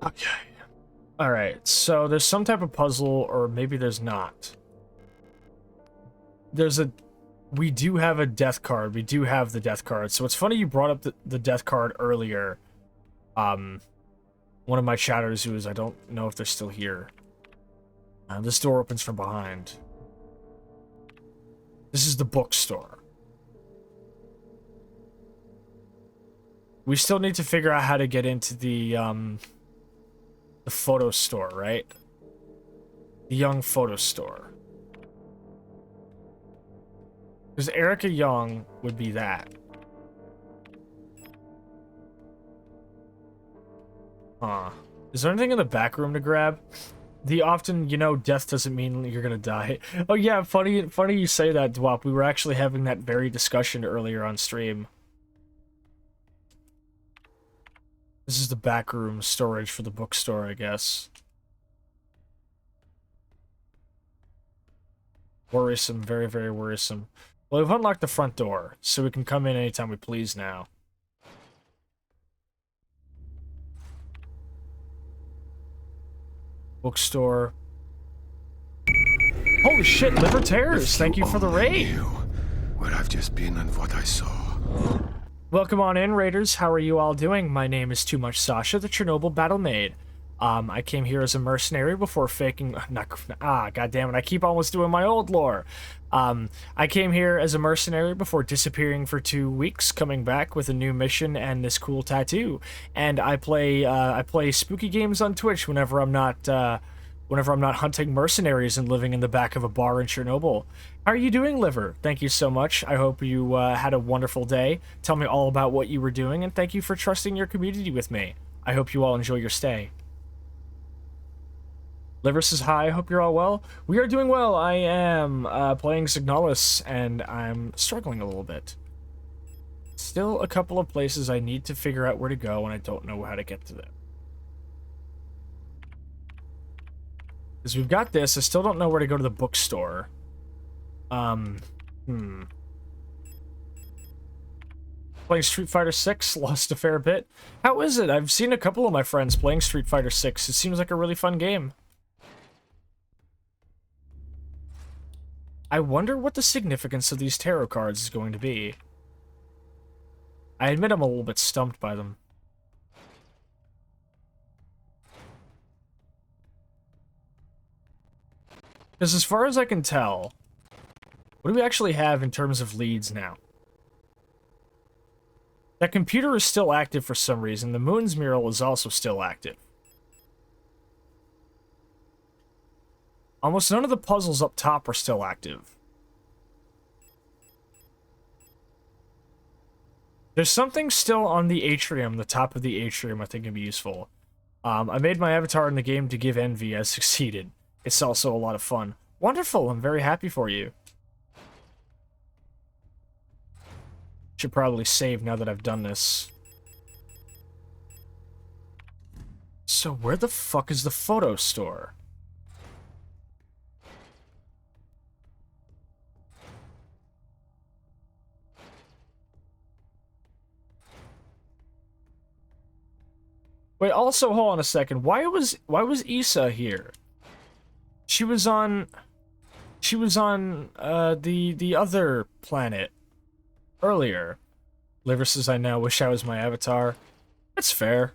Okay. Alright, so there's some type of puzzle, or maybe there's not. We do have a death card. We do have the death card. So it's funny you brought up the death card earlier. One of my chatters who is, I don't know if they're still here. This door opens from behind. This is the bookstore. We still need to figure out how to get into the photo store, right? The Young photo store. Because Erica Young would be that. Huh. Is there anything in the back room to grab? The often, you know, death doesn't mean you're gonna die. Oh yeah, funny you say that, Dwop. We were actually having that very discussion earlier on stream. This is the back room storage for the bookstore, I guess. Worrisome, very, very worrisome. Well, we've unlocked the front door, so we can come in anytime we please now. Bookstore. Holy shit, liver tears! Thank you for the raid! Where I've just been and what I saw. Welcome on in, Raiders. How are you all doing? My name is Too Much Sascha, the Chernobyl Battle Maid. I came here as a mercenary before faking... God damn it, I keep almost doing my old lore. I came here as a mercenary before disappearing for 2 weeks, coming back with a new mission and this cool tattoo. And I play spooky games on Twitch whenever I'm not hunting mercenaries and living in the back of a bar in Chernobyl. How are you doing, Liver? Thank you so much. I hope you had a wonderful day. Tell me all about what you were doing, and thank you for trusting your community with me. I hope you all enjoy your stay. Liver says hi, I hope you're all well. We are doing well. I am playing SIGNALIS, and I'm struggling a little bit. Still a couple of places I need to figure out where to go, and I don't know how to get to them. Because we've got this, I still don't know where to go to the bookstore. Playing Street Fighter 6, lost a fair bit. How is it? I've seen a couple of my friends playing Street Fighter 6. It seems like a really fun game. I wonder what the significance of these tarot cards is going to be. I admit I'm a little bit stumped by them. Because as far as I can tell, what do we actually have in terms of leads now? That computer is still active for some reason. The Moon's mural is also still active. Almost none of the puzzles up top are still active. There's something still on the atrium, the top of the atrium, I think can be useful. I made my avatar in the game to give envy. I succeeded. It's also a lot of fun. Wonderful, I'm very happy for you. Should probably save now that I've done this. So where the fuck is the photo store? Wait, also, hold on a second. Why was Issa here? She was on the other planet earlier. Liver says, I now wish I was my avatar. That's fair.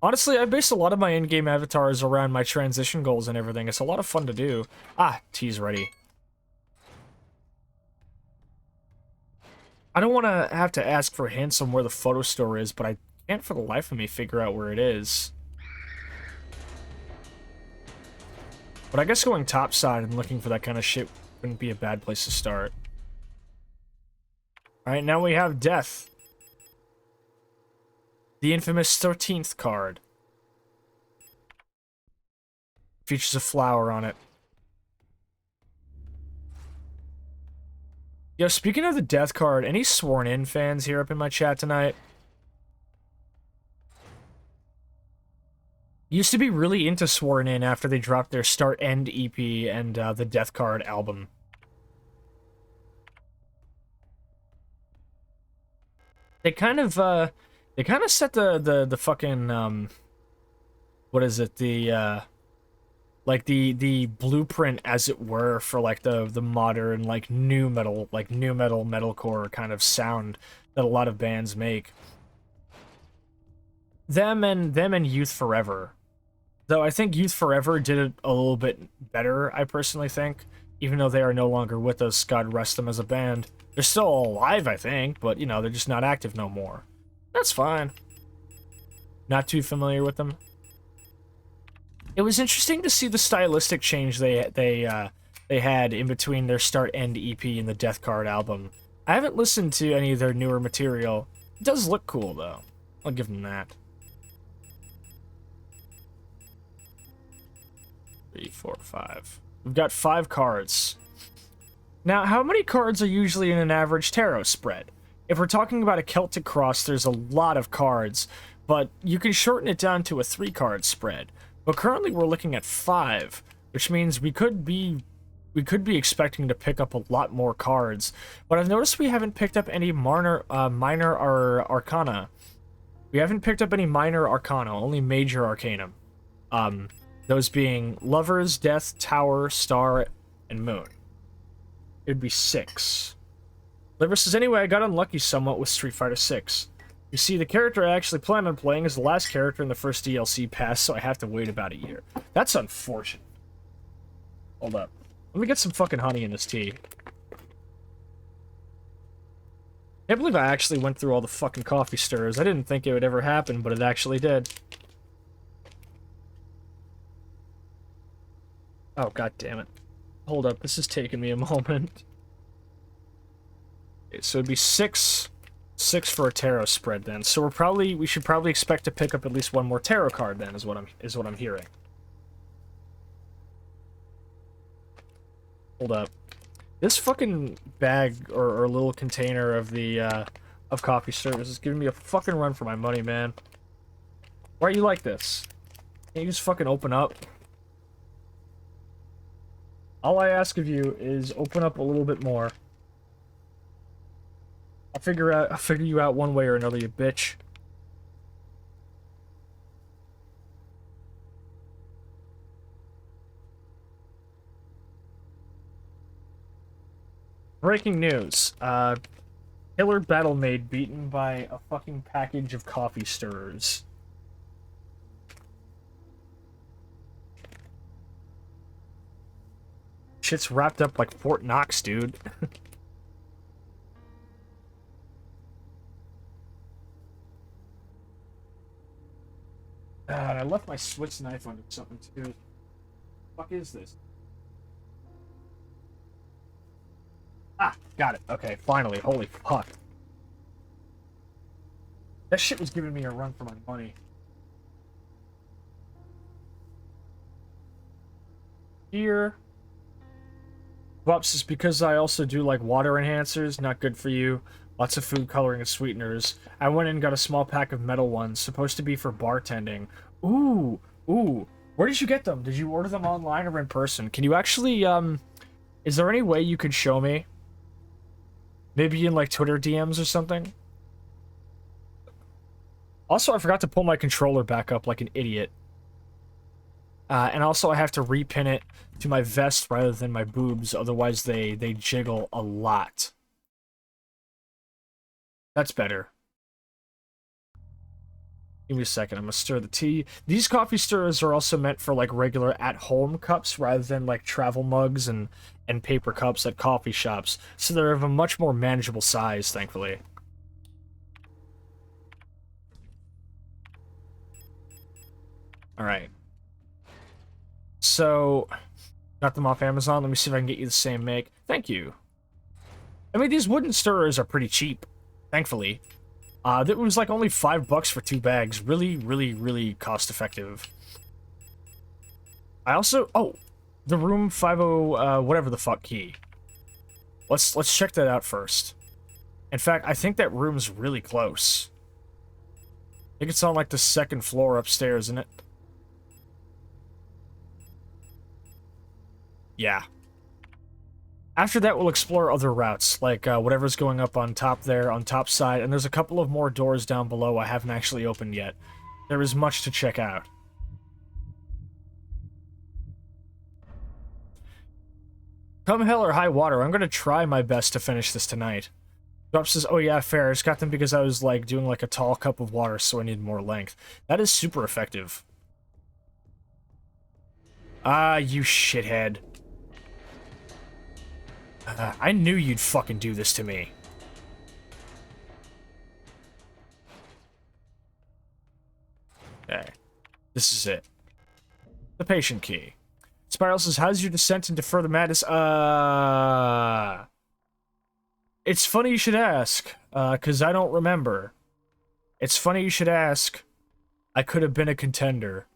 Honestly, I based a lot of my in-game avatars around my transition goals and everything. It's a lot of fun to do. Ah, tea's ready. I don't want to have to ask for hints on where the photo store is, but I can't for the life of me figure out where it is. But I guess going topside and looking for that kind of shit wouldn't be a bad place to start. Alright, now we have Death. The infamous 13th card. Features a flower on it. Yo, speaking of the Death card, any Sworn In fans here up in my chat tonight? Used to be really into Sworn In after they dropped their Start End EP and the Death card album. They kind of set the fucking what is it, the like the blueprint, as it were, for like the modern like new metal metalcore kind of sound that a lot of bands make. Them and Youth Forever. Though I think Youth Forever did it a little bit better, I personally think, even though they are no longer with us, God rest them as a band. They're still alive, I think, but, you know, they're just not active no more. That's fine. Not too familiar with them. It was interesting to see the stylistic change they had in between their Start End EP and the Death Card album. I haven't listened to any of their newer material. It does look cool, though. I'll give them that. 3, 4, 5. We've got 5 cards. Now, how many cards are usually in an average tarot spread? If we're talking about a Celtic cross, there's a lot of cards, but you can shorten it down to a 3-card spread. But currently we're looking at 5, which means we could be expecting to pick up a lot more cards. But I've noticed we haven't picked up any minor arcana. We haven't picked up any minor arcana, only major arcanum. Those being Lovers, Death, Tower, Star, and Moon. It would be 6. Liver says, anyway, I got unlucky somewhat with Street Fighter 6. You see, the character I actually plan on playing is the last character in the first DLC pass, so I have to wait about a year. That's unfortunate. Hold up. Let me get some fucking honey in this tea. Can't believe I actually went through all the fucking coffee stirrers. I didn't think it would ever happen, but it actually did. Oh, god damn it. Hold up, this is taking me a moment. Okay, so it'd be 6 for a tarot spread then. So we should probably expect to pick up at least one more tarot card then, is what I'm hearing. Hold up. This fucking bag or little container of the of coffee stirrers is giving me a fucking run for my money, man. Why are you like this? Can't you just fucking open up? All I ask of you is open up a little bit more. I'll figure you out one way or another, you bitch. Breaking news. Killer Battle Maid beaten by a fucking package of coffee stirrers. Shit's wrapped up like Fort Knox, dude. I left my Swiss knife under something too. The fuck is this? Ah, got it. Okay, finally. Holy fuck. That shit was giving me a run for my money. Here. Bups is because I also do like water enhancers, not good for you. Lots of food coloring and sweeteners. I went and got a small pack of metal ones, supposed to be for bartending. Ooh. Where did you get them? Did you order them online or in person? Can you actually, is there any way you could show me? Maybe in, like, Twitter DMs or something? Also, I forgot to pull my controller back up like an idiot. And also I have to repin it to my vest rather than my boobs, otherwise they jiggle a lot. That's better. Give me a second, I'm gonna stir the tea. These coffee stirrers are also meant for like regular at-home cups rather than like travel mugs and paper cups at coffee shops, so they're of a much more manageable size, thankfully. Alright. So, got them off Amazon. Let me see if I can get you the same make. Thank you. I mean, these wooden stirrers are pretty cheap, thankfully. That was like only $5 for 2 bags. Really, really, really cost effective. I also, oh, the room 50, whatever the fuck key. Let's check that out first. In fact, I think that room's really close. I think it's on like the 2nd floor upstairs, isn't it? Yeah. After that, we'll explore other routes, like whatever's going up on top there, on top side, and there's a couple of more doors down below I haven't actually opened yet. There is much to check out. Come hell or high water, I'm gonna try my best to finish this tonight. Drop says, oh yeah, fair, I just got them because I was like doing like a tall cup of water, so I need more length. That is super effective. Ah, you shithead. I knew you'd fucking do this to me. Okay. This is it. The patient key. Spiral says, how's your descent into further madness? It's funny you should ask, because I don't remember. It's funny you should ask. I could have been a contender.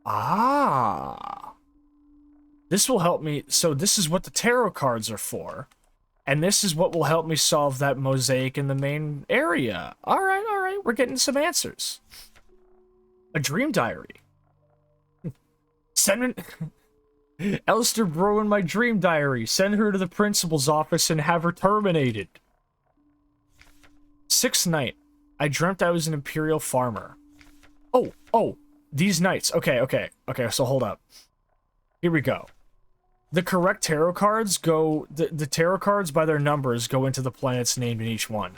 Ah. This will help me. So this is what the tarot cards are for. And this is what will help me solve that mosaic in the main area. Alright, alright. We're getting some answers. A dream diary. Send me... Elster Bro in my dream diary. Send her to the principal's office and have her terminated. 6th night. I dreamt I was an imperial farmer. Oh. These nights. Okay, so hold up. Here we go. The correct tarot cards go... The tarot cards, by their numbers, go into the planets named in each one.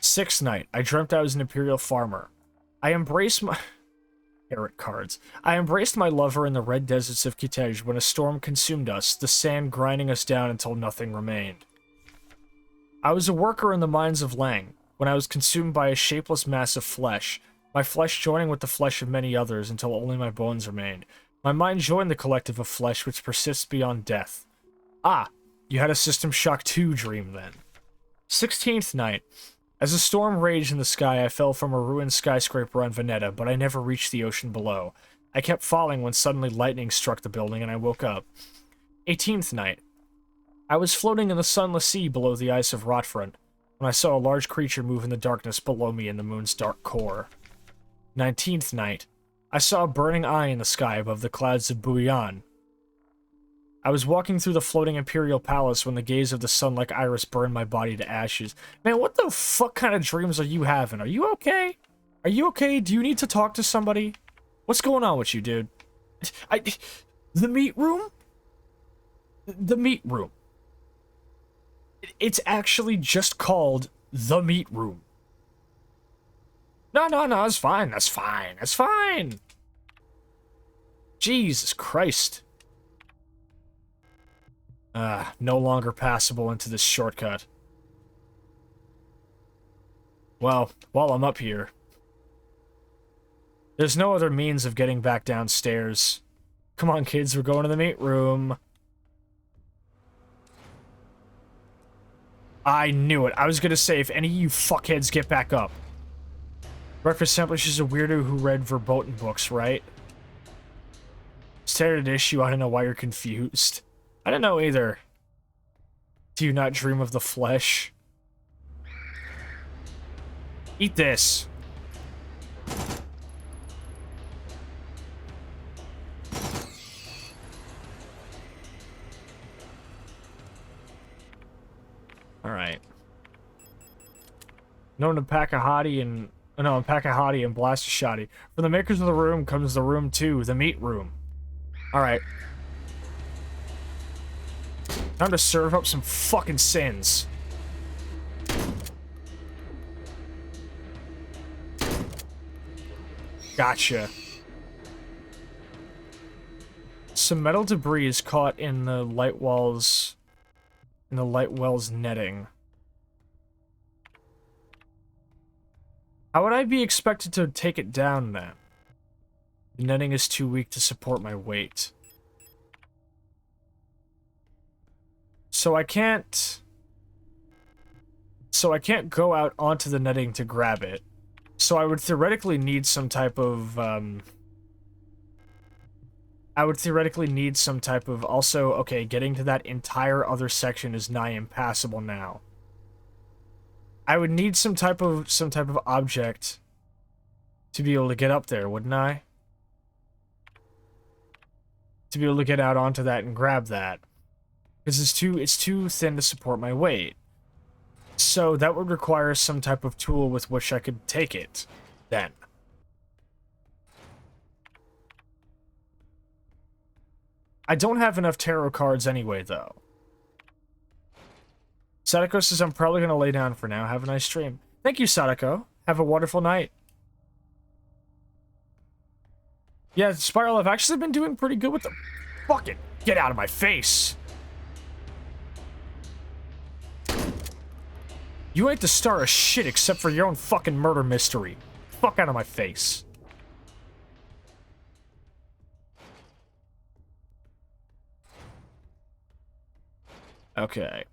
6th night. I dreamt I was an imperial farmer. I embraced my... Tarot cards. I embraced my lover in the red deserts of Kitej when a storm consumed us, the sand grinding us down until nothing remained. I was a worker in the mines of Lang, when I was consumed by a shapeless mass of flesh, my flesh joining with the flesh of many others until only my bones remained. My mind joined the collective of flesh which persists beyond death. Ah, you had a System Shock 2 dream then. 16th night. As a storm raged in the sky, I fell from a ruined skyscraper on Veneta, but I never reached the ocean below. I kept falling when suddenly lightning struck the building and I woke up. 18th night. I was floating in the sunless sea below the ice of Rotfront, when I saw a large creature move in the darkness below me in the moon's dark core. 19th night. I saw a burning eye in the sky above the clouds of Buyan. I was walking through the floating Imperial Palace when the gaze of the sun like iris burned my body to ashes. Man, what the fuck kind of dreams are you having? Are you okay? Are you okay? Do you need to talk to somebody? What's going on with you, dude? The meat room? The meat room. It's actually just called the meat room. No, it's fine. That's fine. Jesus Christ. No longer passable into this shortcut. Well, while I'm up here, there's no other means of getting back downstairs. Come on, kids, we're going to the meat room. I knew it. I was gonna say, if any of you fuckheads get back up. Breakfast Sandwich is a weirdo who read verboten books, right? Standard issue, I don't know why you're confused. I don't know either. Do you not dream of the flesh? Eat this. Alright. Known to Pakahati and... No, Pakahati and Blastashotti. From the makers of the room comes the room 2, the meat room. Alright. Time to serve up some fucking sins. Gotcha. Some metal debris is caught in the light well's netting. How would I be expected to take it down then? The netting is too weak to support my weight. So I can't go out onto the netting to grab it. So I would theoretically need some type of, also, okay, getting to that entire other section is nigh impassable now. I would need some type of object to be able to get up there, wouldn't I? To be able to get out onto that and grab that. Because it's too thin to support my weight. So that would require some type of tool with which I could take it, then. I don't have enough tarot cards anyway, though. Sadako says, I'm probably going to lay down for now. Have a nice stream. Thank you, Sadako. Have a wonderful night. Yeah, Spiral, I've actually been doing pretty good with them. Fucking get out of my face. You ain't the star of shit except for your own fucking murder mystery. Fuck out of my face. Okay.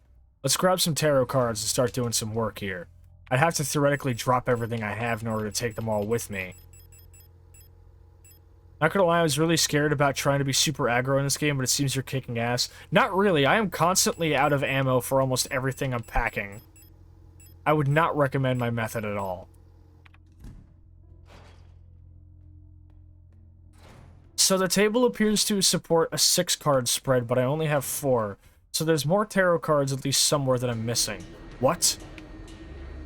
Let's grab some tarot cards and start doing some work here. I'd have to theoretically drop everything I have in order to take them all with me. Not gonna lie, I was really scared about trying to be super aggro in this game, but it seems you're kicking ass. Not really, I am constantly out of ammo for almost everything I'm packing. I would not recommend my method at all. So the table appears to support a 6-card spread, but I only have 4. So there's more tarot cards at least somewhere that I'm missing. What?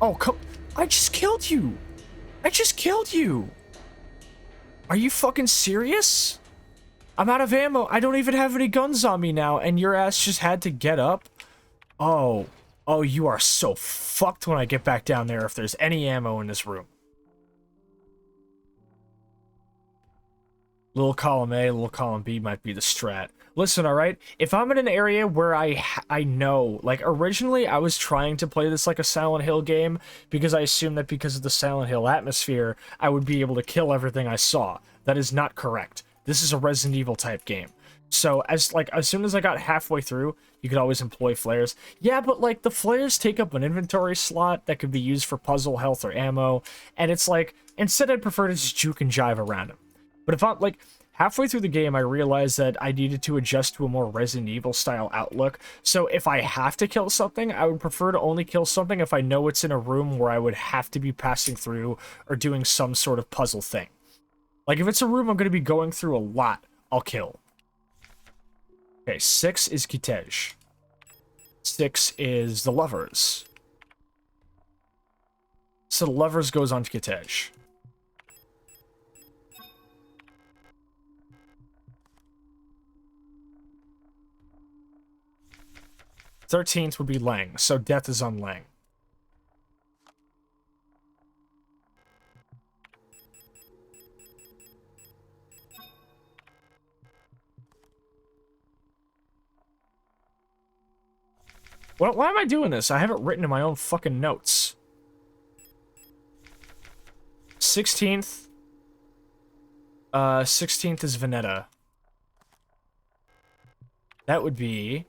Oh, come... I just killed you! I just killed you! Are you fucking serious? I'm out of ammo. I don't even have any guns on me now, and your ass just had to get up? Oh. Oh, you are so fucked when I get back down there if there's any ammo in this room. Little column A, little column B might be the strat. Listen, alright? If I'm in an area where I know, like, originally I was trying to play this like a Silent Hill game because I assumed that because of the Silent Hill atmosphere, I would be able to kill everything I saw. That is not correct. This is a Resident Evil type game. So, as soon as I got halfway through, you could always employ flares. Yeah, but, like, the flares take up an inventory slot that could be used for puzzle, health, or ammo, and it's like, instead I'd prefer to just juke and jive around them. But if I'm, like, halfway through the game, I realized that I needed to adjust to a more Resident Evil-style outlook, so if I have to kill something, I would prefer to only kill something if I know it's in a room where I would have to be passing through or doing some sort of puzzle thing. Like, if it's a room I'm going to be going through a lot, I'll kill. Okay, 6 is Kitej. 6 is the Lovers. So the Lovers goes on to Kitej. Thirteenth would be Lang, so death is on Lang. Well, why am I doing this? I have it written in my own fucking notes. 16th. 16th is Veneta. That would be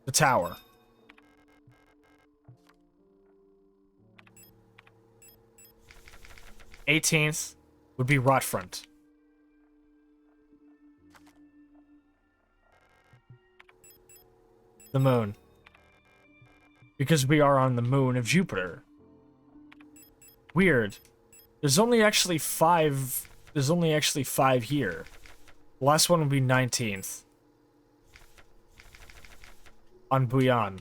the tower. '18th would be Rotfront. The moon. Because we are on the moon of Jupiter. Weird. There's only actually 5. There's only actually 5 here. The last one would be 19th. On Buyan.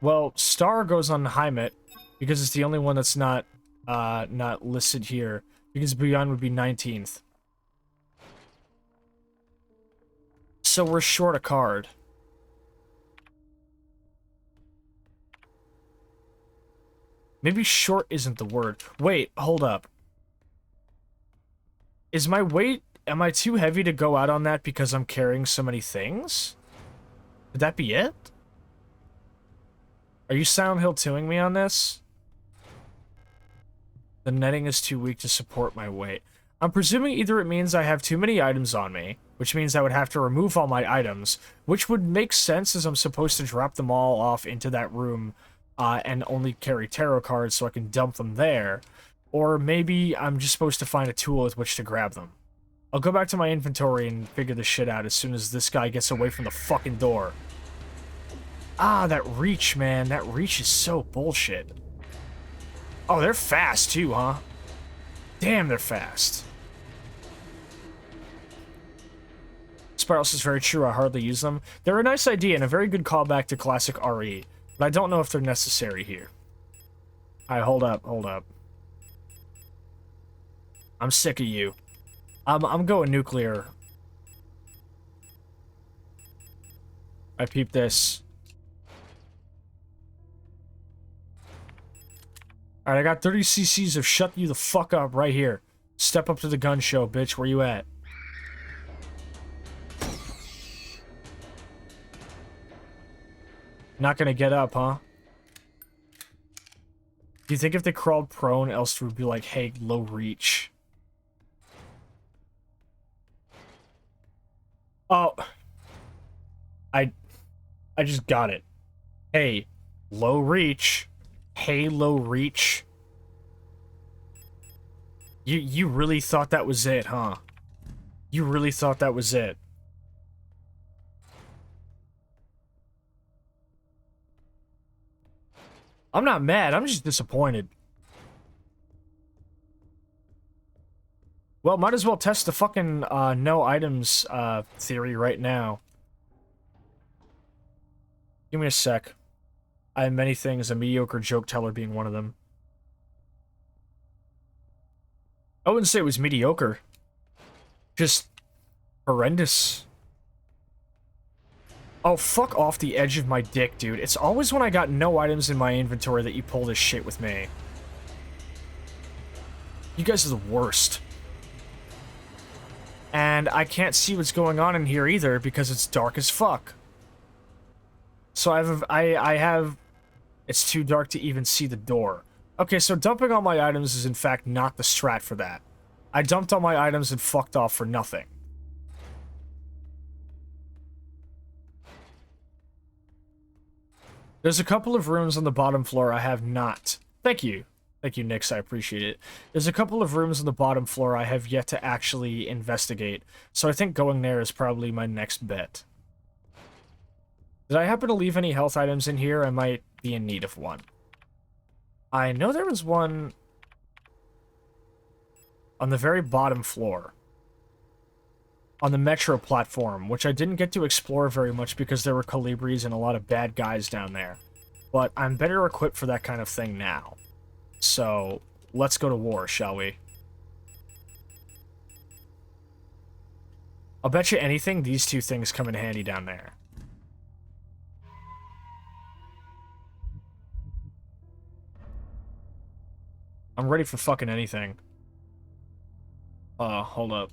Well, Star goes on Heimet because it's the only one that's not listed here. Because Buyan would be 19th. So we're short a card. Maybe short isn't the word. Wait, hold up. Is my weight... Am I too heavy to go out on that because I'm carrying so many things? Would that be it? Are you Silent Hill 2ing me on this? The netting is too weak to support my weight. I'm presuming either it means I have too many items on me, which means I would have to remove all my items, which would make sense as I'm supposed to drop them all off into that room and only carry tarot cards so I can dump them there. Or maybe I'm just supposed to find a tool with which to grab them. I'll go back to my inventory and figure this shit out as soon as this guy gets away from the fucking door. Ah, that reach, man. That reach is so bullshit. Oh, they're fast too, huh? Damn, they're fast. Spirals is very true. I hardly use them. They're a nice idea and a very good callback to classic RE, but I don't know if they're necessary here. Alright, hold up, hold up. I'm sick of you. I'm going nuclear. I peep this. Alright, I got 30 cc's of shut you the fuck up right here. Step up to the gun show, bitch. Where you at? Not gonna get up, huh? Do you think if they crawled prone, Elster would be like, hey, low reach? Oh. I just got it. Hey, low reach. Hey, low reach. You really thought that was it, huh? You really thought that was it. I'm not mad, I'm just disappointed. Well, might as well test the fucking no items theory right now. Give me a sec. I have many things, a mediocre joke teller being one of them. I wouldn't say it was mediocre. Just horrendous. Oh, fuck off the edge of my dick, dude. It's always when I got no items in my inventory that you pull this shit with me. You guys are the worst. And I can't see what's going on in here either because it's dark as fuck. So I have... It's too dark to even see the door. Okay, so dumping all my items is in fact not the strat for that. I dumped all my items and fucked off for nothing. There's a couple of rooms on the bottom floor I have not. Thank you. Thank you, Nix. I appreciate it. There's a couple of rooms on the bottom floor I have yet to actually investigate, so I think going there is probably my next bet. Did I happen to leave any health items in here? I might be in need of one. I know there was one on the very bottom floor. On the metro platform, which I didn't get to explore very much because there were colibris and a lot of bad guys down there. But I'm better equipped for that kind of thing now. So, let's go to war, shall we? I'll bet you anything these two things come in handy down there. I'm ready for fucking anything. Hold up.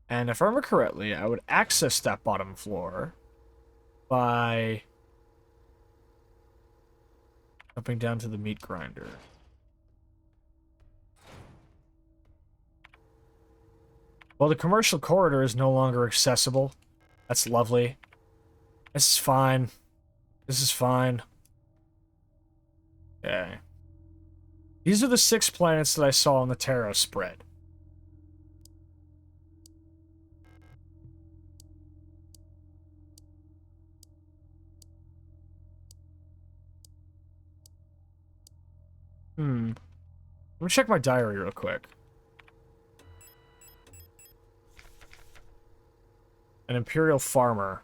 And if I remember correctly, I would access that bottom floor by jumping down to the meat grinder. Well, the commercial corridor is no longer accessible. That's lovely. This is fine. This is fine. Okay. These are the 6 planets that I saw on the tarot spread. Let me check my diary real quick. An Imperial Farmer.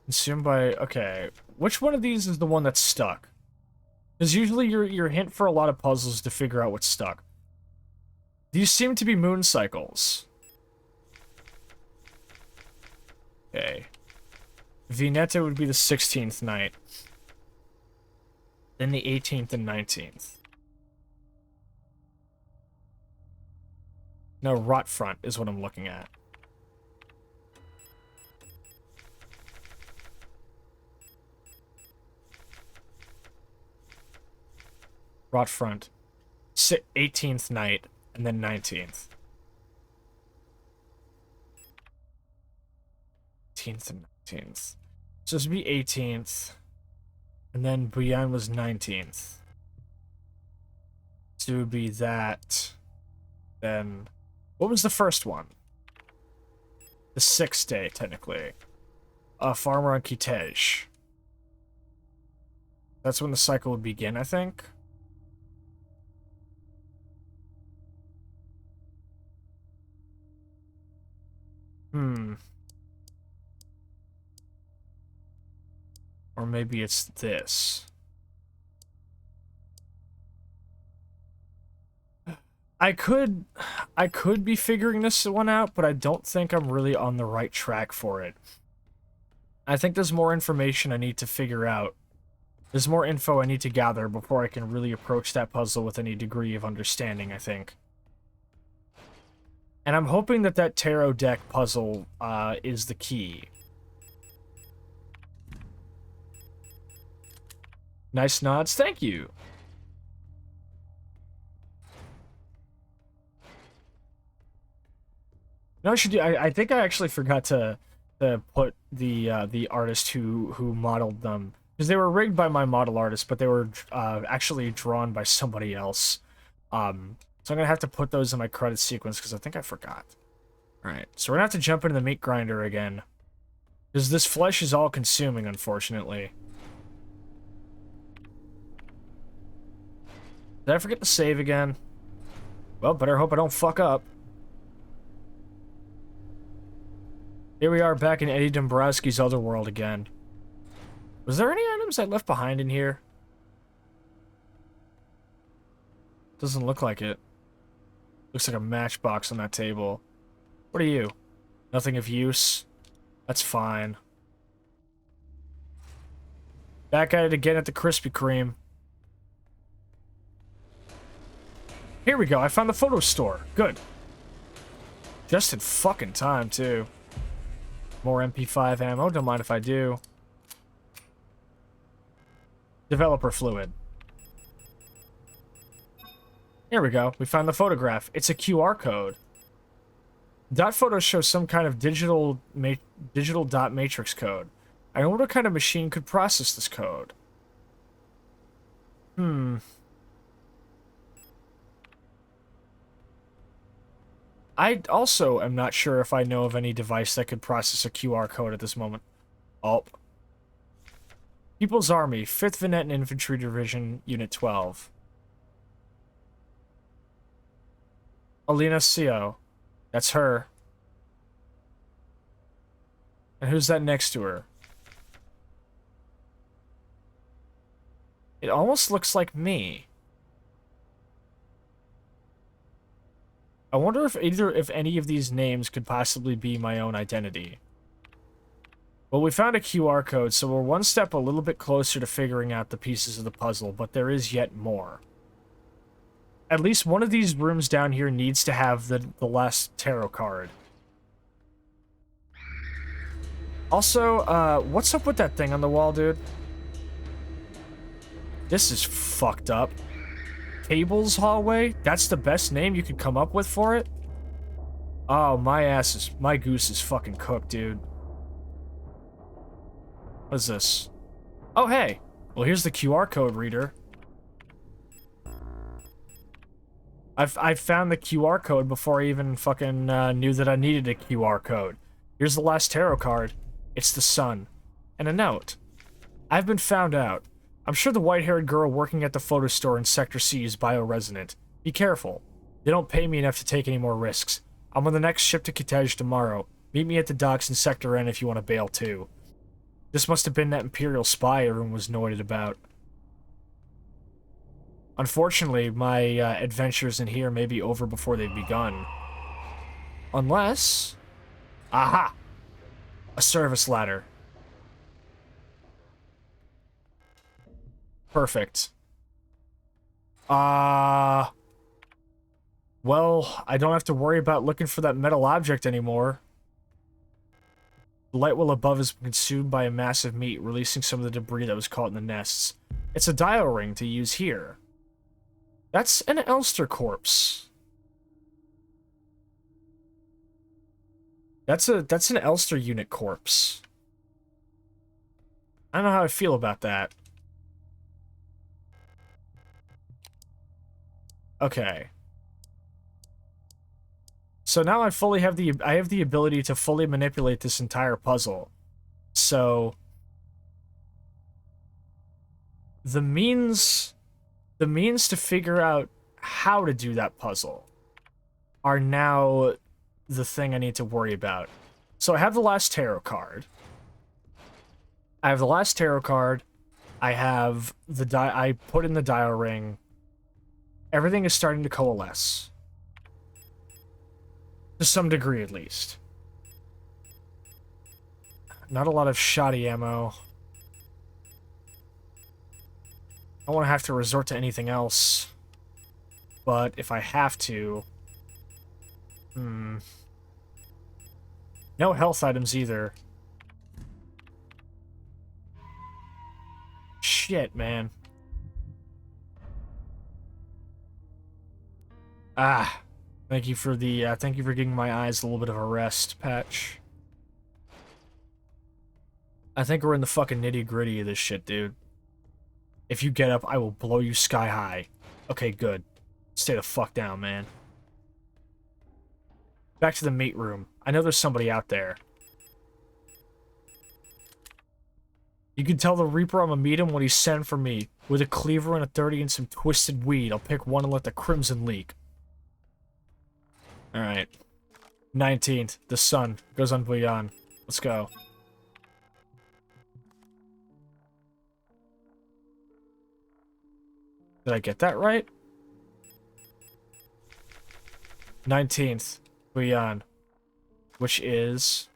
Consumed by... Okay. Which one of these is the one that's stuck? Because usually your hint for a lot of puzzles is to figure out what's stuck. These seem to be moon cycles. Okay. Vineta would be the 16th night. Then the 18th and 19th. No, Rot Front is what I'm looking at. Rot front. 18th night, and then 19th. 18th and 19th. So this would be 18th, and then Bouillon was 19th. So it would be that. Then, what was the first one? The 6th day, technically. Farmer on Kitej. That's when the cycle would begin, I think. Or maybe it's this. I could be figuring this one out, but I don't think I'm really on the right track for it. I think there's more information I need to figure out. There's more info I need to gather before I can really approach that puzzle with any degree of understanding, I think. And I'm hoping that that tarot deck puzzle is the key. Nice nods, thank you. No, I should do. I think I actually forgot to put the artist who modeled them, because they were rigged by my model artist, but they were actually drawn by somebody else. So I'm gonna have to put those in my credit sequence because I think I forgot. All right, so we're gonna have to jump into the meat grinder again, because this flesh is all consuming, unfortunately. Did I forget to save again? Well, better hope I don't fuck up. Here we are back in Eddie Dombrowski's Otherworld again. Was there any items I left behind in here? Doesn't look like it. Looks like a matchbox on that table. What are you? Nothing of use? That's fine. Back at it again at the Krispy Kreme. Here we go, I found the photo store. Good. Just in fucking time, too. More MP5 ammo, don't mind if I do. Developer fluid. Here we go, we found the photograph. It's a QR code. Dot photo shows some kind of digital dot matrix code. I wonder what kind of machine could process this code. I also am not sure if I know of any device that could process a QR code at this moment. Oh. People's Army, 5th Venetian Infantry Division, Unit 12. Alina Sio. That's her. And who's that next to her? It almost looks like me. I wonder if any of these names could possibly be my own identity. Well, we found a QR code, so we're one step a little bit closer to figuring out the pieces of the puzzle, but there is yet more. At least one of these rooms down here needs to have the last tarot card. Also, what's up with that thing on the wall, dude? This is fucked up. Cable's Hallway? That's the best name you could come up with for it? Oh, my goose is fucking cooked, dude. What is this? Oh, hey. Well, here's the QR code reader. I found the QR code before I even fucking knew that I needed a QR code. Here's the last tarot card. It's the sun. And a note. I've been found out. I'm sure the white-haired girl working at the photo store in Sector C is bioresonant. Be careful. They don't pay me enough to take any more risks. I'm on the next ship to Kitej tomorrow. Meet me at the docks in Sector N if you want to bail too. This must have been that Imperial spy everyone was noided about. Unfortunately, my adventures in here may be over before they've begun. Unless... Aha! A service ladder. Perfect. Well, I don't have to worry about looking for that metal object anymore. The light well above has been consumed by a massive meat, releasing some of the debris that was caught in the nests. It's a dial ring to use here. That's an Elster corpse. That's an Elster unit corpse. I don't know how I feel about that. Okay. So now I have the ability to fully manipulate this entire puzzle. So the means to figure out how to do that puzzle are now the thing I need to worry about. So I have the last tarot card. I have I put in the dial ring. Everything is starting to coalesce. To some degree, at least. Not a lot of shoddy ammo. I don't want to have to resort to anything else. But if I have to... No health items either. Shit, man. Ah. Thank you for giving my eyes a little bit of a rest, Patch. I think we're in the fucking nitty-gritty of this shit, dude. If you get up, I will blow you sky high. Okay, good. Stay the fuck down, man. Back to the mate room. I know there's somebody out there. You can tell the Reaper I'm gonna meet him when he's sent for me. With a cleaver and a 30 and some twisted weed. I'll pick one and let the crimson leak. Alright. 19th. The sun goes on beyond. Let's go. Did I get that right? 19th. Beyond. Which is...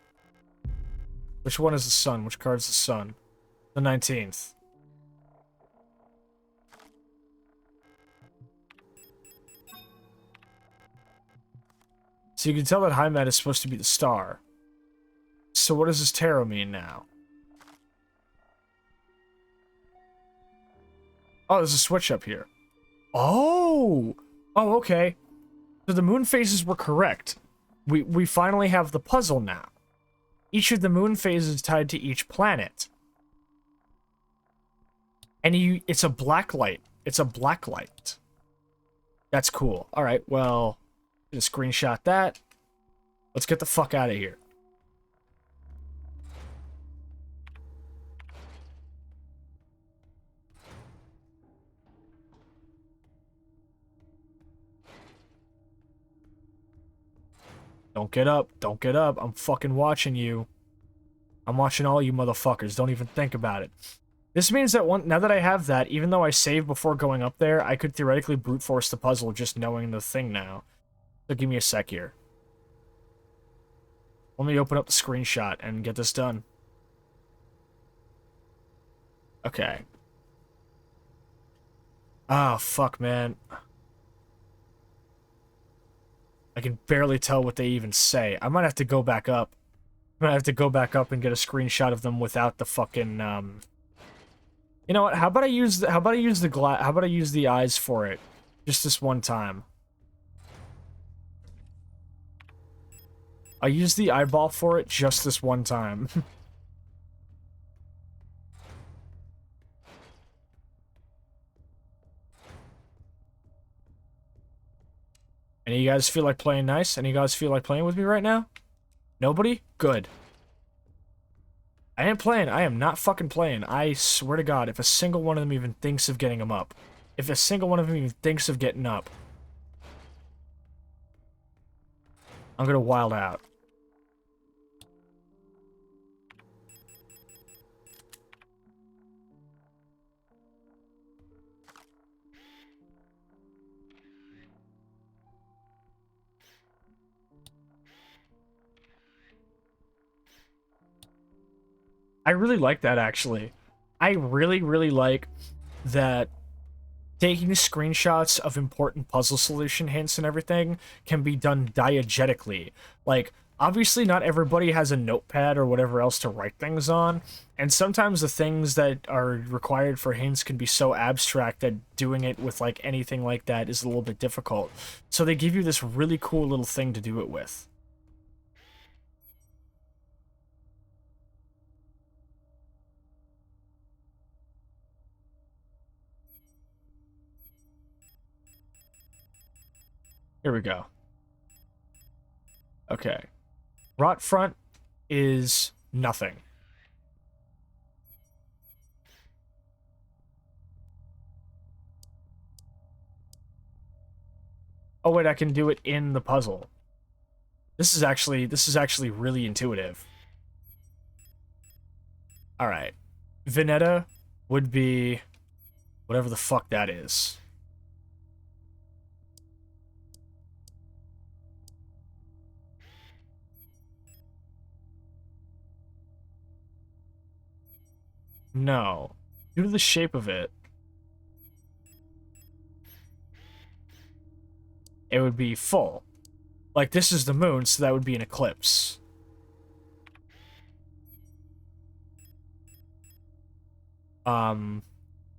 Which one is the sun? Which card is the sun? The 19th. So you can tell that Heimat is supposed to be the star. So what does this tarot mean now? Oh, there's a switch up here. Oh! Oh, okay. So the moon phases were correct. We finally have the puzzle now. Each of the moon phases is tied to each planet. And it's a black light. It's a black light. That's cool. Alright, well... Gonna screenshot that. Let's get the fuck out of here. Don't get up. Don't get up. I'm fucking watching you. I'm watching all you motherfuckers. Don't even think about it. This means that now that I have that, even though I saved before going up there, I could theoretically brute force the puzzle just knowing the thing now. So give me a sec here. Let me open up the screenshot and get this done. Okay. Ah, fuck, man. I can barely tell what they even say. I might have to go back up. I might have to go back up and get a screenshot of them without the fucking, You know what? How about I use the eyes for it? Just this one time. I used the eyeball for it just this one time. Any of you guys feel like playing nice? Any of you guys feel like playing with me right now? Nobody? Good. I am playing. I am not fucking playing. I swear to God, if a single one of them even thinks of getting them up. If a single one of them even thinks of getting up. I'm gonna wild out. I really like that, actually. I really, really like that taking screenshots of important puzzle solution hints and everything can be done diegetically. Like, obviously not everybody has a notepad or whatever else to write things on, and sometimes the things that are required for hints can be so abstract that doing it with, like, anything like that is a little bit difficult. So they give you this really cool little thing to do it with. Here we go. Okay. Rot front is nothing. Oh wait, I can do it in the puzzle. This is actually really intuitive. All right. Veneta would be whatever the fuck that is. No. Due to the shape of it, it would be full. Like, this is the moon, so that would be an eclipse. Huyan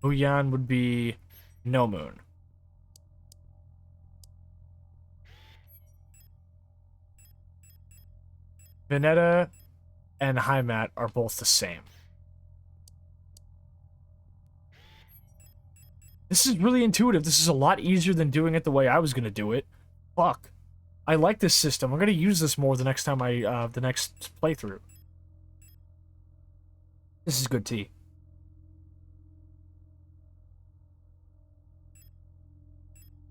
would be no moon. Veneta and Heimat are both the same. This is really intuitive. This is a lot easier than doing it the way I was gonna do it. Fuck. I like this system. I'm gonna use this more the next time the next playthrough. This is good tea.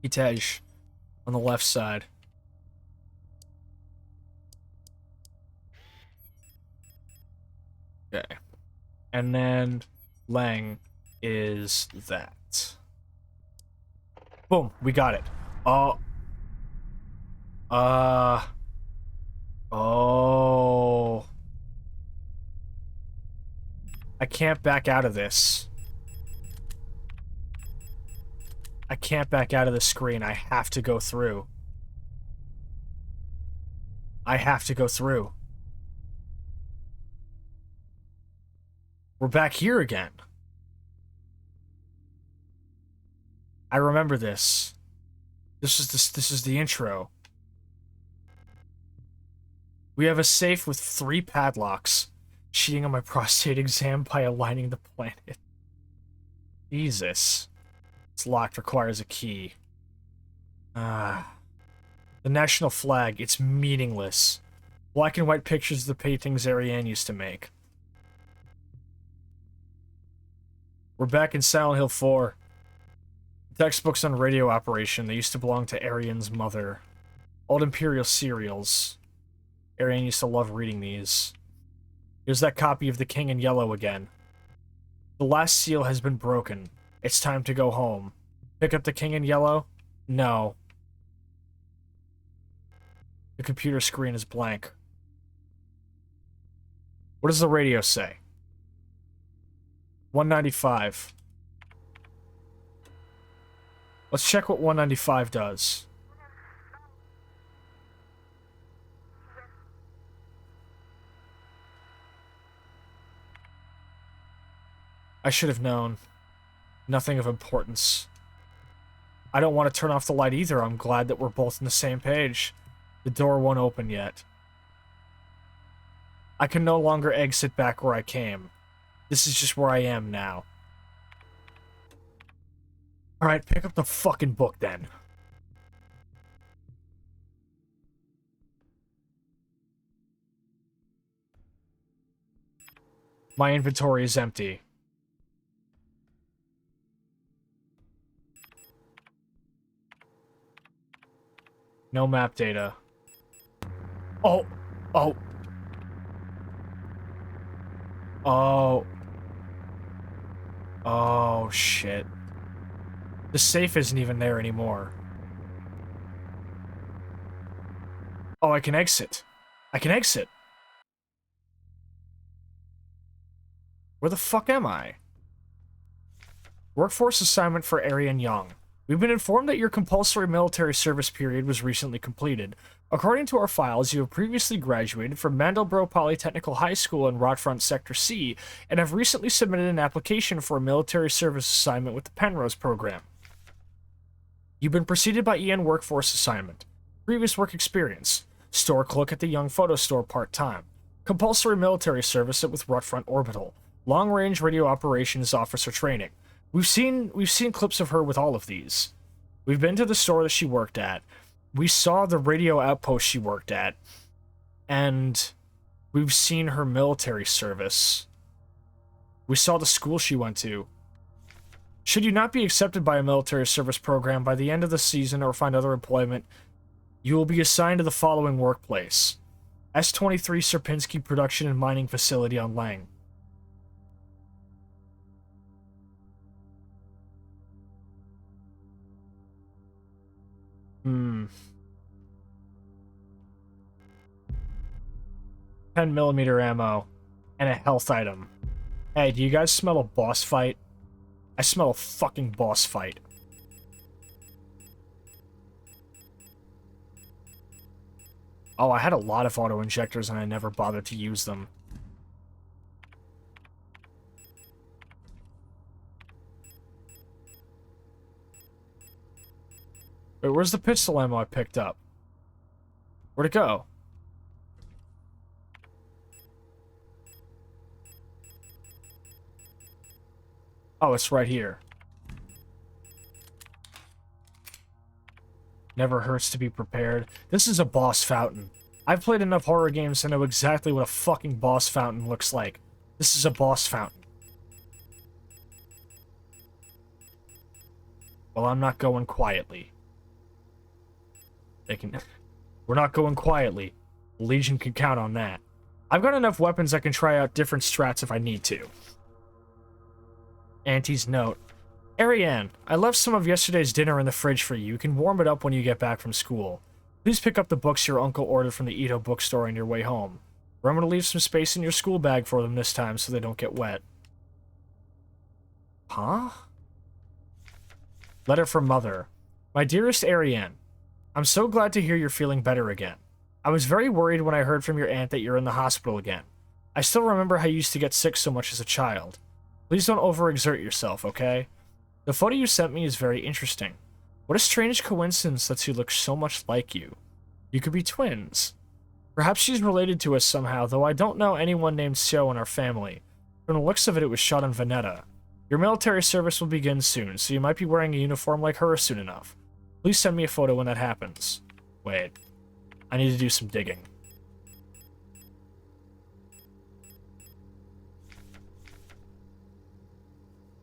Itej on the left side. Okay. And then Lang is that. Boom, we got it. Oh. Oh. I can't back out of this. I can't back out of the screen. I have to go through. I have to go through. We're back here again. I remember this. This is the intro. We have a safe with 3 padlocks. Cheating on my prostate exam by aligning the planet. Jesus. It's locked, requires a key. The national flag, it's meaningless. Black and white pictures of the paintings Ariane used to make. We're back in Silent Hill 4. Textbooks on radio operation. They used to belong to Ariane's mother. Old Imperial serials. Ariane used to love reading these. Here's that copy of The King in Yellow again. The last seal has been broken. It's time to go home. Pick up The King in Yellow? No. The computer screen is blank. What does the radio say? 195. Let's check what 195 does. I should have known. Nothing of importance. I don't want to turn off the light either. I'm glad that we're both on the same page. The door won't open yet. I can no longer exit back where I came. This is just where I am now. Alright, pick up the fucking book then. My inventory is empty. No map data. Oh! Oh! Oh. Oh, shit. The safe isn't even there anymore. Oh, I can exit. I can exit. Where the fuck am I? Workforce assignment for Arian Young. We've been informed that your compulsory military service period was recently completed. According to our files, you have previously graduated from Mandelbrot Polytechnical High School in Rodfront Sector C and have recently submitted an application for a military service assignment with the Penrose program. You've been preceded by EN Workforce assignment. Previous work experience. Store clerk at the Young Photo Store part-time. Compulsory military service with Rodfront Orbital. Long-range radio operations officer training. We've seen clips of her with all of these. We've been to the store that she worked at. We saw the radio outpost she worked at. And we've seen her military service. We saw the school she went to. Should you not be accepted by a military service program by the end of the season or find other employment, you will be assigned to the following workplace. S-23 Sierpinski Production and Mining Facility on Lang. Hmm. 10mm ammo. And a health item. Hey, do you guys smell a boss fight? I smell a fucking boss fight. Oh, I had a lot of auto-injectors and I never bothered to use them. Wait, where's the pistol ammo I picked up? Where'd it go? Oh, it's right here. Never hurts to be prepared. This is a boss fountain. I've played enough horror games to know exactly what a fucking boss fountain looks like. This is a boss fountain. Well, I'm not going quietly. We're not going quietly. The Legion can count on that. I've got enough weapons I can try out different strats if I need to. Auntie's note. Ariane, I left some of yesterday's dinner in the fridge for you. You can warm it up when you get back from school. Please pick up the books your uncle ordered from the Ito bookstore on your way home. Remember to leave some space in your school bag for them this time so they don't get wet. Huh? Letter from Mother. My dearest Ariane, I'm so glad to hear you're feeling better again. I was very worried when I heard from your aunt that you're in the hospital again. I still remember how you used to get sick so much as a child. Please don't overexert yourself, okay? The photo you sent me is very interesting. What a strange coincidence that she looks so much like you. You could be twins. Perhaps she's related to us somehow, though I don't know anyone named Seo in our family. From the looks of it, it was shot in Veneta. Your military service will begin soon, so you might be wearing a uniform like her soon enough. Please send me a photo when that happens. Wait. I need to do some digging.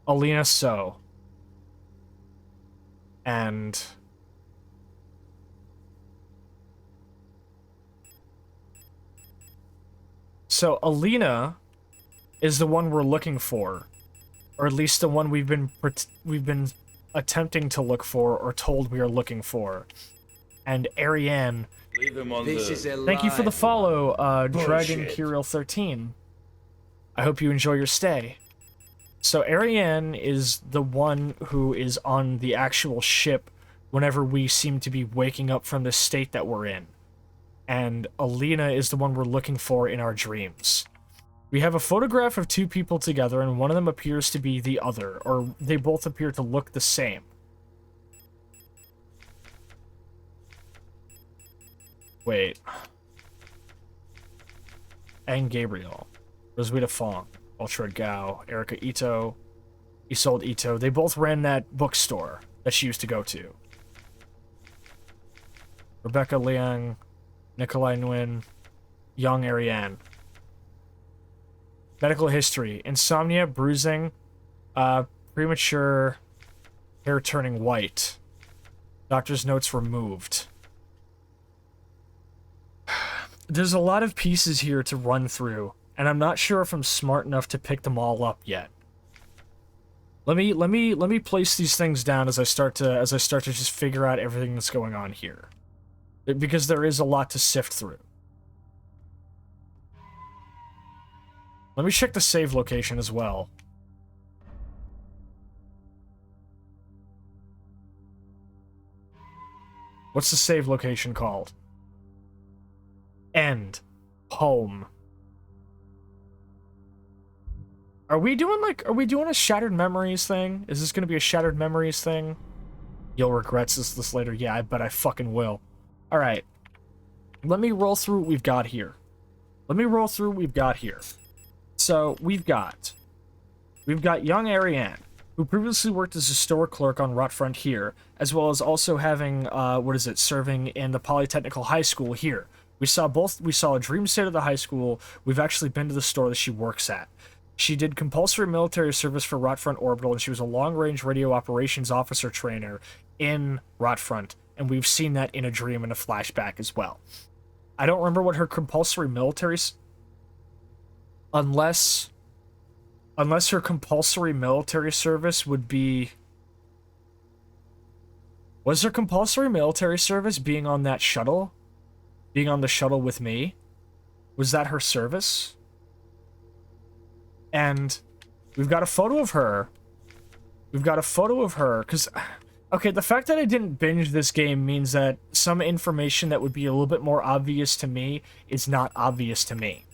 Alina So. And... So, Alina is the one we're looking for. Or at least the one we've been attempting to look for or told we are looking for. And Ariane... Thank you for the follow, Dragon Kirill 13. I hope you enjoy your stay. So Ariane is the one who is on the actual ship whenever we seem to be waking up from the state that we're in. And Alina is the one we're looking for in our dreams. We have a photograph of two people together, and one of them appears to be the other, or they both appear to look the same. Wait. And Gabriel. Roswitha Fong. Ultra Gao. Erika Ito. Isolde Ito. They both ran that bookstore that she used to go to. Rebecca Liang. Nikolai Nguyen. Young Ariane. Medical history. Insomnia, bruising, premature hair turning white. Doctor's notes removed. There's a lot of pieces here to run through, and I'm not sure if I'm smart enough to pick them all up yet. Let me place these things down as I start to just figure out everything that's going on here. Because there is a lot to sift through. Let me check the save location as well. What's the save location called? End. Home. Are we doing a Shattered Memories thing? Is this gonna be a Shattered Memories thing? You'll regret this later. Yeah, I bet I fucking will. Alright. Let me roll through what we've got here. So, we've got young Ariane, who previously worked as a store clerk on Rotfront here, as well as also having, serving in the Polytechnical High School here. We saw a dream state of the high school. We've actually been to the store that she works at. She did compulsory military service for Rotfront Orbital, and she was a long-range radio operations officer trainer in Rotfront, and we've seen that in a dream and a flashback as well. I don't remember what her compulsory military... Unless her compulsory military service would be... Was her compulsory military service being on that shuttle? Being on the shuttle with me? Was that her service? And we've got a photo of her. Because... Okay, the fact that I didn't binge this game means that some information that would be a little bit more obvious to me is not obvious to me.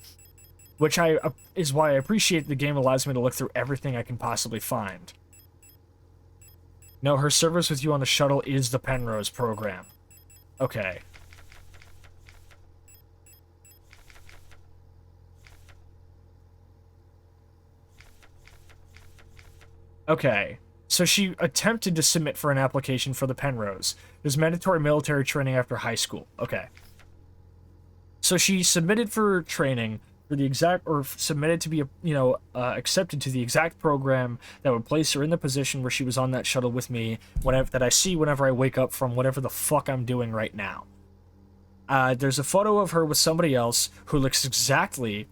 Which is why I appreciate the game allows me to look through everything I can possibly find. No, her service with you on the shuttle is the Penrose program. Okay. Okay. So she attempted to submit for an application for the Penrose. There's mandatory military training after high school. Okay. So she submitted for training for the exact, or submitted to be, accepted to the exact program that would place her in the position where she was on that shuttle with me, that I see whenever I wake up from whatever the fuck I'm doing right now. There's a photo of her with somebody else who looks exactly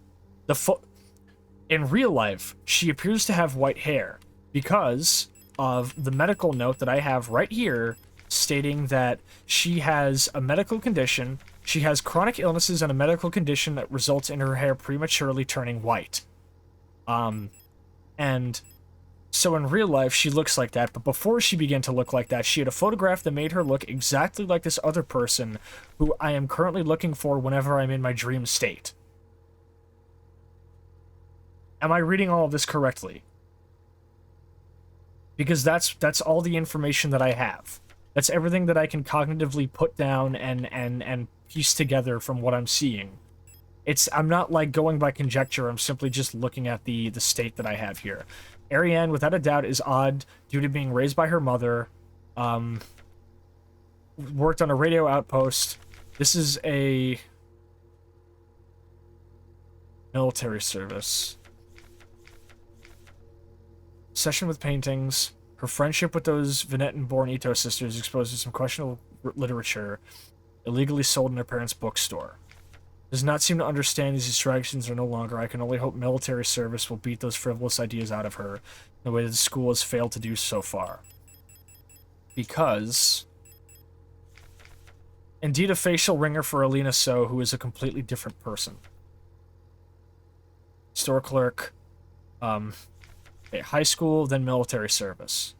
in real life. She appears to have white hair because of the medical note that I have right here stating that she has a medical condition. She has chronic illnesses and a medical condition that results in her hair prematurely turning white. And so in real life, she looks like that, but before she began to look like that, she had a photograph that made her look exactly like this other person who I am currently looking for whenever I'm in my dream state. Am I reading all of this correctly? Because that's all the information that I have. That's everything that I can cognitively put down and piece together from what I'm seeing. I'm not like going by conjecture, I'm simply just looking at the state that I have here. Ariane, without a doubt, is odd due to being raised by her mother. Worked on a radio outpost. This is a military service. Session with paintings. Her friendship with those Venetan-born Ito sisters exposed to some questionable literature illegally sold in her parents' bookstore. Does not seem to understand these distractions are no longer. I can only hope military service will beat those frivolous ideas out of her in the way that the school has failed to do so far. Because... Indeed a facial ringer for Alina So, who is a completely different person. Store clerk. Okay, high school, then military service.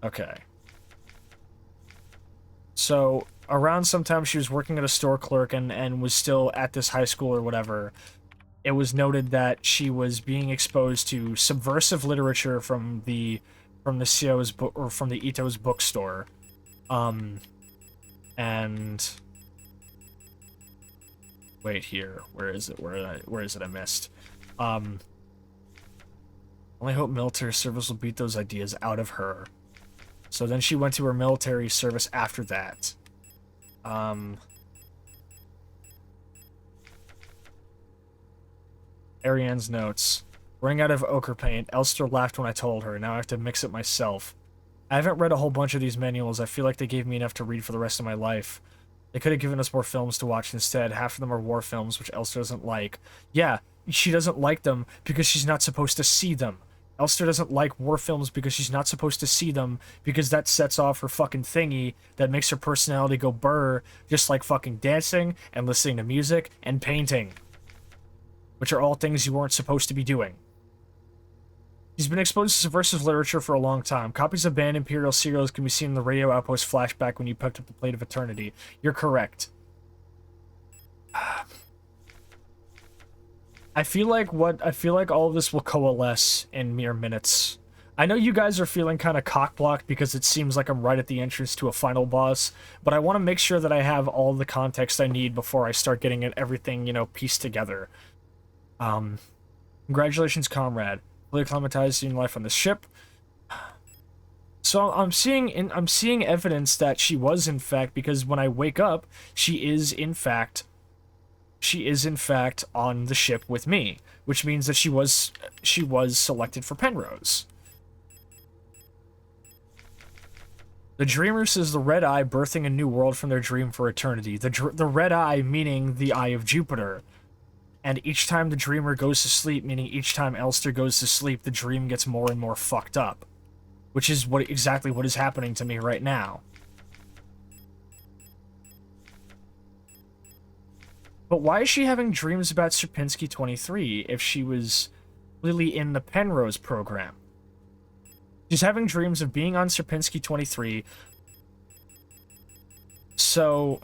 Okay. So, around sometime she was working at a store clerk and was still at this high school or whatever. It was noted that she was being exposed to subversive literature from the CO's book, or from the Ito's bookstore. And wait here. Where is it? Where is it? I missed. Only hope military service will beat those ideas out of her. So then she went to her military service after that. Ariane's notes. Running out of ochre paint. Elster laughed when I told her. Now I have to mix it myself. I haven't read a whole bunch of these manuals. I feel like they gave me enough to read for the rest of my life. They could have given us more films to watch instead. Half of them are war films, which Elster doesn't like. Yeah, she doesn't like them because she's not supposed to see them. Elster doesn't like war films because she's not supposed to see them, because that sets off her fucking thingy that makes her personality go burr, just like fucking dancing and listening to music and painting. Which are all things you weren't supposed to be doing. He's been exposed to subversive literature for a long time. Copies of banned Imperial serials can be seen in the Radio Outpost flashback when you picked up the Plate of Eternity. You're correct. I feel like all of this will coalesce in mere minutes. I know you guys are feeling kind of cock-blocked because it seems like I'm right at the entrance to a final boss, but I want to make sure that I have all the context I need before I start getting everything, you know, pieced together. Congratulations, comrade. Fully acclimatized in life on this ship. So I'm seeing evidence that she was in fact, because when I wake up, she is in fact on the ship with me, which means that she was selected for Penrose. The Dreamer says the Red Eye birthing a new world from their dream for eternity. The Red Eye meaning the Eye of Jupiter. And each time the Dreamer goes to sleep, meaning each time Elster goes to sleep, the dream gets more and more fucked up. Which is exactly what is happening to me right now. But why is she having dreams about Sierpinski 23 if she was really in the Penrose program? She's having dreams of being on Sierpinski 23. So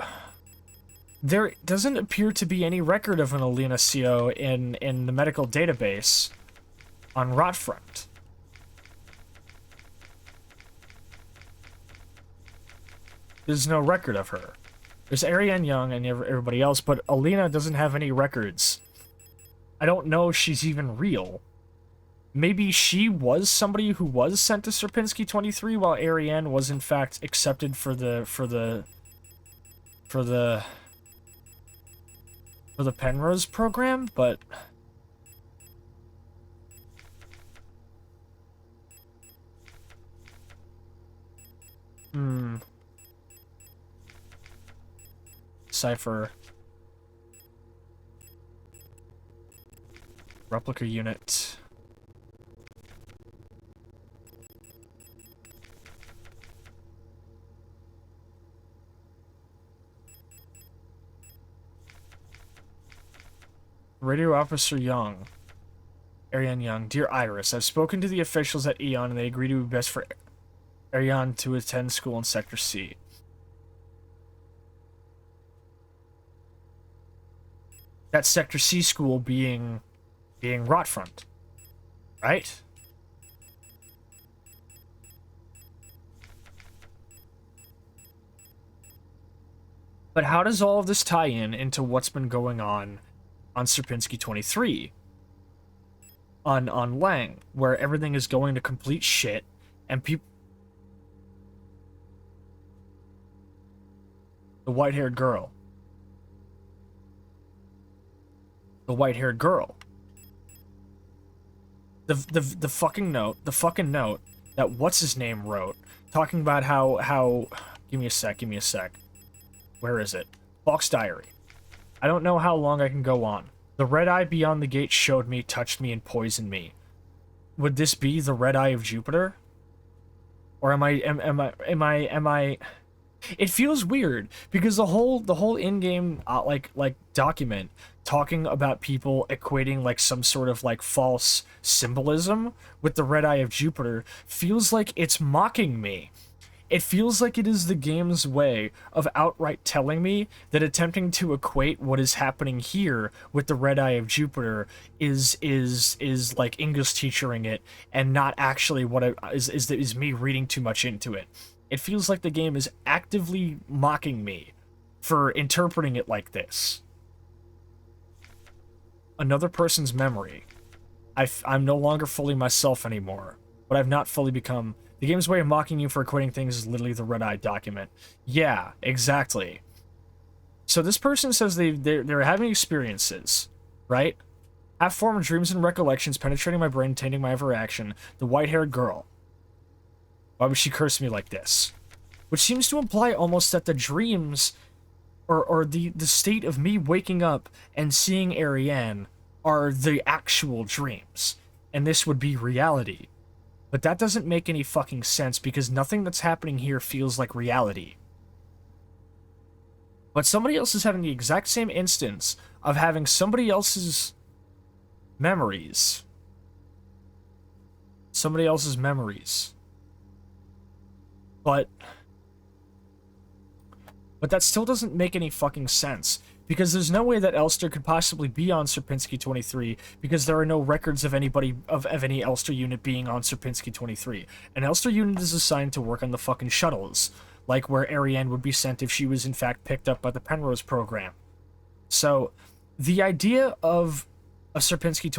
there doesn't appear to be any record of an Alina CO in the medical database on Rotfront. There's no record of her. There's Ariane Young and everybody else, but Alina doesn't have any records. I don't know if she's even real. Maybe she was somebody who was sent to Sierpinski 23 while Ariane was in fact accepted for the Penrose program, but Cypher. Replica unit. Radio Officer Young. Ariane Young. Dear Iris, I've spoken to the officials at Eon and they agree to be best for Ariane to attend school in Sector C. That Sector C school being Rotfront, right? But how does all of this tie into what's been going on Sierpinski 23? On Lang, where everything is going to complete shit, and people... The white-haired girl. The white-haired girl. The fucking note that what's-his-name wrote, talking about how... Give me a sec. Where is it? Falk's diary. I don't know how long I can go on. The red eye beyond the gate showed me, touched me, and poisoned me. Would this be the red eye of Jupiter? Or am I... It feels weird because the whole in-game like document talking about people equating like some sort of like false symbolism with the red eye of Jupiter feels like it's mocking me. It feels like it is the game's way of outright telling me that attempting to equate what is happening here with the red eye of Jupiter is like English teachering it and not actually what it is me reading too much into it. It feels like the game is actively mocking me for interpreting it like this. Another person's memory. I'm no longer fully myself anymore, but I've not fully become... The game's way of mocking you for equating things is literally the red eye document. Yeah, exactly. So this person says they're having experiences, right? Have formed dreams and recollections penetrating my brain, tainting my every action. The white-haired girl. Why would she curse me like this? Which seems to imply almost that the dreams, or the state of me waking up and seeing Ariane are the actual dreams. And this would be reality. But that doesn't make any fucking sense because nothing that's happening here feels like reality. But somebody else is having the exact same instance of having somebody else's memories somebody else's memories. But that still doesn't make any fucking sense, because there's no way that Elster could possibly be on Sierpinski 23, because there are no records of anybody, of any Elster unit being on Sierpinski 23. An Elster unit is assigned to work on the fucking shuttles, like where Ariane would be sent if she was in fact picked up by the Penrose program. So, the idea of a Sierpinski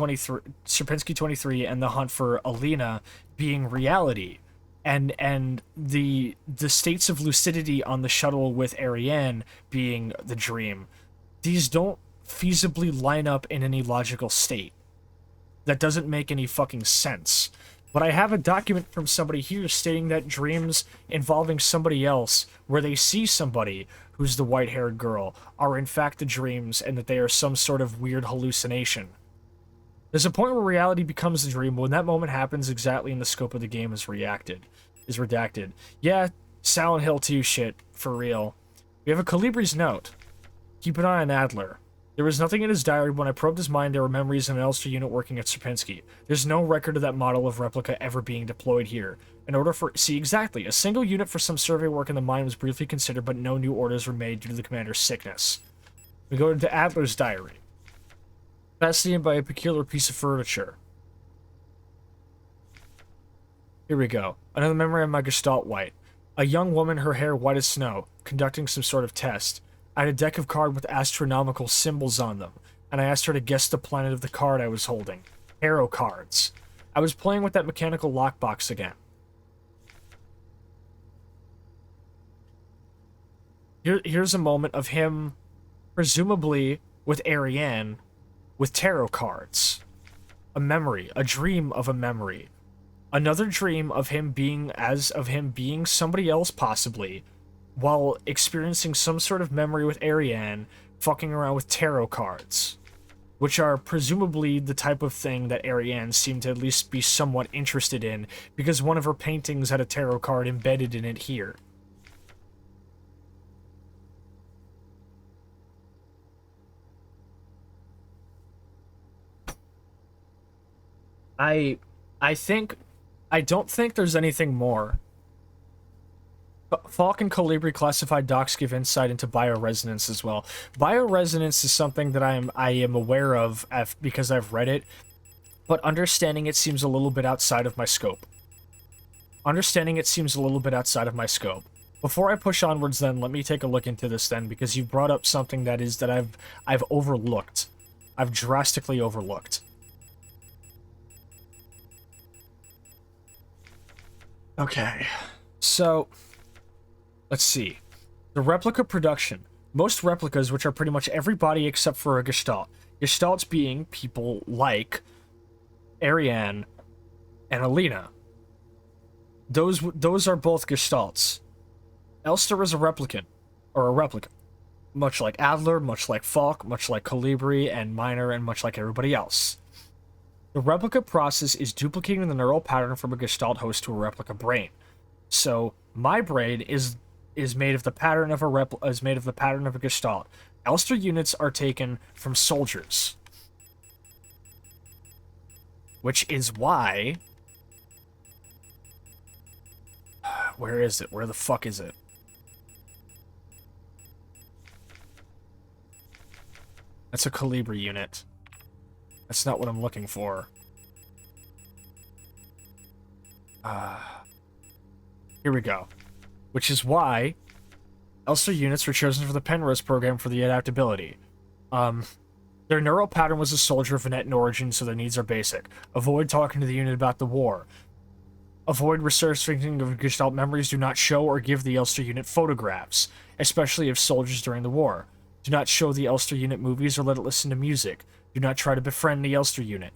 23 and the hunt for Alina being reality, and the states of lucidity on the shuttle with Ariane being the dream, these don't feasibly line up in any logical state. That doesn't make any fucking sense. But I have a document from somebody here stating that dreams involving somebody else, where they see somebody who's the white-haired girl, are in fact the dreams, and that they are some sort of weird hallucination. There's a point where reality becomes the dream. When that moment happens, exactly in the scope of the game is redacted. Yeah, Silent Hill 2 shit, for real. We have a Calibri's note. Keep an eye on Adler. There was nothing in his diary. When I probed his mind, there were memories of an Elster unit working at Sierpinski. There's no record of that model of replica ever being deployed here. In order for... See, exactly. A single unit for some survey work in the mine was briefly considered, but no new orders were made due to the commander's sickness. We go into Adler's diary. Fascinated by a peculiar piece of furniture. Here we go. Another memory of my Gestalt white. A young woman, her hair white as snow, conducting some sort of test. I had a deck of cards with astronomical symbols on them, and I asked her to guess the planet of the card I was holding. Tarot cards. I was playing with that mechanical lockbox again. Here's a moment of him, presumably with Ariane, with tarot cards. A memory, a dream of a memory. Another dream of him being somebody else, possibly, while experiencing some sort of memory with Ariane, fucking around with tarot cards, which are presumably the type of thing that Ariane seemed to at least be somewhat interested in, because one of her paintings had a tarot card embedded in it here. I don't think there's anything more. Falk and Colibri classified docs give insight into bioresonance as well. Bioresonance is something that I am aware of because I've read it, but understanding it seems a little bit outside of my scope. Before I push onwards then, let me take a look into this then, because you've brought up something that I've overlooked. I've drastically overlooked. Okay, so let's see. The replica production. Most replicas, which are pretty much everybody except for a Gestalt. Gestalts being people like Ariane and Alina. Those are both Gestalts. Elster is a replicant, or a replica. Much like Adler, much like Falk, much like Colibri and Miner, and much like everybody else. The replica process is duplicating the neural pattern from a Gestalt host to a replica brain. So my brain is made of the pattern of a Gestalt. Elster units are taken from soldiers, which is why. Where is it? Where the fuck is it? That's a Colibri unit. That's not what I'm looking for. Here we go. Which is why Elster units were chosen for the Penrose program for the adaptability. Their neural pattern was a soldier of Venetan origin, so their needs are basic. Avoid talking to the unit about the war. Avoid researching of Gestalt memories. Do not show or give the Elster unit photographs, especially of soldiers during the war. Do not show the Elster unit movies or let it listen to music. Do not try to befriend the Elster unit.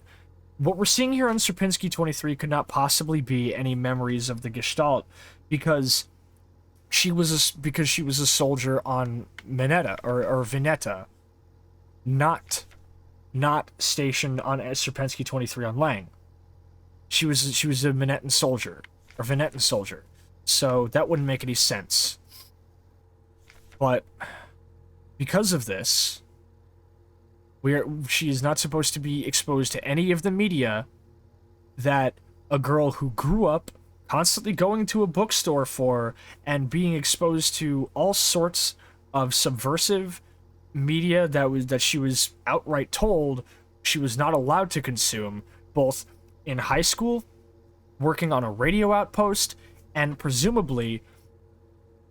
What we're seeing here on Sierpinski 23 could not possibly be any memories of the Gestalt, because she was a soldier on Minetta or Vineta, not stationed on Sierpinski 23 on Lang. She was a Minettan soldier or Venetan soldier, so that wouldn't make any sense. But because of this, she is not supposed to be exposed to any of the media that a girl who grew up constantly going to a bookstore for and being exposed to all sorts of subversive media that she was outright told she was not allowed to consume, both in high school, working on a radio outpost, and presumably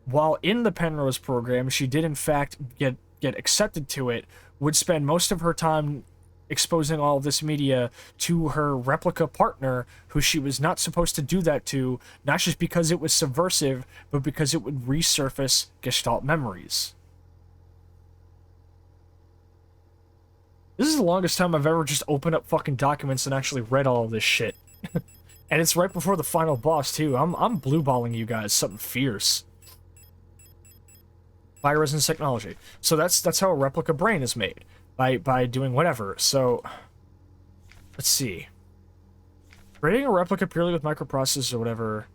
while in the Penrose program, she did in fact get accepted to it, would spend most of her time exposing all of this media to her replica partner, who she was not supposed to do that to, not just because it was subversive, but because it would resurface Gestalt memories. This is the longest time I've ever just opened up fucking documents and actually read all of this shit. And it's right before the final boss, too. I'm blue-balling you guys something fierce. Bioresonance technology. So that's how a replica brain is made. By doing whatever. So, let's see. Creating a replica purely with microprocessors or whatever.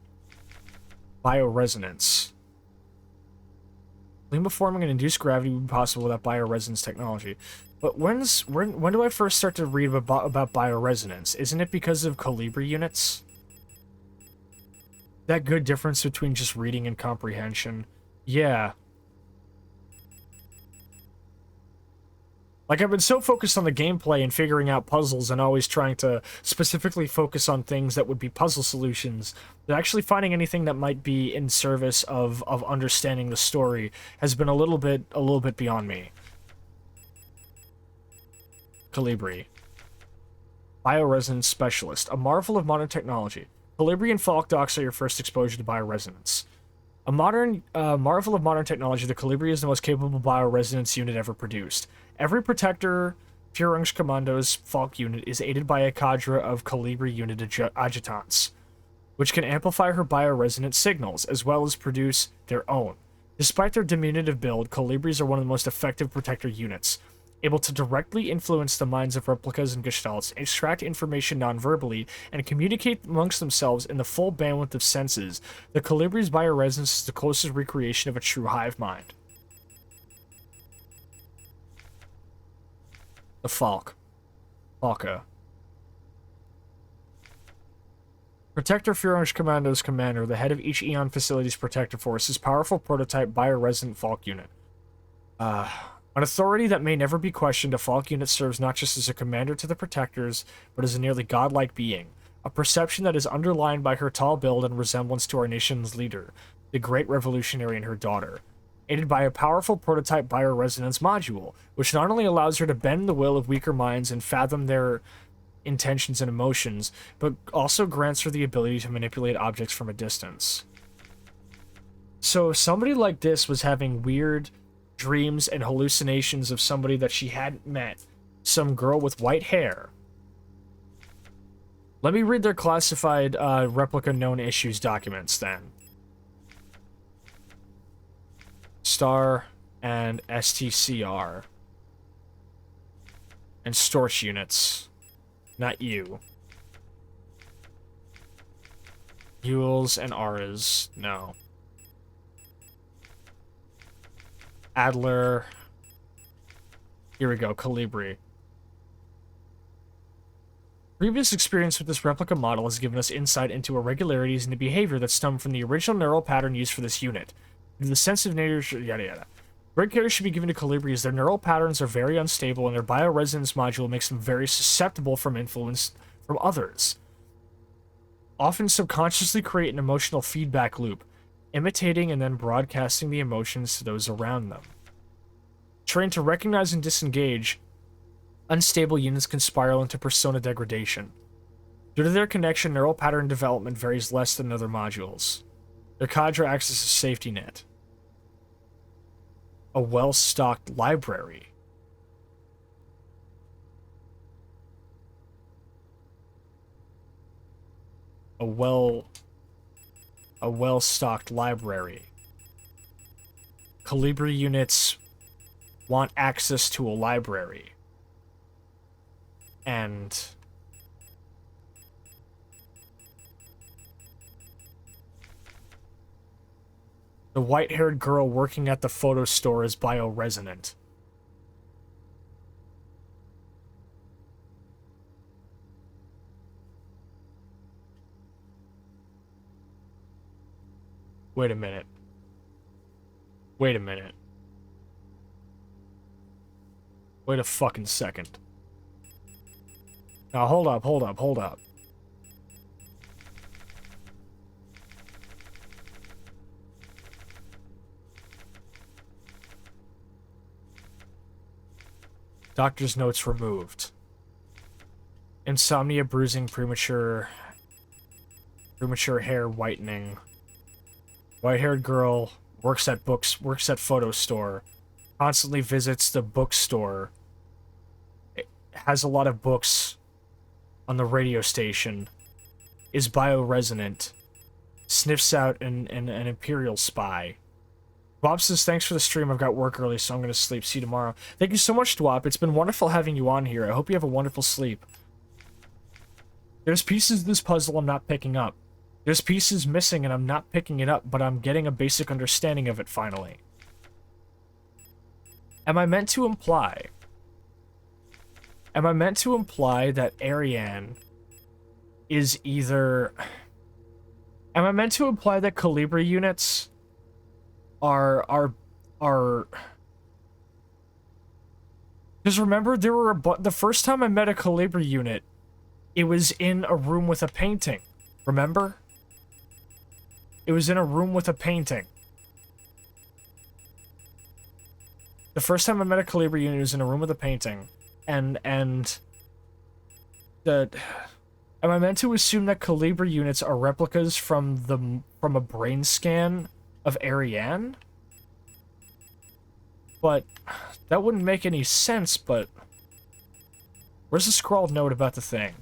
Bioresonance. Beamforming and induced gravity would be possible without bioresonance technology. But when do I first start to read about bioresonance? Isn't it because of Colibri units? That good difference between just reading and comprehension? Yeah. Like, I've been so focused on the gameplay and figuring out puzzles and always trying to specifically focus on things that would be puzzle solutions, that actually finding anything that might be in service of understanding the story has been a little bit beyond me. Colibri. Bioresonance Specialist. A marvel of modern technology. Colibri and Falk Docs are your first exposure to bioresonance. A marvel of modern technology, the Colibri is the most capable bioresonance unit ever produced. Every Protector Führungskommando's Falk unit is aided by a cadre of Colibri unit adjutants, which can amplify her bioresonant signals, as well as produce their own. Despite their diminutive build, Colibris are one of the most effective Protector units, able to directly influence the minds of replicas and gestalts, extract information non-verbally, and communicate amongst themselves in the full bandwidth of senses. The Colibri's bioresonance is the closest recreation of a true hive mind. The Falk. Falca. Protector Führungskommando's commander, the head of each Eon Facilities Protector Force, is powerful prototype bioresonant Falk unit. An authority that may never be questioned, a Falk unit serves not just as a commander to the Protectors, but as a nearly godlike being. A perception that is underlined by her tall build and resemblance to our nation's leader, the great revolutionary and her daughter. Aided by a powerful prototype bioresonance module, which not only allows her to bend the will of weaker minds and fathom their intentions and emotions, but also grants her the ability to manipulate objects from a distance. So if somebody like this was having weird dreams and hallucinations of somebody that she hadn't met, some girl with white hair. Let me read their classified replica known issues documents then. Star and STCR. And Storch units. Not you. Yules and Auras. No. Adler. Here we go, Colibri. Previous experience with this replica model has given us insight into irregularities in the behavior that stem from the original neural pattern used for this unit. The sensitive nature, yada yada. Great care should be given to Colibri as their neural patterns are very unstable and their bioresonance module makes them very susceptible from influence from others. Often subconsciously create an emotional feedback loop, imitating and then broadcasting the emotions to those around them. Trained to recognize and disengage, unstable units can spiral into persona degradation. Due to their connection, neural pattern development varies less than other modules. Their cadre acts as a safety net. A well-stocked library. A well-stocked library. Colibri units want access to a library. And the white-haired girl working at the photo store is bioresonant. Wait a minute. Wait a minute. Wait a fucking second. Now, hold up, hold up, hold up. Doctor's notes removed. Insomnia, bruising, premature hair whitening. White-haired girl works at photo store. Constantly visits the bookstore. It has a lot of books on the radio station. Is bioresonant. Sniffs out an Imperial spy. Dwap says, thanks for the stream. I've got work early, so I'm going to sleep. See you tomorrow. Thank you so much, Dwap. It's been wonderful having you on here. I hope you have a wonderful sleep. There's pieces of this puzzle I'm not picking up. There's pieces missing and I'm not picking it up, but I'm getting a basic understanding of it finally. Am I meant to imply that Ariane is either... Am I meant to imply that Calibri units are... Because remember, there were the first time I met a Calibri unit, it was in a room with a painting. Remember? It was in a room with a painting. The first time I met a Calibri unit, it was in a room with a painting. And am I meant to assume that Calibri units are replicas from a brain scan of Ariane? But that wouldn't make any sense, but where's the scrawled note about the thing?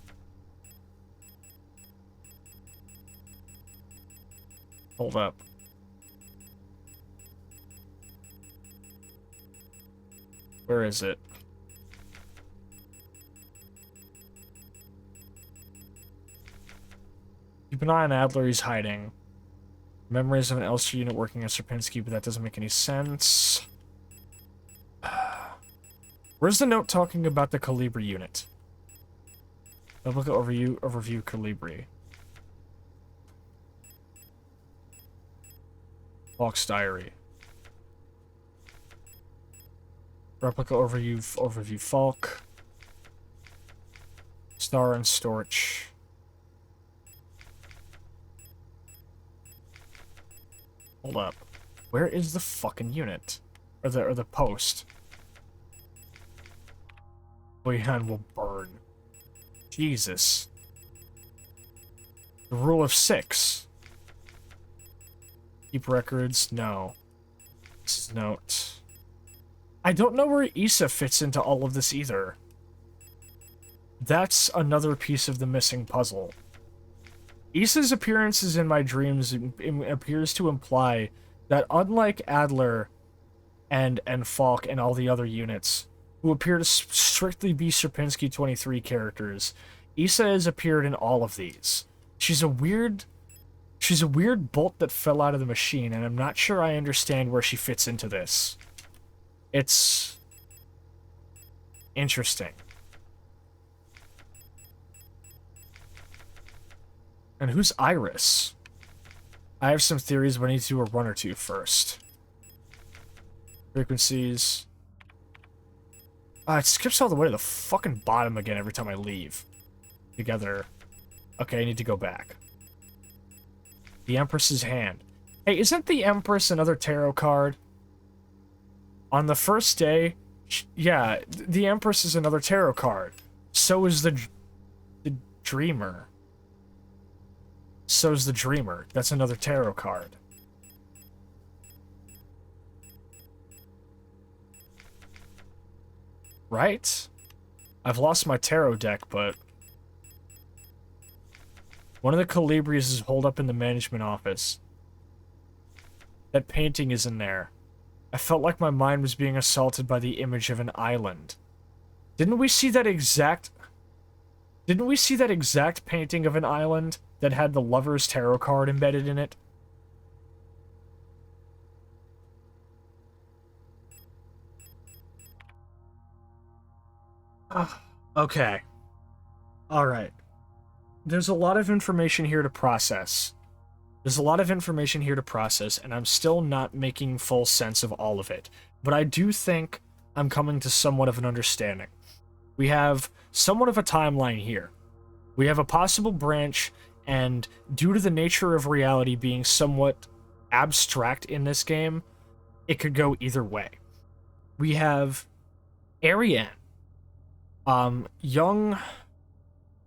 Hold up. Where is it? Keep an eye on Adler, he's hiding. Memories of an Elster unit working on Sierpinski, but that doesn't make any sense. Where's the note talking about the Calibri unit? Look at overview Calibri. Falk's diary. Replica overview Falk. Star and Storch. Hold up. Where is the fucking unit? Or the post? Boyan will burn. Jesus. The rule of 6. Keep records? No. This is note. I don't know where Issa fits into all of this either. That's another piece of the missing puzzle. Issa's appearances in my dreams appears to imply that unlike Adler and Falk and all the other units, who appear to strictly be Sierpinski 23 characters, Issa has appeared in all of these. She's a weird bolt that fell out of the machine, and I'm not sure I understand where she fits into this. It's interesting. And who's Iris? I have some theories, but I need to do a run or two first. Frequencies. It skips all the way to the fucking bottom again every time I leave. Together. Okay, I need to go back. The Empress's hand. Hey, isn't the Empress another tarot card? On the first day, yeah, the Empress is another tarot card. So is the Dreamer. So's the Dreamer. That's another tarot card. Right? I've lost my tarot deck, but... One of the Calibris is holed up in the management office. That painting is in there. I felt like my mind was being assaulted by the image of an island. Didn't we see that exact painting of an island that had the Lover's Tarot card embedded in it? Okay. Alright. There's a lot of information here to process. There's a lot of information here to process, and I'm still not making full sense of all of it. But I do think I'm coming to somewhat of an understanding. We have somewhat of a timeline here. We have a possible branch, and due to the nature of reality being somewhat abstract in this game, it could go either way. We have Ariane. Young...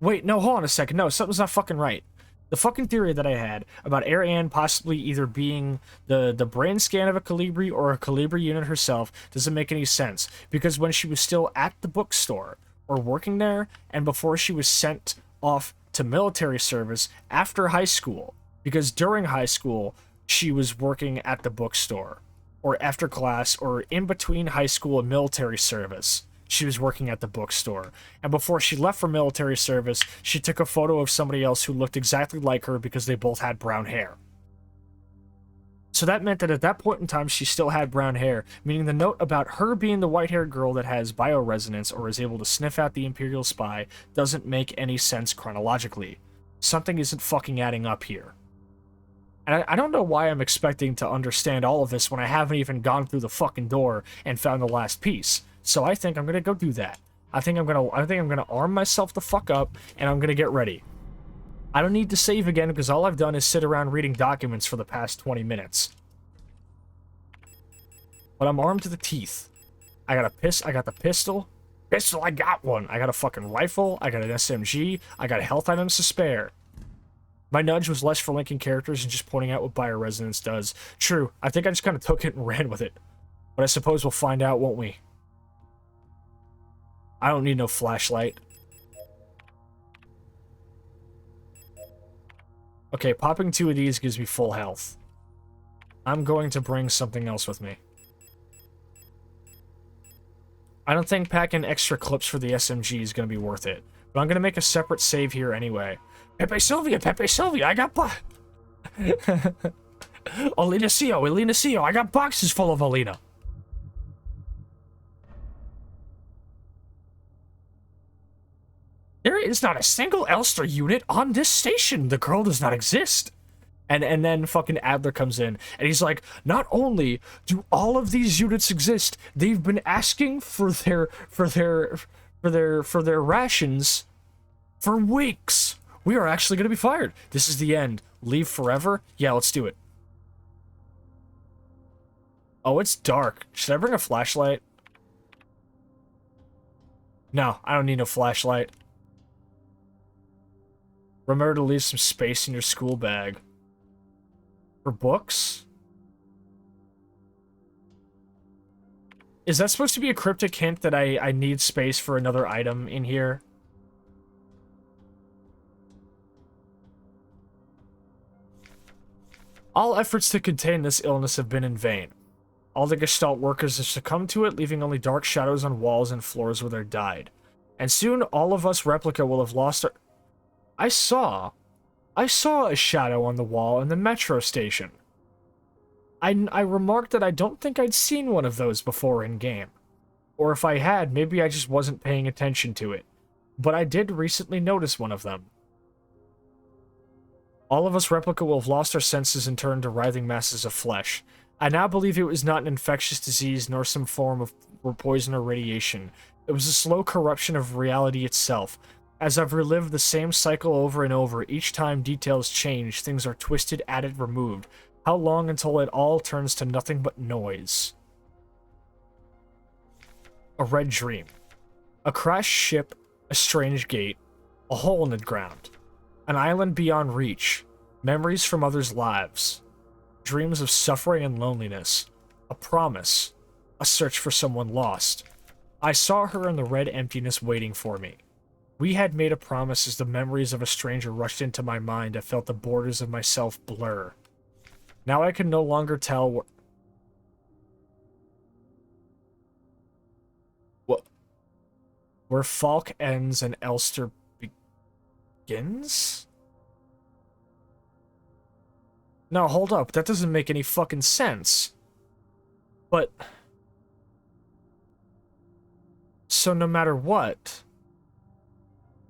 Wait, no, hold on a second. No, something's not fucking right. The fucking theory that I had about Ariane possibly either being the brain scan of a Calibri or a Calibri unit herself doesn't make any sense. Because when she was still at the bookstore, or working there, and before she was sent off to military service after high school, because during high school, she was working at the bookstore, or after class, or in between high school and military service, she was working at the bookstore. And before she left for military service, she took a photo of somebody else who looked exactly like her because they both had brown hair. So that meant that at that point in time, she still had brown hair, meaning the note about her being the white-haired girl that has bioresonance or is able to sniff out the Imperial spy doesn't make any sense chronologically. Something isn't fucking adding up here. And I don't know why I'm expecting to understand all of this when I haven't even gone through the fucking door and found the last piece. So I think I'm gonna go do that. I think I'm gonna arm myself the fuck up, and I'm gonna get ready. I don't need to save again because all I've done is sit around reading documents for the past 20 minutes. But I'm armed to the teeth. I got the pistol. Pistol, I got one. I got a fucking rifle. I got an SMG. I got health items to spare. My nudge was less for linking characters and just pointing out what bioresonance does. True, I think I just kind of took it and ran with it. But I suppose we'll find out, won't we? I don't need no flashlight. Okay, popping 2 of these gives me full health. I'm going to bring something else with me. I don't think packing extra clips for the SMG is going to be worth it. But I'm going to make a separate save here anyway. Pepe Sylvia, I got Elena Cio, I got boxes full of Elena. There is not a single Elster unit on this station. The girl does not exist. And then fucking Adler comes in, and he's like, not only do all of these units exist, they've been asking for their rations for weeks. We are actually going to be fired. This is the end. Leave forever? Yeah, let's do it. Oh, it's dark. Should I bring a flashlight? No, I don't need no flashlight. Remember to leave some space in your school bag. For books? Is that supposed to be a cryptic hint that I need space for another item in here? All efforts to contain this illness have been in vain. All the Gestalt workers have succumbed to it, leaving only dark shadows on walls and floors where they died. And soon all of us Replica will have lost our... I saw a shadow on the wall in the metro station. I remarked that I don't think I'd seen one of those before in-game. Or if I had, maybe I just wasn't paying attention to it. But I did recently notice one of them. All of us Replica will have lost our senses and turned to writhing masses of flesh. I now believe it was not an infectious disease nor some form of poison or radiation. It was a slow corruption of reality itself. As I've relived the same cycle over and over, each time details change, things are twisted, added, removed. How long until it all turns to nothing but noise? A red dream. A crashed ship, a strange gate, a hole in the ground. An island beyond reach. Memories from others' lives. Dreams of suffering and loneliness. A promise. A search for someone lost. I saw her in the red emptiness waiting for me. We had made a promise as the memories of a stranger rushed into my mind. I felt the borders of myself blur. Now I can no longer tell where Falk ends and Elster begins? No, hold up. That doesn't make any fucking sense. But... so no matter what...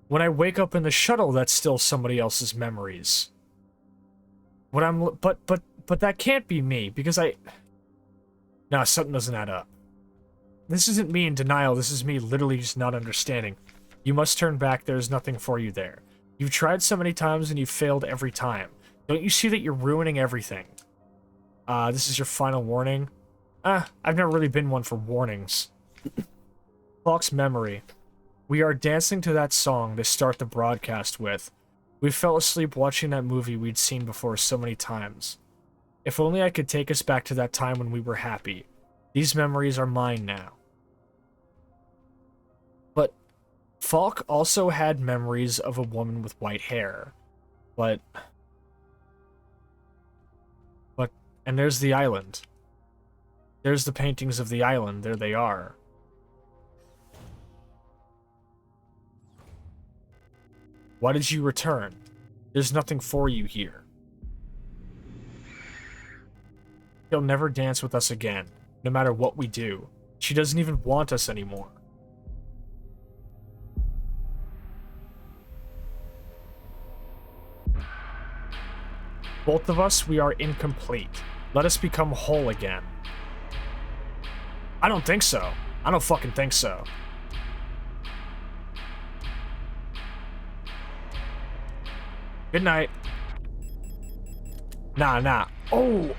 when I wake up in the shuttle, that's still somebody else's memories. What I'm... But that can't be me, because I... No, something doesn't add up. This isn't me in denial, this is me literally just not understanding. You must turn back, there's nothing for you there. You've tried so many times and you've failed every time. Don't you see that you're ruining everything? This is your final warning? I've never really been one for warnings. Clock's memory. We are dancing to that song they start the broadcast with. We fell asleep watching that movie we'd seen before so many times. If only I could take us back to that time when we were happy. These memories are mine now. But Falk also had memories of a woman with white hair. But... And there's the island. There's the paintings of the island. There they are. Why did you return? There's nothing for you here. She'll never dance with us again, no matter what we do. She doesn't even want us anymore. Both of us, we are incomplete. Let us become whole again. I don't think so. I don't fucking think so. Good night. Nah. Oh,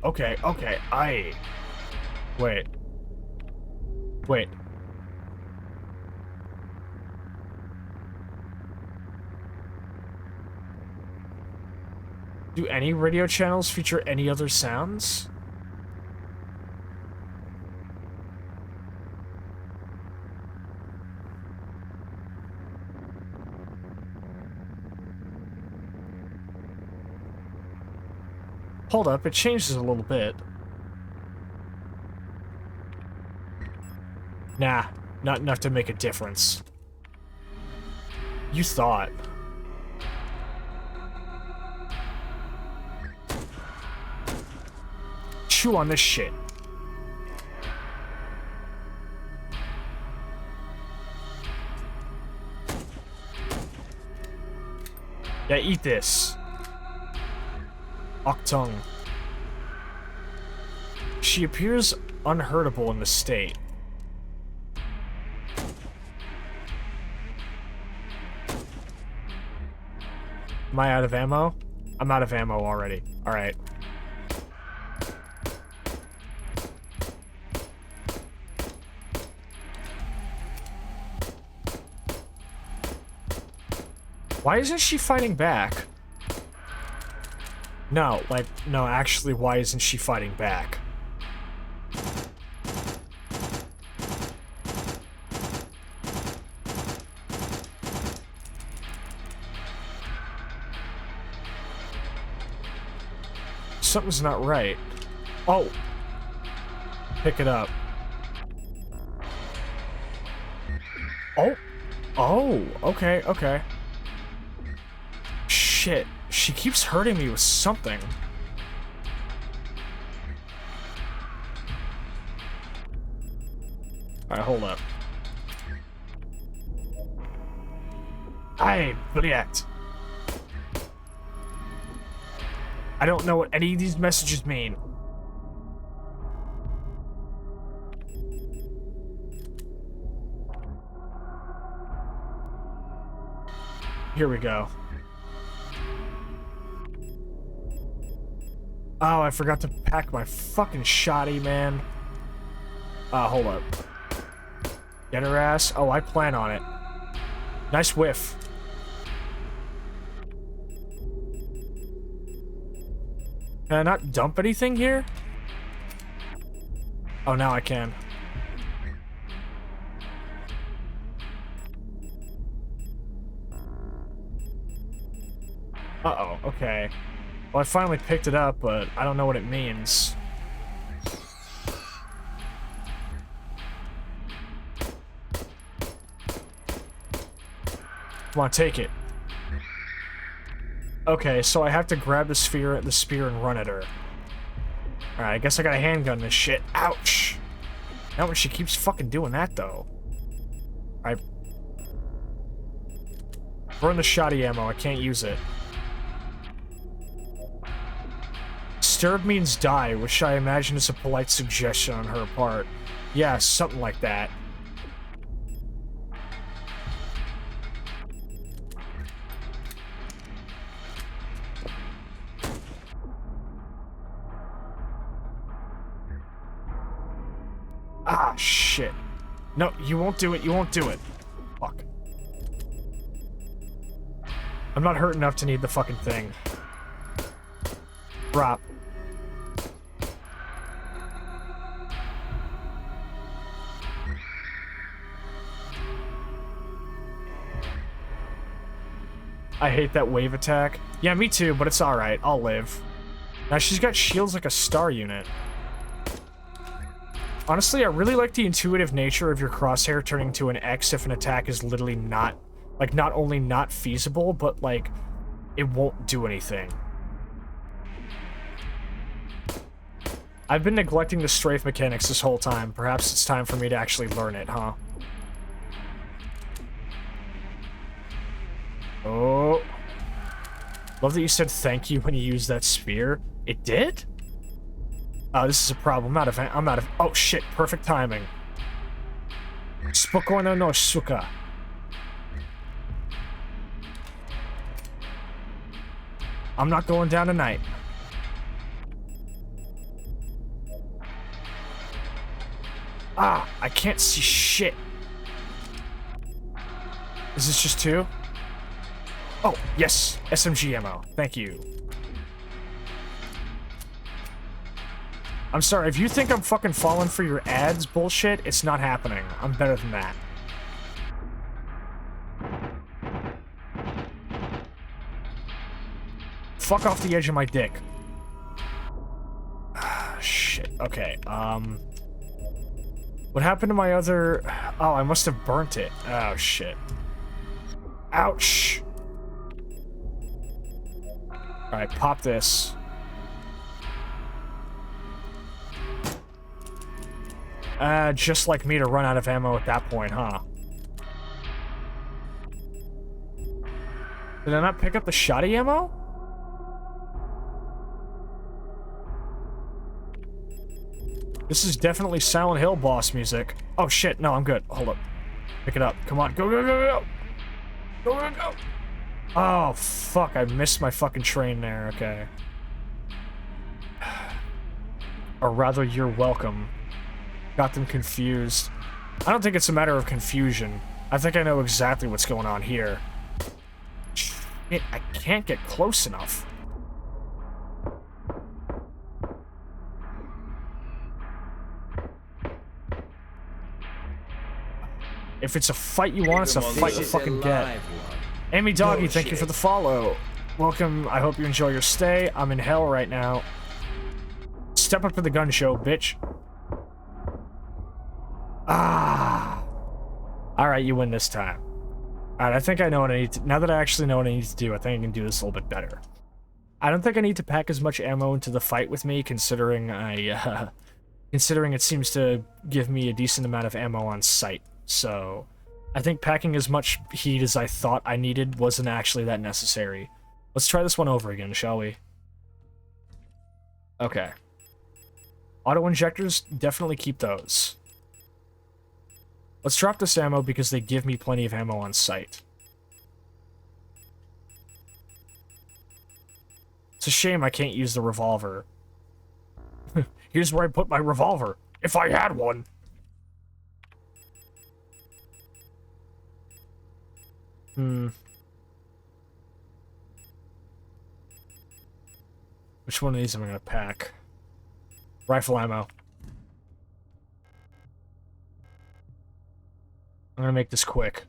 okay. Wait. Do any radio channels feature any other sounds? Hold up, it changes a little bit. Nah, not enough to make a difference. You thought. Chew on this shit. Yeah, eat this. Octung. She appears unhurtable in the state. Am I out of ammo? I'm out of ammo already. Alright. Why isn't she fighting back? No, actually, why isn't she fighting back? Something's not right. Oh! Pick it up. Oh, okay. Shit. She keeps hurting me with something. Alright, hold up. Aye, блядь. I don't know what any of these messages mean. Here we go. Oh, I forgot to pack my fucking shotty, man. Hold up. Get her ass. Oh, I plan on it. Nice whiff. Can I not dump anything here? Oh, now I can. Uh-oh, okay. Well, I finally picked it up, but I don't know what it means. Come on, take it. Okay, so I have to grab the spear and run at her. Alright, I guess I got a handgun this shit. Ouch! Not when she keeps fucking doing that, though. Alright. Burn the shotty ammo, I can't use it. Disturb means die, which I imagine is a polite suggestion on her part. Yeah, something like that. Ah, shit. No, you won't do it, you won't do it. Fuck. I'm not hurt enough to need the fucking thing. Drop. I hate that wave attack. Yeah, me too, but it's alright. I'll live. Now, she's got shields like a star unit. Honestly, I really like the intuitive nature of your crosshair turning to an X if an attack is literally not, like, not only not feasible, but, like, it won't do anything. I've been neglecting the strafe mechanics this whole time. Perhaps it's time for me to actually learn it, huh? Oh. Love that you said thank you when you used that spear. It did? Oh, this is a problem. I'm out of... Oh, shit. Perfect timing. Spokojno no suka. I'm not going down tonight. Ah, I can't see shit. Is this just 2? Oh, yes. SMG ammo. Thank you. I'm sorry, if you think I'm fucking falling for your ads bullshit, it's not happening. I'm better than that. Fuck off the edge of my dick. Shit. Okay, what happened to my other... Oh, I must have burnt it. Oh, shit. Ouch! Alright, pop this. Just like me to run out of ammo at that point, huh? Did I not pick up the shoddy ammo? This is definitely Silent Hill boss music. Oh shit, no, I'm good. Hold up. Pick it up. Come on, go, go, go, go! Go, go, go! Oh, fuck, I missed my fucking train there, okay. Or rather, you're welcome. Got them confused. I don't think it's a matter of confusion. I think I know exactly what's going on here. Shit, I can't get close enough. If it's a fight you want, it's a fight you fucking get. Amy Doggy, thank you for the follow. Welcome, I hope you enjoy your stay. I'm in hell right now. Step up to the gun show, bitch. Ah. Alright, you win this time. Alright, I think I know what I need to... Now that I actually know what I need to do, I think I can do this a little bit better. I don't think I need to pack as much ammo into the fight with me, considering considering it seems to give me a decent amount of ammo on sight. So, I think packing as much heat as I thought I needed wasn't actually that necessary. Let's try this one over again, shall we? Okay. Auto-injectors, definitely keep those. Let's drop this ammo because they give me plenty of ammo on sight. It's a shame I can't use the revolver. Here's where I put my revolver, if I had one. Which one of these am I gonna pack? Rifle ammo. I'm gonna make this quick.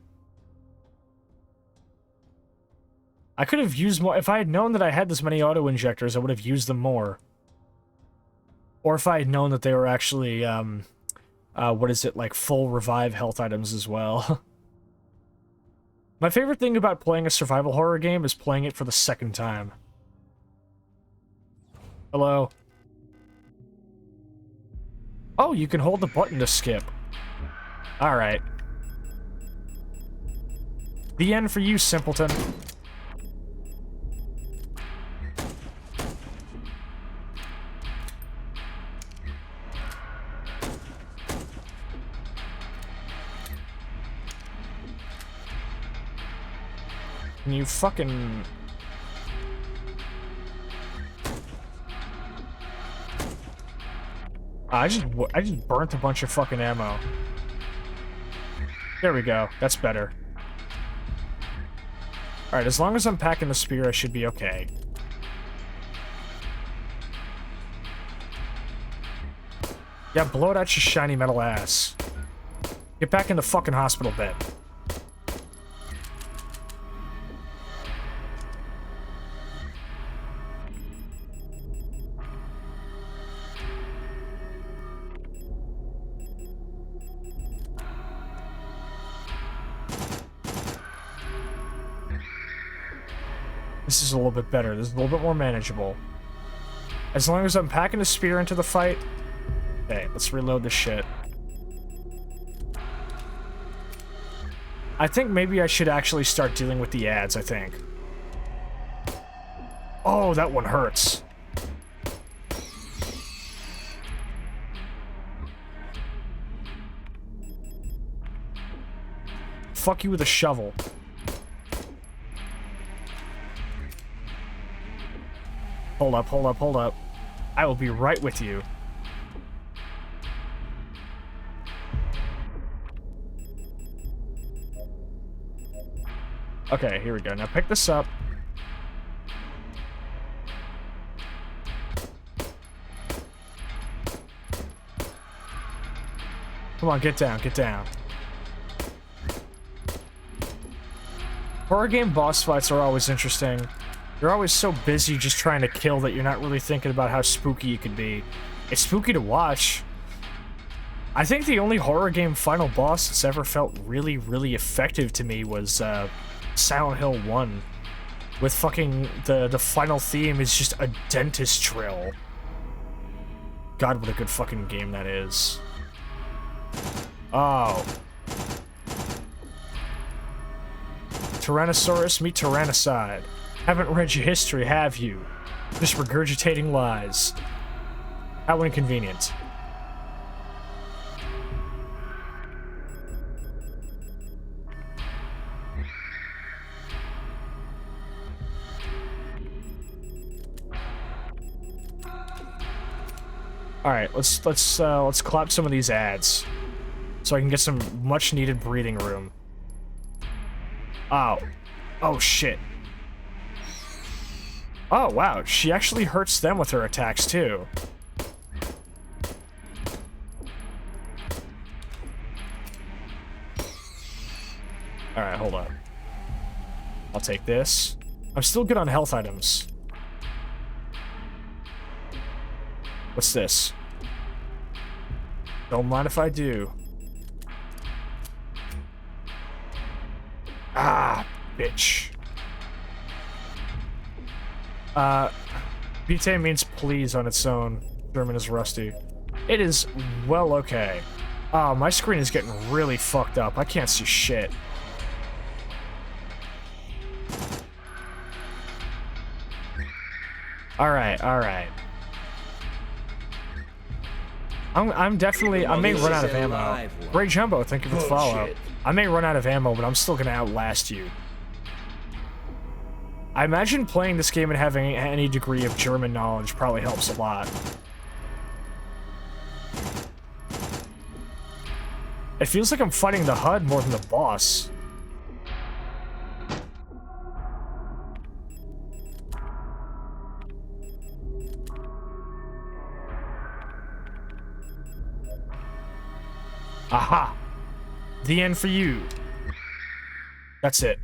I could have used more. If I had known that I had this many auto-injectors, I would have used them more. Or if I had known that they were actually, what is it, like full revive health items as well. My favorite thing about playing a survival horror game is playing it for the second time. Hello. Oh, you can hold the button to skip. Alright. The end for you, simpleton. Can you fucking... I just burnt a bunch of fucking ammo. There we go. That's better. Alright, as long as I'm packing the spear, I should be okay. Yeah, blow it out your shiny metal ass. Get back in the fucking hospital bed. This is a little bit better. This is a little bit more manageable. As long as I'm packing a spear into the fight. Okay, let's reload this shit. I think maybe I should actually start dealing with the ads, I think. Oh, that one hurts. Fuck you with a shovel. Hold up, hold up, hold up. I will be right with you. Okay, here we go. Now pick this up. Come on, get down, get down. Horror game boss fights are always interesting. You're always so busy just trying to kill that you're not really thinking about how spooky you could be. It's spooky to watch. I think the only horror game final boss that's ever felt really, really effective to me was Silent Hill 1. With fucking the final theme is just a dentist drill. God, what a good fucking game that is. Oh. Tyrannosaurus meet Tyrannicide. Haven't read your history, have you? Just regurgitating lies. How inconvenient. All right, let's clap some of these ads, so I can get some much needed breathing room. Oh, oh shit. Oh, wow, she actually hurts them with her attacks, too. Alright, hold on. I'll take this. I'm still good on health items. What's this? Don't mind if I do. Ah, bitch. Bitte means please on its own. German is rusty. It is well okay. Oh, my screen is getting really fucked up. I can't see shit. Alright, alright. I'm definitely... I may run out of ammo. Ray Jumbo, thank you for the follow. I may run out of ammo, but I'm still gonna outlast you. I imagine playing this game and having any degree of German knowledge probably helps a lot. It feels like I'm fighting the HUD more than the boss. Aha! The end for you. That's it.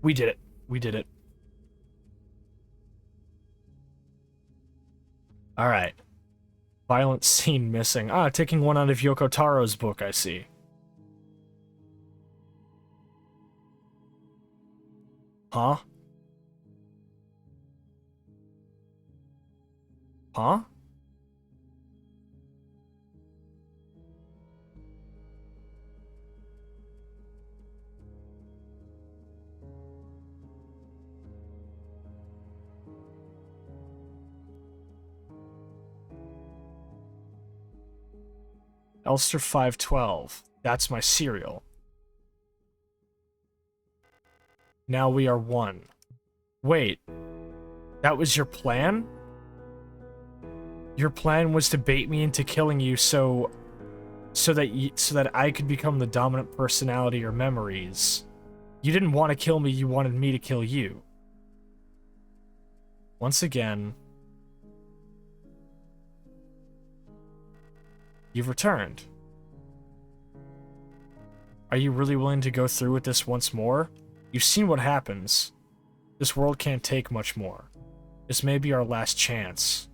We did it. We did it. Alright. Violent scene missing. Ah, taking one out of Yoko Taro's book, I see. Huh? Huh? Elster 512. That's my cereal. Now we are one. Wait. That was your plan? Your plan was to bait me into killing you so that I could become the dominant personality or memories. You didn't want to kill me, you wanted me to kill you. Once again, you've returned. Are you really willing to go through with this once more? You've seen what happens. This world can't take much more. This may be our last chance.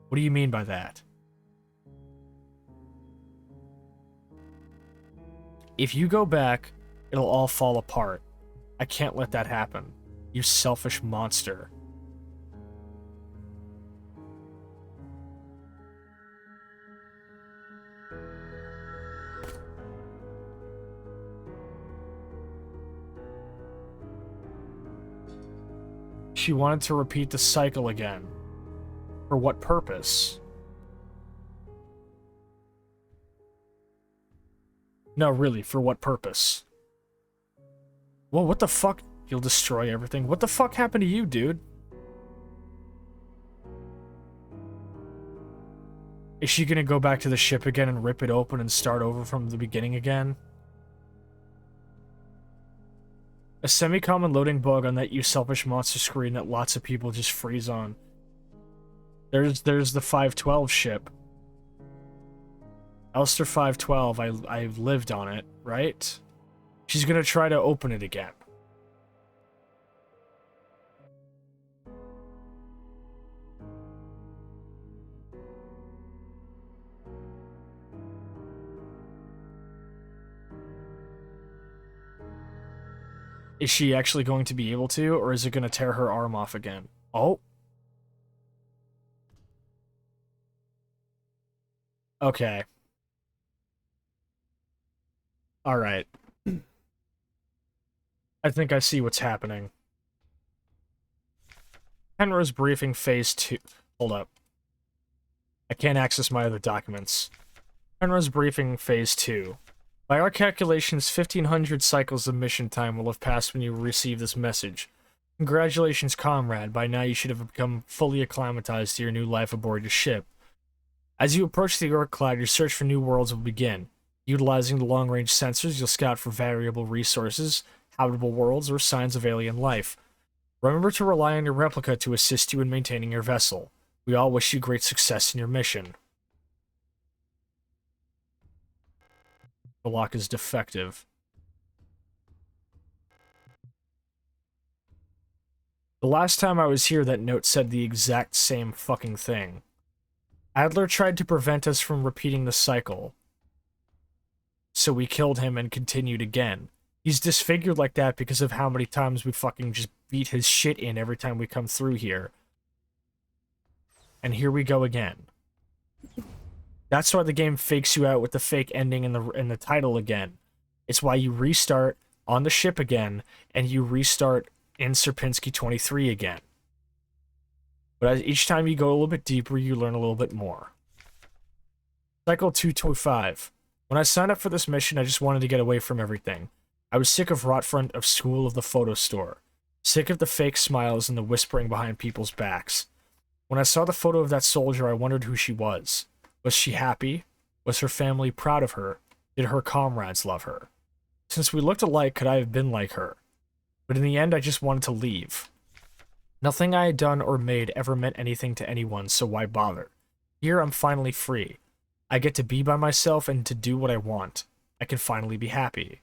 What do you mean by that? If you go back, it'll all fall apart. I can't let that happen. You selfish monster. She wanted to repeat the cycle again. For what purpose? No, really, for what purpose? Well, what the fuck? You'll destroy everything. What the fuck happened to you, dude? Is she gonna go back to the ship again and rip it open and start over from the beginning again? A semi-common loading bug on that you selfish monster screen that lots of people just freeze on. There's the 512 ship. Elster 512, I've lived on it, right? She's gonna try to open it again. Is she actually going to be able to, or is it gonna tear her arm off again? Oh. Okay. Alright. I think I see what's happening. Penrose briefing phase 2. Hold up. I can't access my other documents. Penrose briefing phase 2. By our calculations, 1,500 cycles of mission time will have passed when you receive this message. Congratulations, comrade. By now you should have become fully acclimatized to your new life aboard your ship. As you approach the Orc Cloud, your search for new worlds will begin. Utilizing the long-range sensors, you'll scout for variable resources, habitable worlds, or signs of alien life. Remember to rely on your replica to assist you in maintaining your vessel. We all wish you great success in your mission. The lock is defective. The last time I was here, that note said the exact same fucking thing. Adler tried to prevent us from repeating the cycle. So we killed him and continued again. He's disfigured like that because of how many times we fucking just beat his shit in every time we come through here. And here we go again. That's why the game fakes you out with the fake ending in the title again. It's why you restart on the ship again, and you restart in Sierpinski 23 again. But as each time you go a little bit deeper, you learn a little bit more. Cycle 225. When I signed up for this mission, I just wanted to get away from everything. I was sick of rot front of school of the photo store. Sick of the fake smiles and the whispering behind people's backs. When I saw the photo of that soldier, I wondered who she was. Was she happy? Was her family proud of her? Did her comrades love her? Since we looked alike, could I have been like her? But in the end, I just wanted to leave. Nothing I had done or made ever meant anything to anyone, so why bother? Here, I'm finally free. I get to be by myself and to do what I want. I can finally be happy.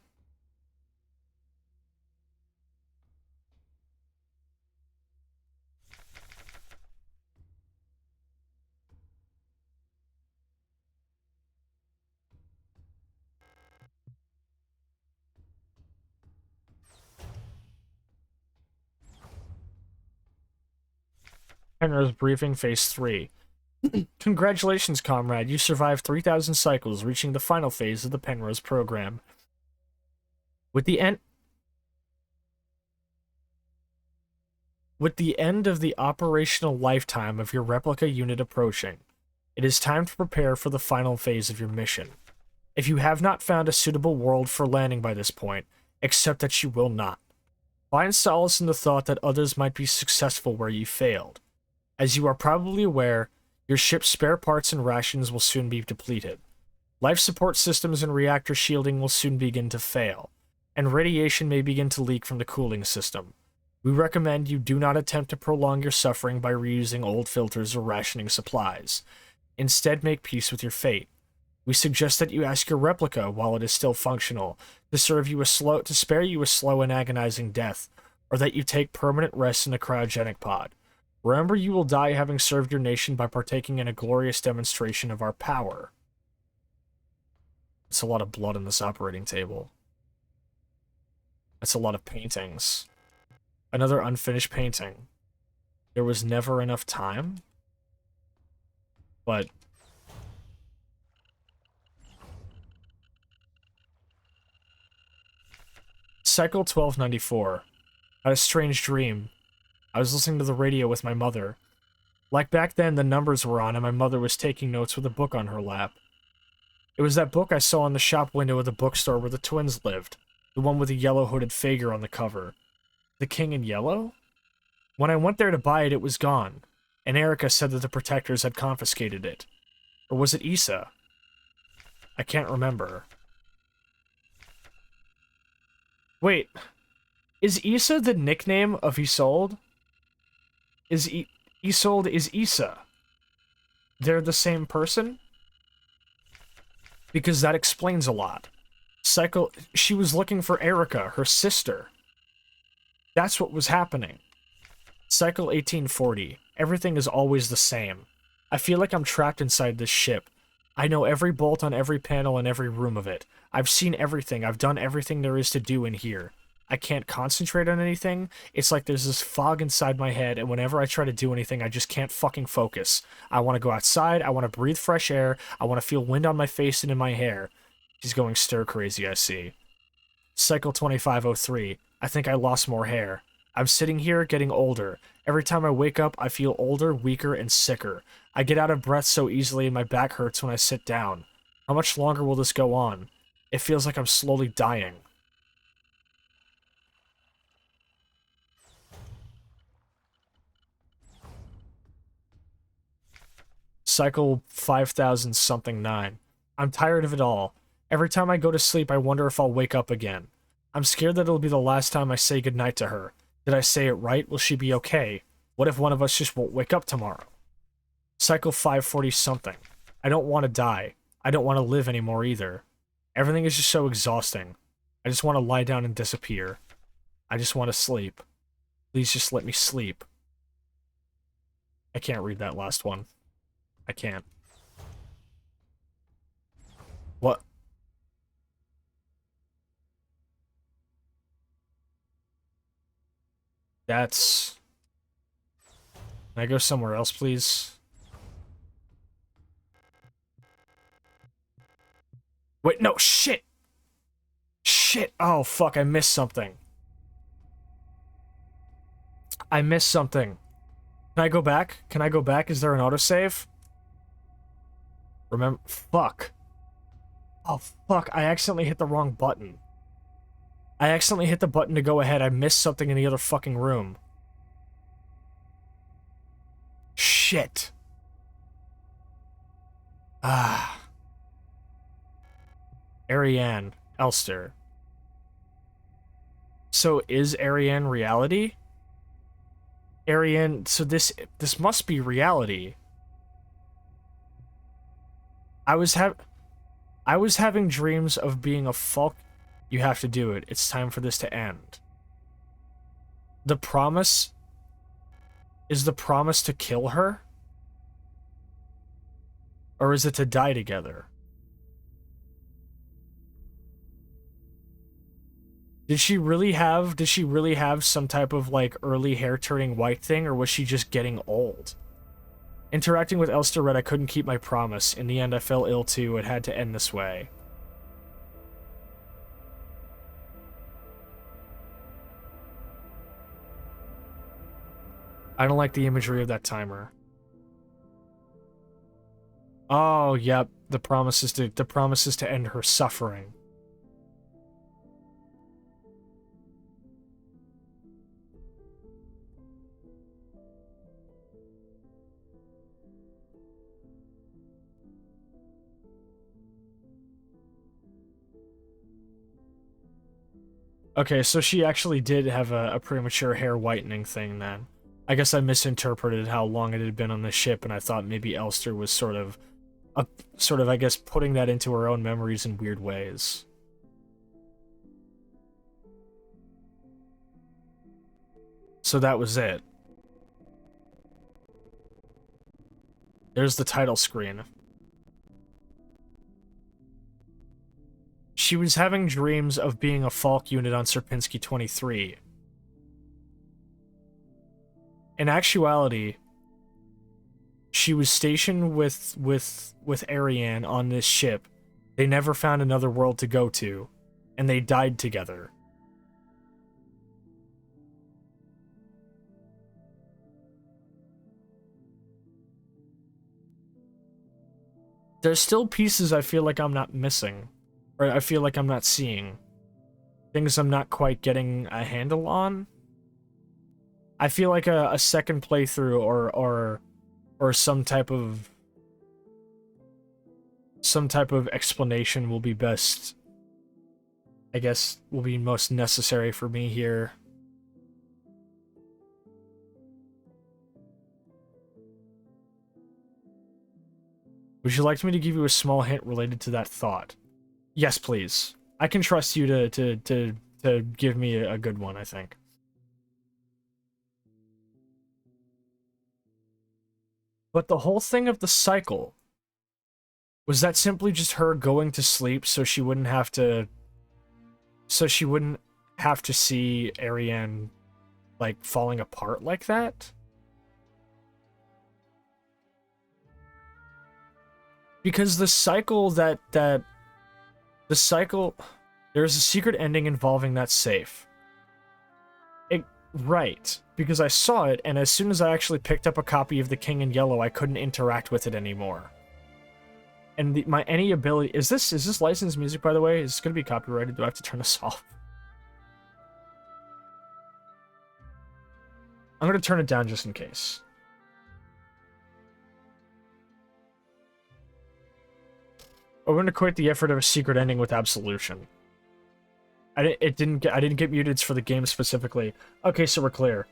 Penrose briefing phase 3. Congratulations, comrade. You survived 3,000 cycles, reaching the final phase of the Penrose program. With the end of the operational lifetime of your replica unit approaching, it is time to prepare for the final phase of your mission. If you have not found a suitable world for landing by this point, accept that you will not. Find solace in the thought that others might be successful where you failed. As you are probably aware, your ship's spare parts and rations will soon be depleted. Life support systems and reactor shielding will soon begin to fail, and radiation may begin to leak from the cooling system. We recommend you do not attempt to prolong your suffering by reusing old filters or rationing supplies. Instead, make peace with your fate. We suggest that you ask your replica, while it is still functional, to spare you a slow and agonizing death, or that you take permanent rest in a cryogenic pod. Remember, you will die having served your nation by partaking in a glorious demonstration of our power. It's a lot of blood on this operating table. That's a lot of paintings. Another unfinished painting. There was never enough time? But... Cycle 1294. I had a strange dream. I was listening to the radio with my mother. Like back then, the numbers were on and my mother was taking notes with a book on her lap. It was that book I saw on the shop window of the bookstore where the twins lived. The one with the yellow-hooded figure on the cover. The King in Yellow? When I went there to buy it, it was gone. And Erica said that the protectors had confiscated it. Or was it Issa? I can't remember. Wait, is Issa the nickname of Isolde? Isolde is Issa. They're the same person? Because that explains a lot. She was looking for Erica, her sister. That's what was happening. Cycle 1840. Everything is always the same. I feel like I'm trapped inside this ship. I know every bolt on every panel in every room of it. I've seen everything. I've done everything there is to do in here. I can't concentrate on anything. It's like there's this fog inside my head, and whenever I try to do anything, I just can't fucking focus. I want to go outside. I want to breathe fresh air. I want to feel wind on my face and in my hair. She's going stir crazy, I see. Cycle 2503. I think I lost more hair. I'm sitting here getting older. Every time I wake up, I feel older, weaker, and sicker. I get out of breath so easily and my back hurts when I sit down. How much longer will this go on? It feels like I'm slowly dying. Cycle 5000-something-9. I'm tired of it all. Every time I go to sleep, I wonder if I'll wake up again. I'm scared that it'll be the last time I say goodnight to her. Did I say it right? Will she be okay? What if one of us just won't wake up tomorrow? Cycle 540-something. I don't want to die. I don't want to live anymore either. Everything is just so exhausting. I just want to lie down and disappear. I just want to sleep. Please just let me sleep. I can't read that last one. I can't. What? That's... Can I go somewhere else, please? Wait, no, shit! Shit! Oh, fuck, I missed something. I missed something. Can I go back? Can I go back? Is there an autosave? Remember... Fuck. Oh, fuck, I accidentally hit the wrong button. I accidentally hit the button to go ahead. I missed something in the other fucking room. Shit. Ah. Ariane. Elster. So is Ariane reality? Ariane, so this must be reality. I was having dreams of being a Falk. You have to do it. It's time for this to end. The promise... Is the promise to kill her? Or is it to die together? Did she really have some type of, like, early hair turning white thing, or was she just getting old? Interacting with Elster Red, I couldn't keep my promise. In the end, I fell ill too. It had to end this way. I don't like the imagery of that timer. Oh, yep. The promise is to end her suffering. Okay, so she actually did have a premature hair whitening thing then. I guess I misinterpreted how long it had been on the ship, and I thought maybe Elster was sort of, I guess, putting that into her own memories in weird ways. So that was it. There's the title screen. She was having dreams of being a Falk unit on Sierpinski 23. In actuality, she was stationed with Ariane on this ship. They never found another world to go to, and they died together. There's still pieces I feel like I'm not missing. Or I feel like I'm not seeing. Things I'm not quite getting a handle on. I feel like a second playthrough or some type of explanation will be best. I guess will be most necessary for me here. Would you like me to give you a small hint related to that thought? Yes, please. I can trust you to give me a good one, I think. But the whole thing of the cycle, was that simply just her going to sleep so she wouldn't have to see Ariane, like, falling apart like that? Because the cycle there's a secret ending involving that safe. Right, because I saw it, and as soon as I actually picked up a copy of The King in Yellow, I couldn't interact with it anymore. And any ability... Is this licensed music, by the way? Is this going to be copyrighted? Do I have to turn this off? I'm going to turn it down just in case. We're going to quit the effort of a secret ending with absolution. I didn't get muted for the game specifically. Okay, so we're clear.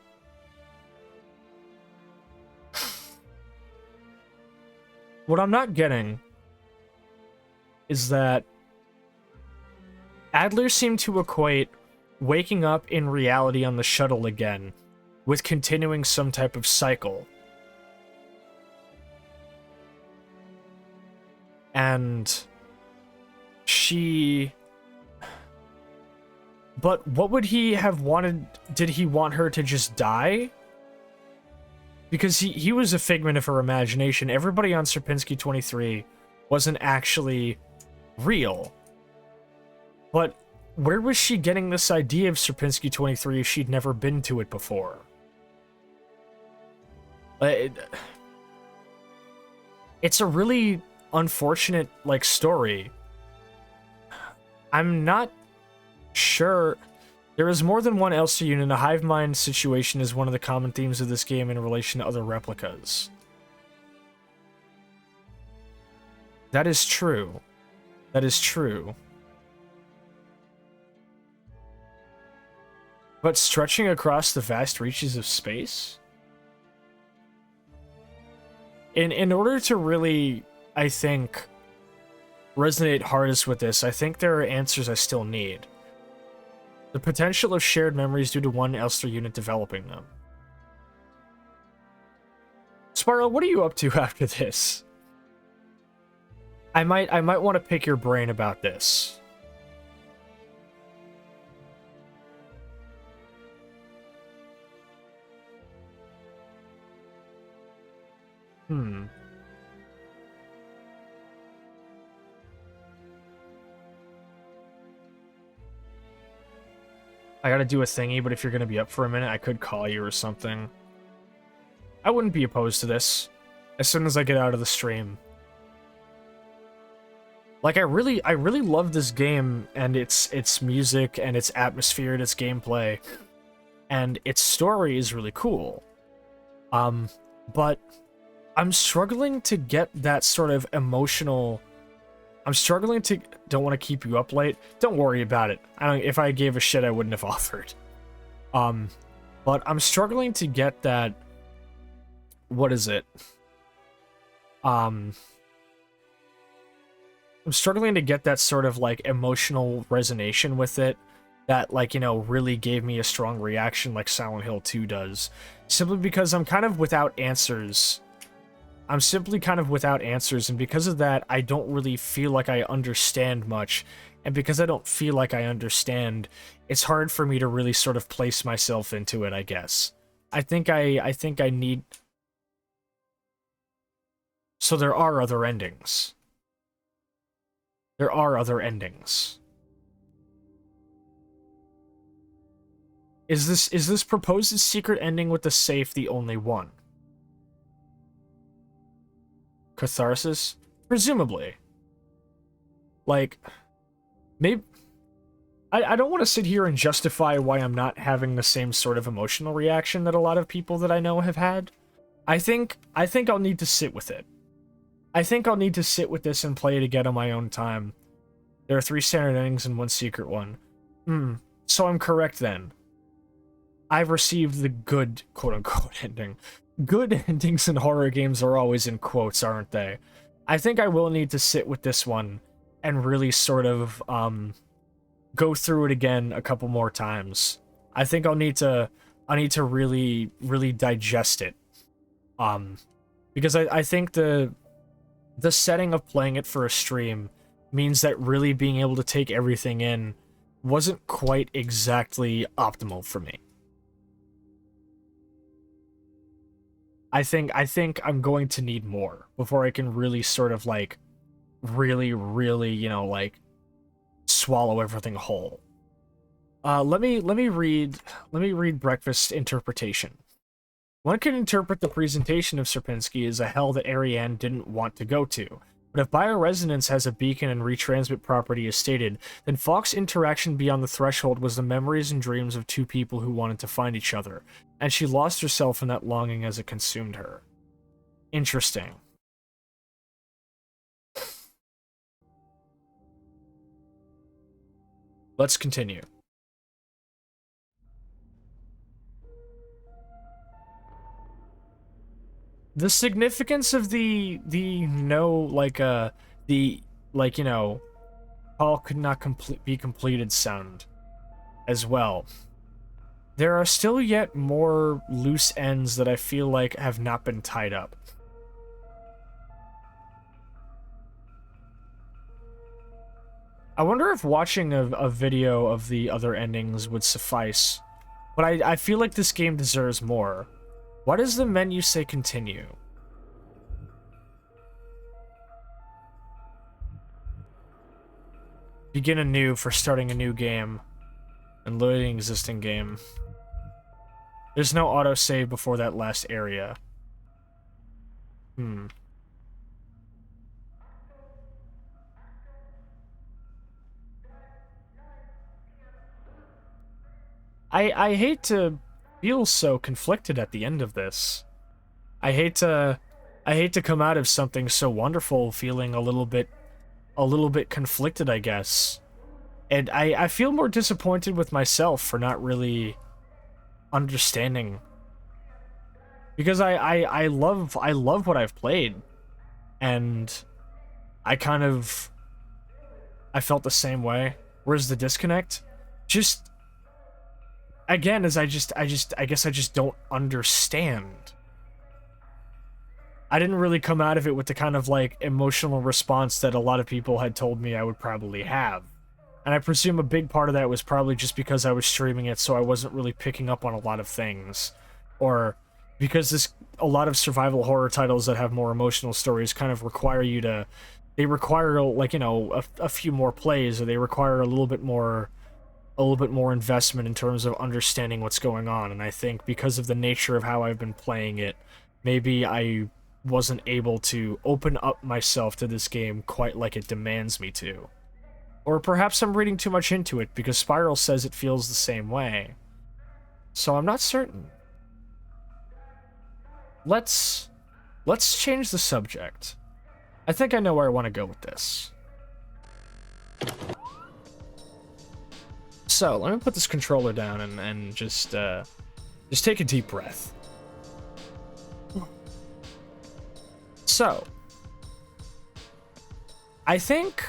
What I'm not getting is that Adler seemed to equate waking up in reality on the shuttle again with continuing some type of cycle. And she... But what would he have wanted? Did he want her to just die? Because he was a figment of her imagination. Everybody on Sierpinski 23 wasn't actually real. But where was she getting this idea of Sierpinski 23 if she'd never been to it before? It's a really unfortunate, like, story. I'm not sure. There is more than one Elster unit. A hive mind situation is one of the common themes of this game in relation to other replicas. That is true. That is true. But stretching across the vast reaches of space? In order to really, I think, resonate hardest with this, I think there are answers I still need. The potential of shared memories due to one Elster unit developing them. Spiral, what are you up to after this? I might want to pick your brain about this. I gotta do a thingy, but if you're gonna be up for a minute, I could call you or something. I wouldn't be opposed to this. As soon as I get out of the stream. Like, I really love this game and its music and its atmosphere and its gameplay. And its story is really cool. But I'm struggling to get that sort of emotional. I'm struggling to. Don't want to keep you up late. Don't worry about it. If I gave a shit, I wouldn't have offered. But I'm struggling to get that. What is it? I'm struggling to get that sort of like emotional resonation with it that, like, you know, really gave me a strong reaction like Silent Hill 2 does. Simply because I'm kind of without answers. I'm simply kind of without answers, and because of that, I don't really feel like I understand much. And because I don't feel like I understand, it's hard for me to really sort of place myself into it, I guess. I think I need... So there are other endings. There are other endings. Is this proposed secret ending with the safe the only one? Catharsis? Presumably. Like, maybe... I don't want to sit here and justify why I'm not having the same sort of emotional reaction that a lot of people that I know have had. I think I'll need to sit with it. I think I'll need to sit with this and play it again on my own time. There are 3 standard endings and 1 secret one. So I'm correct then. I've received the good, quote-unquote, ending. Good endings in horror games are always in quotes, aren't they? I think I will need to sit with this one and really sort of, go through it again a couple more times. I think I need to really, really digest it. Because I think the setting of playing it for a stream means that really being able to take everything in wasn't quite exactly optimal for me. I think I'm going to need more before I can really sort of like really, you know, like swallow everything whole. Let me read Breakfast interpretation. One can interpret the presentation of Sierpinski as a hell that Ariane didn't want to go to. But if bioresonance has a beacon and retransmit property as stated, then Falk's interaction beyond the threshold was the memories and dreams of 2 people who wanted to find each other, and she lost herself in that longing as it consumed her. Interesting. Let's continue. The significance of the no, like, you know, call could not be completed sound as well. There are still yet more loose ends that I feel like have not been tied up. I wonder if watching a video of the other endings would suffice, but I feel like this game deserves more. Why does the menu say continue? Begin anew for starting a new game and loading existing game. There's no autosave before that last area. I hate to feel so conflicted at the end of this. I hate to come out of something so wonderful feeling a little bit conflicted, I guess. And I feel more disappointed with myself for not really understanding. Because I love what I've played. And I felt the same way. Where's the disconnect? Just again, as I guess I just don't understand. I didn't really come out of it with the kind of, like, emotional response that a lot of people had told me I would probably have. And I presume a big part of that was probably just because I was streaming it, so I wasn't really picking up on a lot of things. Or because a lot of survival horror titles that have more emotional stories kind of require you to... They require, like, you know, a few more plays, or they require a little bit more investment in terms of understanding what's going on. And I think because of the nature of how I've been playing it, maybe I wasn't able to open up myself to this game quite like it demands me to. Or perhaps I'm reading too much into it, because Spiral says it feels the same way. So I'm not certain. let's change the subject. I think I know where I want to go with this. So let me put this controller down and just take a deep breath. So I think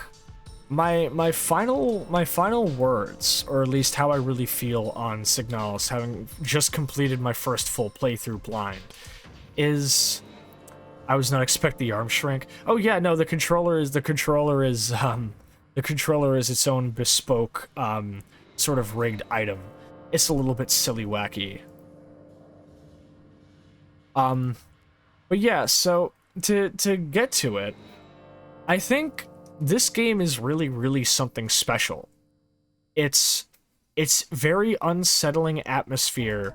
my final words, or at least how I really feel on Signalis, having just completed my first full playthrough blind, is I was not expecting the arm shrink. Oh yeah, no, the controller is its own bespoke sort of rigged item. It's a little bit silly wacky. But yeah, so to get to it, I think this game is really something special. It's very unsettling atmosphere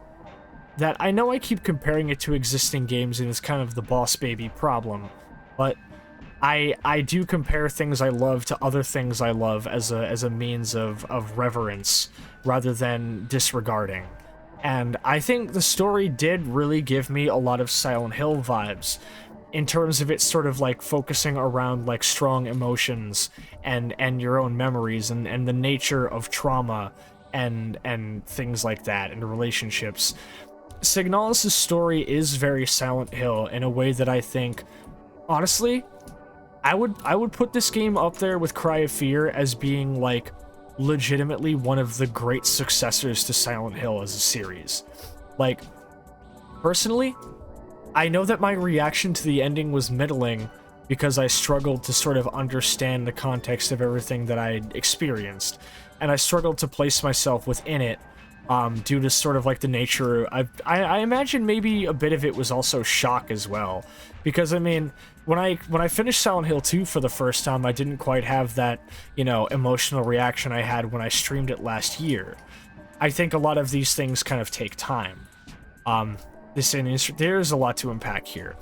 that I know I keep comparing it to existing games and it's kind of the boss baby problem, but I do compare things I love to other things I love as a means of reverence rather than disregarding. And I think the story did really give me a lot of Silent Hill vibes in terms of it sort of like focusing around like strong emotions and your own memories and the nature of trauma and things like that and relationships. Signalis' story is very Silent Hill in a way that I think, honestly, I would put this game up there with Cry of Fear as being like legitimately one of the great successors to Silent Hill as a series. Like, personally, I know that my reaction to the ending was middling because I struggled to sort of understand the context of everything that I experienced, and I struggled to place myself within it due to sort of like the nature. I imagine maybe a bit of it was also shock as well, because I mean, when I finished Silent Hill 2 for the first time, I didn't quite have that, you know, emotional reaction I had when I streamed it last year. I think a lot of these things kind of take time. There's a lot to unpack here.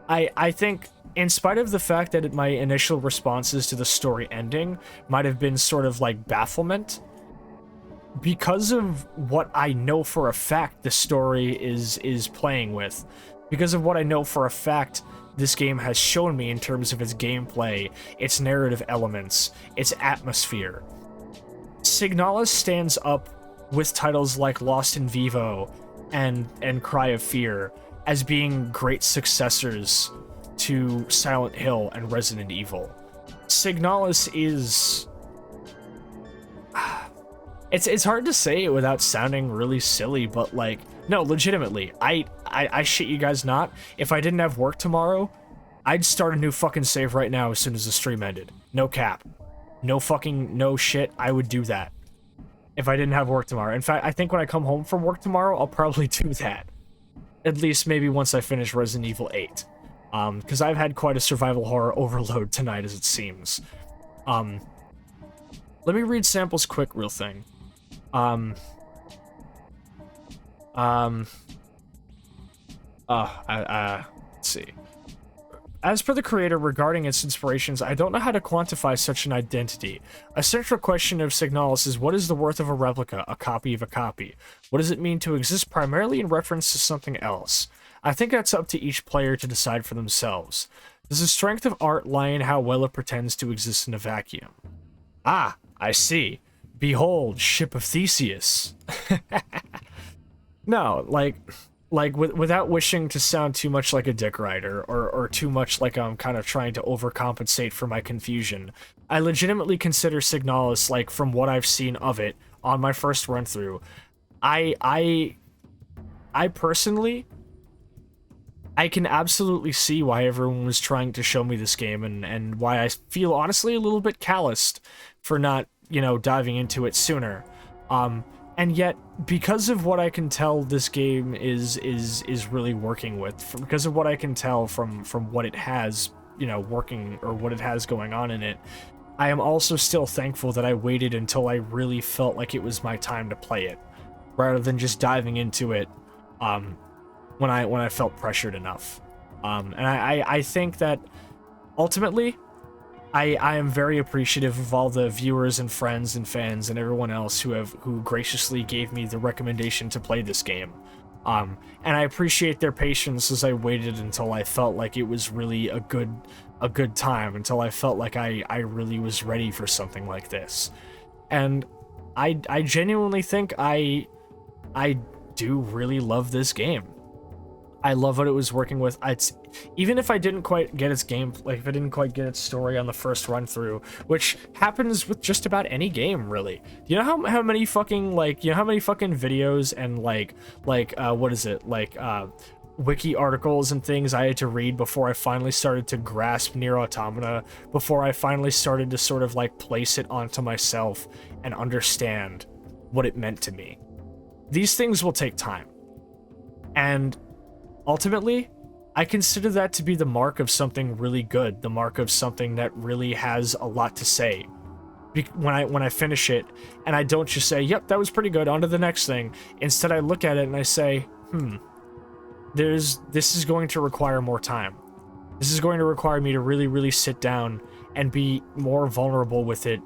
I think, in spite of the fact that my initial responses to the story ending might have been sort of like bafflement, because of what I know for a fact the story is playing with, because of what I know for a fact this game has shown me in terms of its gameplay, its narrative elements, its atmosphere, Signalis stands up with titles like Lost in Vivo and Cry of Fear as being great successors to Silent Hill and Resident Evil. Signalis is... It's hard to say it without sounding really silly, but like, no, legitimately, I shit you guys not, if I didn't have work tomorrow, I'd start a new fucking save right now as soon as the stream ended. No cap. No shit, I would do that if I didn't have work tomorrow. In fact, I think when I come home from work tomorrow, I'll probably do that. At least maybe once I finish Resident Evil 8. Because I've had quite a survival horror overload tonight, as it seems. Let me read samples quick, real thing. Let's see. As per the creator regarding its inspirations, I don't know how to quantify such an identity. A central question of Signalis is, what is the worth of a replica, a copy of a copy? What does it mean to exist primarily in reference to something else? I think that's up to each player to decide for themselves. Does the strength of art lie in how well it pretends to exist in a vacuum? Ah, I see. Behold, ship of Theseus. No, without wishing to sound too much like a dick rider or too much like I'm kind of trying to overcompensate for my confusion, I legitimately consider Signalis, like, from what I've seen of it on my first run through, I personally, I can absolutely see why everyone was trying to show me this game and why I feel honestly a little bit calloused for not, you know, diving into it sooner. And yet, because of what I can tell this game is really working with, because of what I can tell from what it has, you know, working, or what it has going on in it, I am also still thankful that I waited until I really felt like it was my time to play it, rather than just diving into it when I felt pressured enough. And I think that ultimately, I am very appreciative of all the viewers and friends and fans and everyone else who graciously gave me the recommendation to play this game. And I appreciate their patience as I waited until I felt like it was really a good time, until I felt like I really was ready for something like this. And I genuinely think I do really love this game. I love what it was working with. Even if I didn't quite get its game, like if I didn't quite get its story on the first run through, which happens with just about any game, really. Do you know how many fucking videos and what is it, wiki articles and things I had to read before I finally started to grasp Nier Automata, before I finally started to sort of like place it onto myself and understand what it meant to me. These things will take time. And ultimately, I consider that to be the mark of something really good, the mark of something that really has a lot to say. When I finish it, and I don't just say, yep, that was pretty good, on to the next thing. Instead, I look at it and I say, this is going to require more time. This is going to require me to really, really sit down and be more vulnerable with it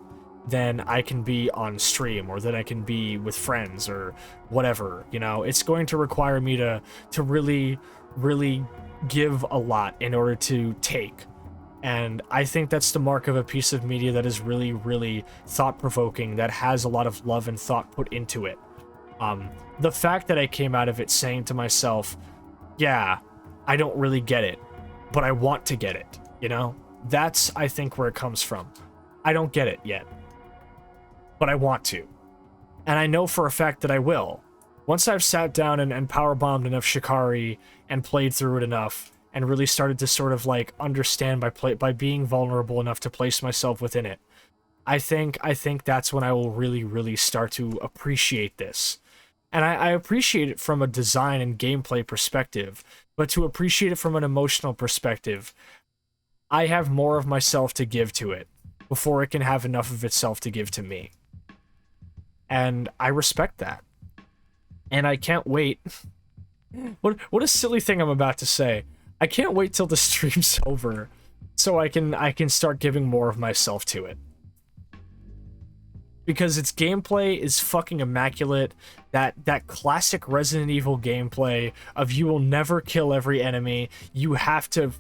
than I can be on stream, or than I can be with friends, or whatever, you know? It's going to require me to really, really give a lot in order to take. And I think that's the mark of a piece of media that is really, really thought-provoking, that has a lot of love and thought put into it. The fact that I came out of it saying to myself, yeah, I don't really get it, but I want to get it, you know? That's, I think, where it comes from. I don't get it yet, but I want to. And I know for a fact that I will. Once I've sat down and powerbombed enough Shikari and played through it enough and really started to sort of like understand by being vulnerable enough to place myself within it, I think that's when I will really, really start to appreciate this. And I appreciate it from a design and gameplay perspective, but to appreciate it from an emotional perspective, I have more of myself to give to it before it can have enough of itself to give to me. And I respect that. And I can't wait. What a silly thing I'm about to say. I can't wait till the stream's over so I can start giving more of myself to it. Because its gameplay is fucking immaculate. That classic Resident Evil gameplay of you will never kill every enemy. You have to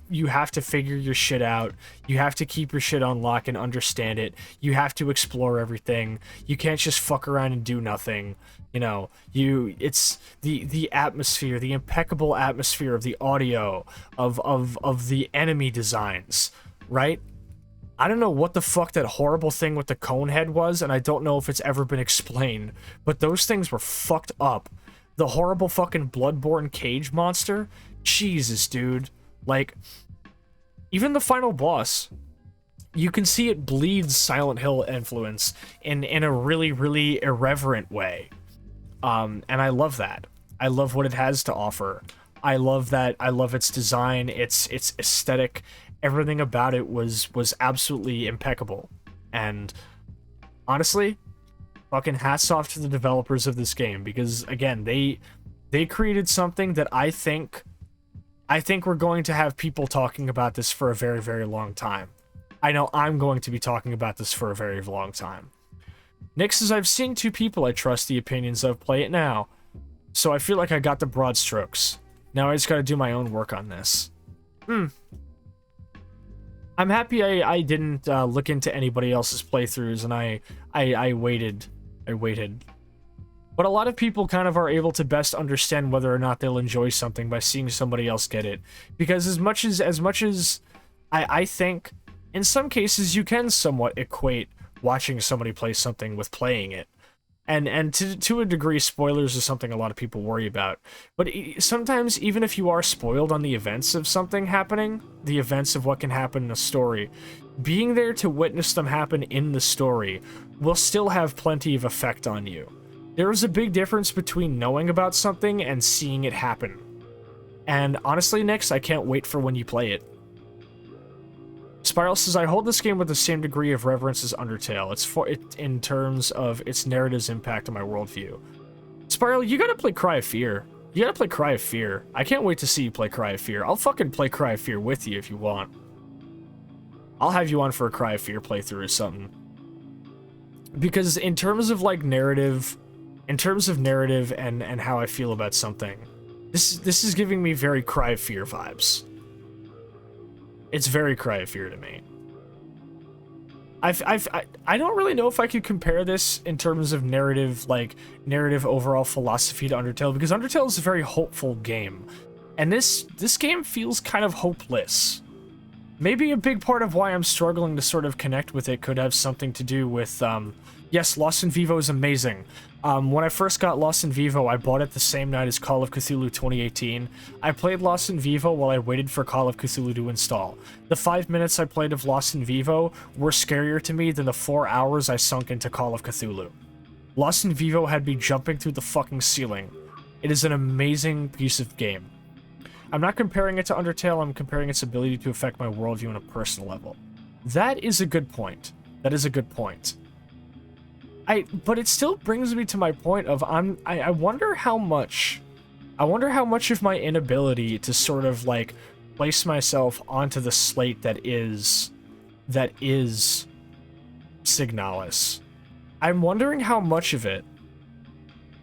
figure your shit out. You have to keep your shit on lock and understand it. You have to explore everything. You can't just fuck around and do nothing. You know, it's the atmosphere, the impeccable atmosphere of the audio, of the enemy designs, right? I don't know what the fuck that horrible thing with the cone head was, and I don't know if it's ever been explained, but those things were fucked up. The horrible fucking bloodborne cage monster? Jesus, dude. Like, even the final boss, you can see it bleeds Silent Hill influence in a really, really irreverent way. And I love that. I love what it has to offer. I love that. I love its design, its aesthetic. Everything about it was absolutely impeccable. And honestly, fucking hats off to the developers of this game, because again, they created something that I think we're going to have people talking about this for a very, very long time. I know I'm going to be talking about this for a very long time. Nick says, I've seen two people I trust the opinions of play it now, so I feel like I got the broad strokes. Now I just gotta do my own work on this. I'm happy I didn't look into anybody else's playthroughs, and I waited. But a lot of people kind of are able to best understand whether or not they'll enjoy something by seeing somebody else get it. Because as much as I think, in some cases you can somewhat equate watching somebody play something with playing it. And to a degree, spoilers is something a lot of people worry about. But sometimes, even if you are spoiled on the events of something happening, the events of what can happen in a story, being there to witness them happen in the story will still have plenty of effect on you. There is a big difference between knowing about something and seeing it happen. And honestly, Nix, I can't wait for when you play it. Spiral says, I hold this game with the same degree of reverence as Undertale. It's for it in terms of its narrative's impact on my worldview. Spiral, you gotta play Cry of Fear. You gotta play Cry of Fear. I can't wait to see you play Cry of Fear. I'll fucking play Cry of Fear with you if you want. I'll have you on for a Cry of Fear playthrough or something. Because in terms of like narrative, and how I feel about something, This is giving me very Cry of Fear vibes. It's very Cry of Fear to me. I don't really know if I could compare this in terms of narrative, like narrative overall philosophy to Undertale, because Undertale is a very hopeful game, and this game feels kind of hopeless. Maybe a big part of why I'm struggling to sort of connect with it could have something to do with, yes, Lost in Vivo is amazing. When I first got Lost in Vivo, I bought it the same night as Call of Cthulhu 2018. I played Lost in Vivo while I waited for Call of Cthulhu to install. The 5 minutes I played of Lost in Vivo were scarier to me than the 4 hours I sunk into Call of Cthulhu. Lost in Vivo had me jumping through the fucking ceiling. It is an amazing piece of game. I'm not comparing it to Undertale, I'm comparing its ability to affect my worldview on a personal level. That is a good point. That is a good point. But it still brings me to my point of I wonder how much of my inability to sort of like place myself onto the slate that is Signalis. I'm wondering how much of it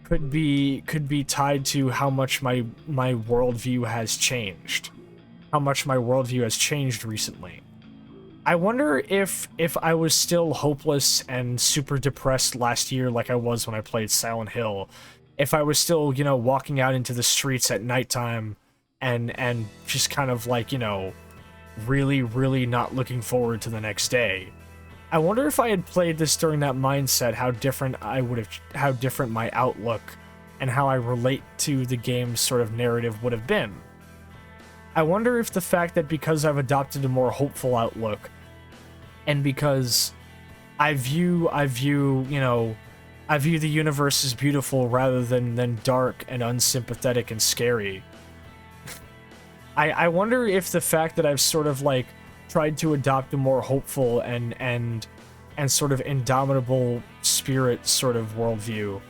could be tied to how much my worldview has changed. How much my worldview has changed recently. I wonder if I was still hopeless and super depressed last year like I was when I played Silent Hill, if I was still, you know, walking out into the streets at nighttime and just kind of like, you know, really, really not looking forward to the next day. I wonder if I had played this during that mindset, how different my outlook and how I relate to the game's sort of narrative would have been. I wonder if the fact that because I've adopted a more hopeful outlook, and because I view the universe as beautiful rather than dark and unsympathetic and scary. I wonder if the fact that I've sort of like tried to adopt a more hopeful and sort of indomitable spirit sort of worldview,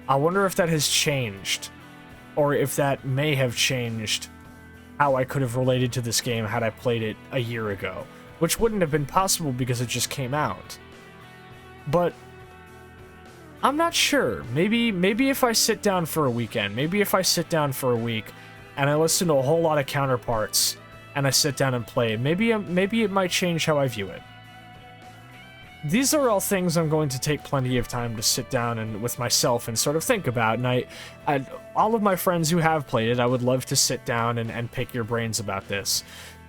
I wonder if that has changed, or if that may have changed how I could have related to this game had I played it a year ago, which wouldn't have been possible because it just came out. But I'm not sure. Maybe if I sit down for a weekend, maybe if I sit down for a week and I listen to a whole lot of counterparts and I sit down and play it, maybe it might change how I view it. These are all things I'm going to take plenty of time to sit down and with myself and sort of think about, and I all of my friends who have played it, I would love to sit down and pick your brains about this.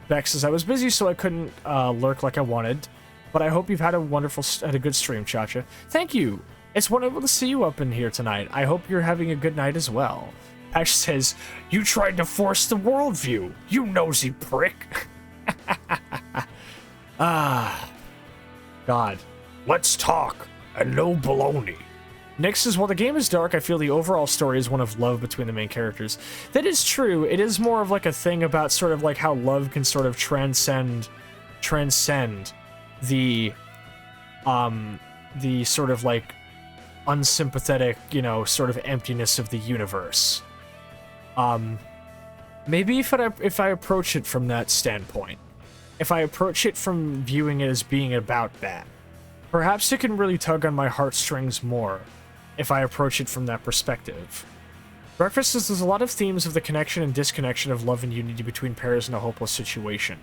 Bex says, I was busy so I couldn't lurk like I wanted, but I hope you've had a good stream, Chacha. Thank you! It's wonderful to see you up in here tonight. I hope you're having a good night as well. Patch says, you tried to force the worldview, you nosy prick! God. Let's talk, and no baloney. Nick says, while the game is dark, I feel the overall story is one of love between the main characters. That is true. It is more of like a thing about sort of like how love can sort of transcend the sort of like unsympathetic, you know, sort of emptiness of the universe. Maybe if I approach it from that standpoint, if I approach it from viewing it as being about that, perhaps it can really tug on my heartstrings more if I approach it from that perspective. Breakfast says there's a lot of themes of the connection and disconnection of love and unity between pairs in a hopeless situation.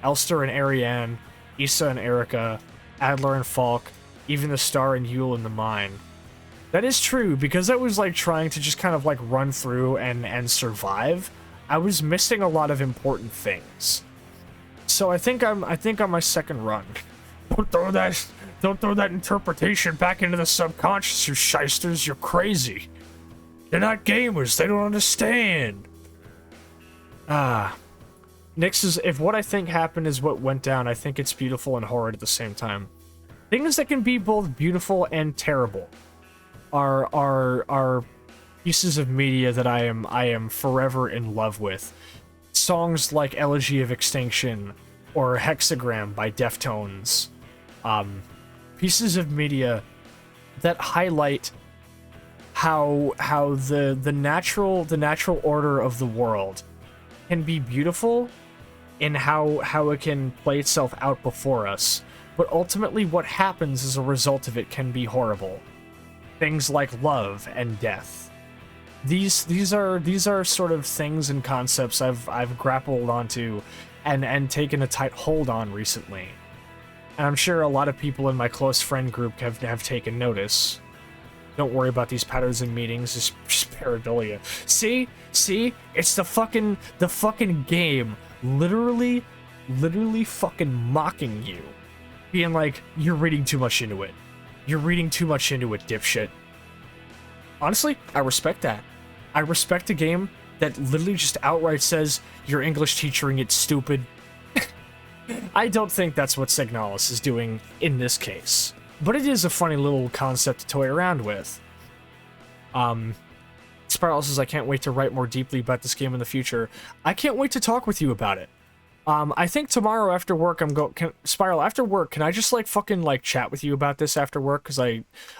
Elster and Ariane, Issa and Erica, Adler and Falk, even the Star and Yule in the mine. That is true, because I was like trying to just kind of like run through and survive. I was missing a lot of important things. So I think I'm on my second run. Don't throw that interpretation back into the subconscious, you shysters. You're crazy. They're not gamers. They don't understand. Nick says, if what I think happened is what went down, I think it's beautiful and horrid at the same time. Things that can be both beautiful and terrible are pieces of media that I am forever in love with. Songs like Elegy of Extinction or Hexagram by Deftones. Pieces of media that highlight how the natural order of the world can be beautiful in how it can play itself out before us, but ultimately what happens as a result of it can be horrible. Things like love and death. these are sort of things and concepts I've grappled onto and taken a tight hold on recently. And I'm sure a lot of people in my close friend group have taken notice. Don't worry about these patterns in meetings, just pareidolia. See? It's the fucking game literally fucking mocking you. Being like, you're reading too much into it. You're reading too much into it, dipshit. Honestly, I respect that. I respect a game that literally just outright says, your English teachering it's stupid. I don't think that's what Signalis is doing in this case. But it is a funny little concept to toy around with. Spiral says, I can't wait to write more deeply about this game in the future. I can't wait to talk with you about it. I think tomorrow after work Spiral, after work, can I just fucking chat with you about this after work? Because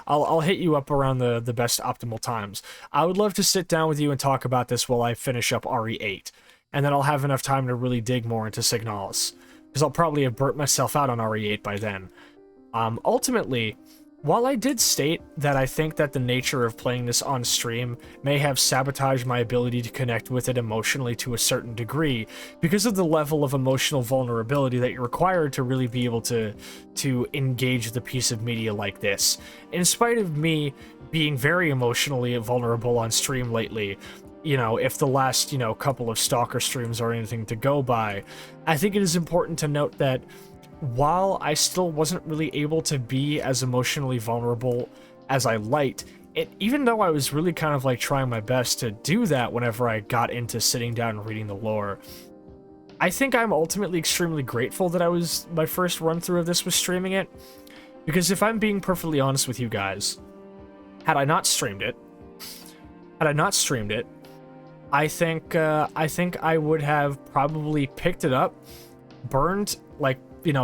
I'll hit you up around the best optimal times. I would love to sit down with you and talk about this while I finish up RE8. And then I'll have enough time to really dig more into Signalis. Because I'll probably have burnt myself out on RE8 by then. Ultimately, while I did state that I think that the nature of playing this on stream may have sabotaged my ability to connect with it emotionally to a certain degree, because of the level of emotional vulnerability that you're required to really be able to engage with a piece of media like this. In spite of me being very emotionally vulnerable on stream lately, if the last, couple of Stalker streams are anything to go by, I think it is important to note that while I still wasn't really able to be as emotionally vulnerable as I liked, even though I was really kind of trying my best to do that whenever I got into sitting down and reading the lore, I think I'm ultimately extremely grateful that my first run through of this was streaming it, because if I'm being perfectly honest with you guys, had I not streamed it, I think I would have probably picked it up, burned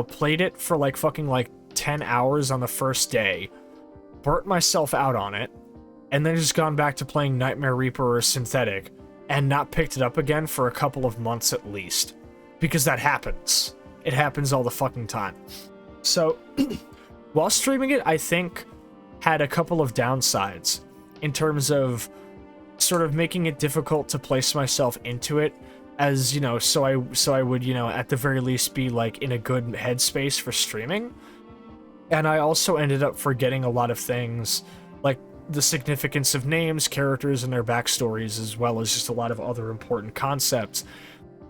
played it for fucking 10 hours on the first day, burnt myself out on it, and then just gone back to playing Nightmare Reaper or Synthetic, and not picked it up again for a couple of months at least. Because that happens. It happens all the fucking time. So, while streaming it, I think had a couple of downsides in terms of sort of making it difficult to place myself into it, as so I would at the very least be in a good headspace for streaming. And I also ended up forgetting a lot of things, like the significance of names, characters, and their backstories, as well as just a lot of other important concepts.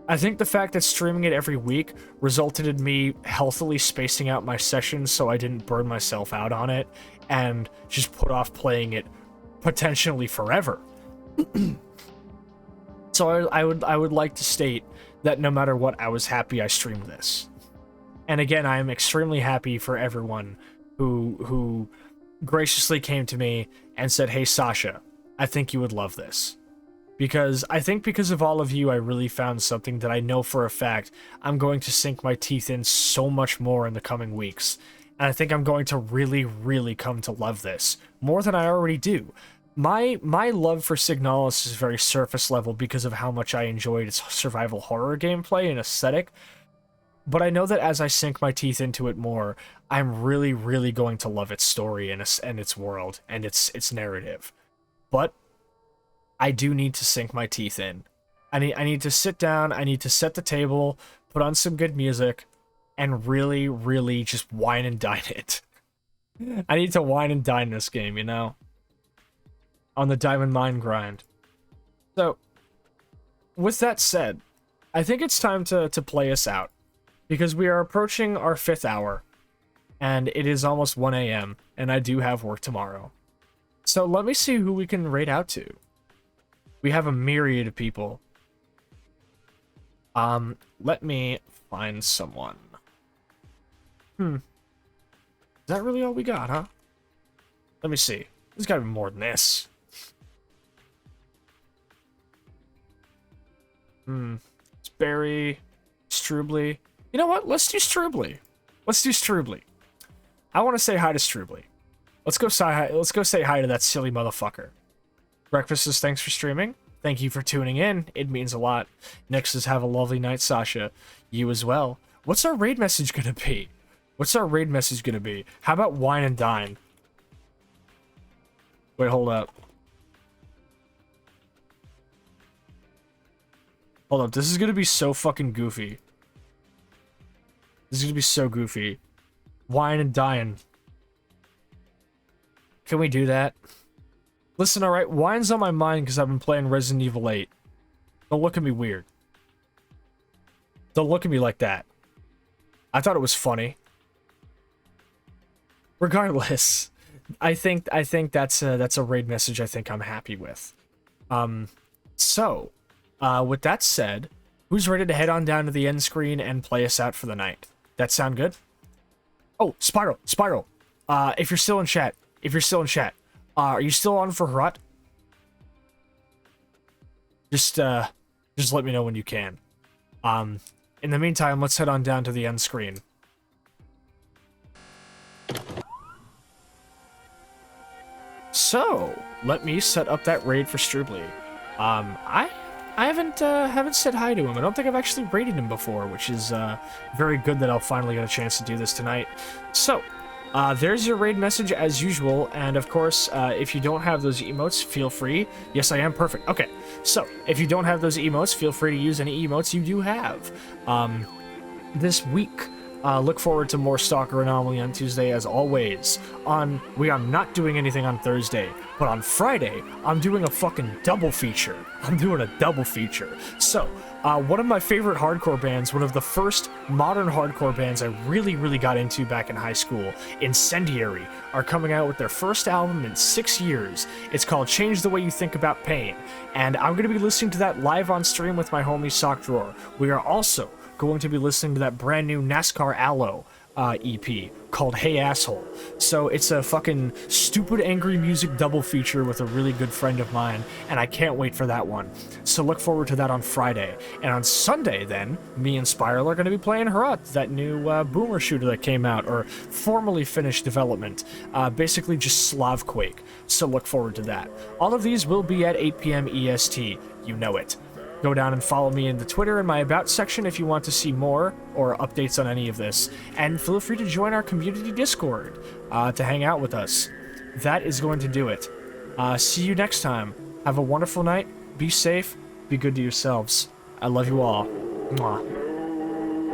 I think the fact that streaming it every week resulted in me healthily spacing out my sessions so I didn't burn myself out on it and just put off playing it potentially forever. So I would like to state that no matter what, I was happy I streamed this. And again, I am extremely happy for everyone who graciously came to me and said, hey Sasha, I think you would love this. Because of all of you, I really found something that I know for a fact I'm going to sink my teeth in so much more in the coming weeks. And I think I'm going to really, really come to love this more than I already do. My love for Signalis is very surface level because of how much I enjoyed its survival horror gameplay and aesthetic, but I know that as I sink my teeth into it more, I'm really, really going to love its story and its world and its narrative. But I do need to sink my teeth in. I need to sit down, I need to set the table, put on some good music, and really, really just wine and dine it. I need to wine and dine this game, on the Diamond Mine grind. So, with that said, I think it's time to play us out, because we are approaching our 5th hour, and it is almost 1 a.m., and I do have work tomorrow. So let me see who we can raid out to. We have a myriad of people. Let me find someone. Is that really all we got, huh? Let me see. There's gotta be more than this. It's Barry, Strubly. You know what? Let's do Strubly. I want to say hi to Strubly. Let's go say hi to that silly motherfucker. Breakfast says, thanks for streaming. Thank you for tuning in. It means a lot. Nick says, have a lovely night, Sasha. You as well. What's our raid message gonna be? How about wine and dine? Wait, hold up. Hold up, this is gonna be so fucking goofy. This is gonna be so goofy. Wine and dying. Can we do that? Listen, alright, wine's on my mind because I've been playing Resident Evil 8. Don't look at me weird. Don't look at me like that. I thought it was funny. Regardless, I think that's a raid message I think I'm happy with. With that said, who's ready to head on down to the end screen and play us out for the night? That sound good? Oh, Spiral. If you're still in chat, are you still on for Harut? Just let me know when you can. In the meantime, let's head on down to the end screen. So, let me set up that raid for Strubly. I haven't said hi to him. I don't think I've actually raided him before, which is very good that I'll finally get a chance to do this tonight. So, there's your raid message as usual, and of course, if you don't have those emotes, feel free. Yes, I am perfect. Okay, so if you don't have those emotes, feel free to use any emotes you do have. This week, look forward to more Stalker Anomaly on Tuesday as always. We are not doing anything on Thursday, but on Friday, I'm doing a fucking double feature. So, one of my favorite hardcore bands, one of the first modern hardcore bands I really got into back in high school, Incendiary, are coming out with their first album in 6 years. It's called Change the Way You Think About Pain, and I'm going to be listening to that live on stream with my homie Sock Drawer. We are also going to be listening to that brand new NASCAR Aloe EP called Hey Asshole. So it's a fucking stupid angry music double feature with a really good friend of mine, and I can't wait for that one. So look forward to that on Friday. And on Sunday then, me and Spiral are going to be playing Harut, that new boomer shooter that came out, or formally finished development. Basically just Slavquake. So look forward to that. All of these will be at 8 p.m. EST. You know it. Go down and follow me in the Twitter and my About section if you want to see more or updates on any of this. And feel free to join our community Discord to hang out with us. That is going to do it. See you next time. Have a wonderful night. Be safe. Be good to yourselves. I love you all. Mwah.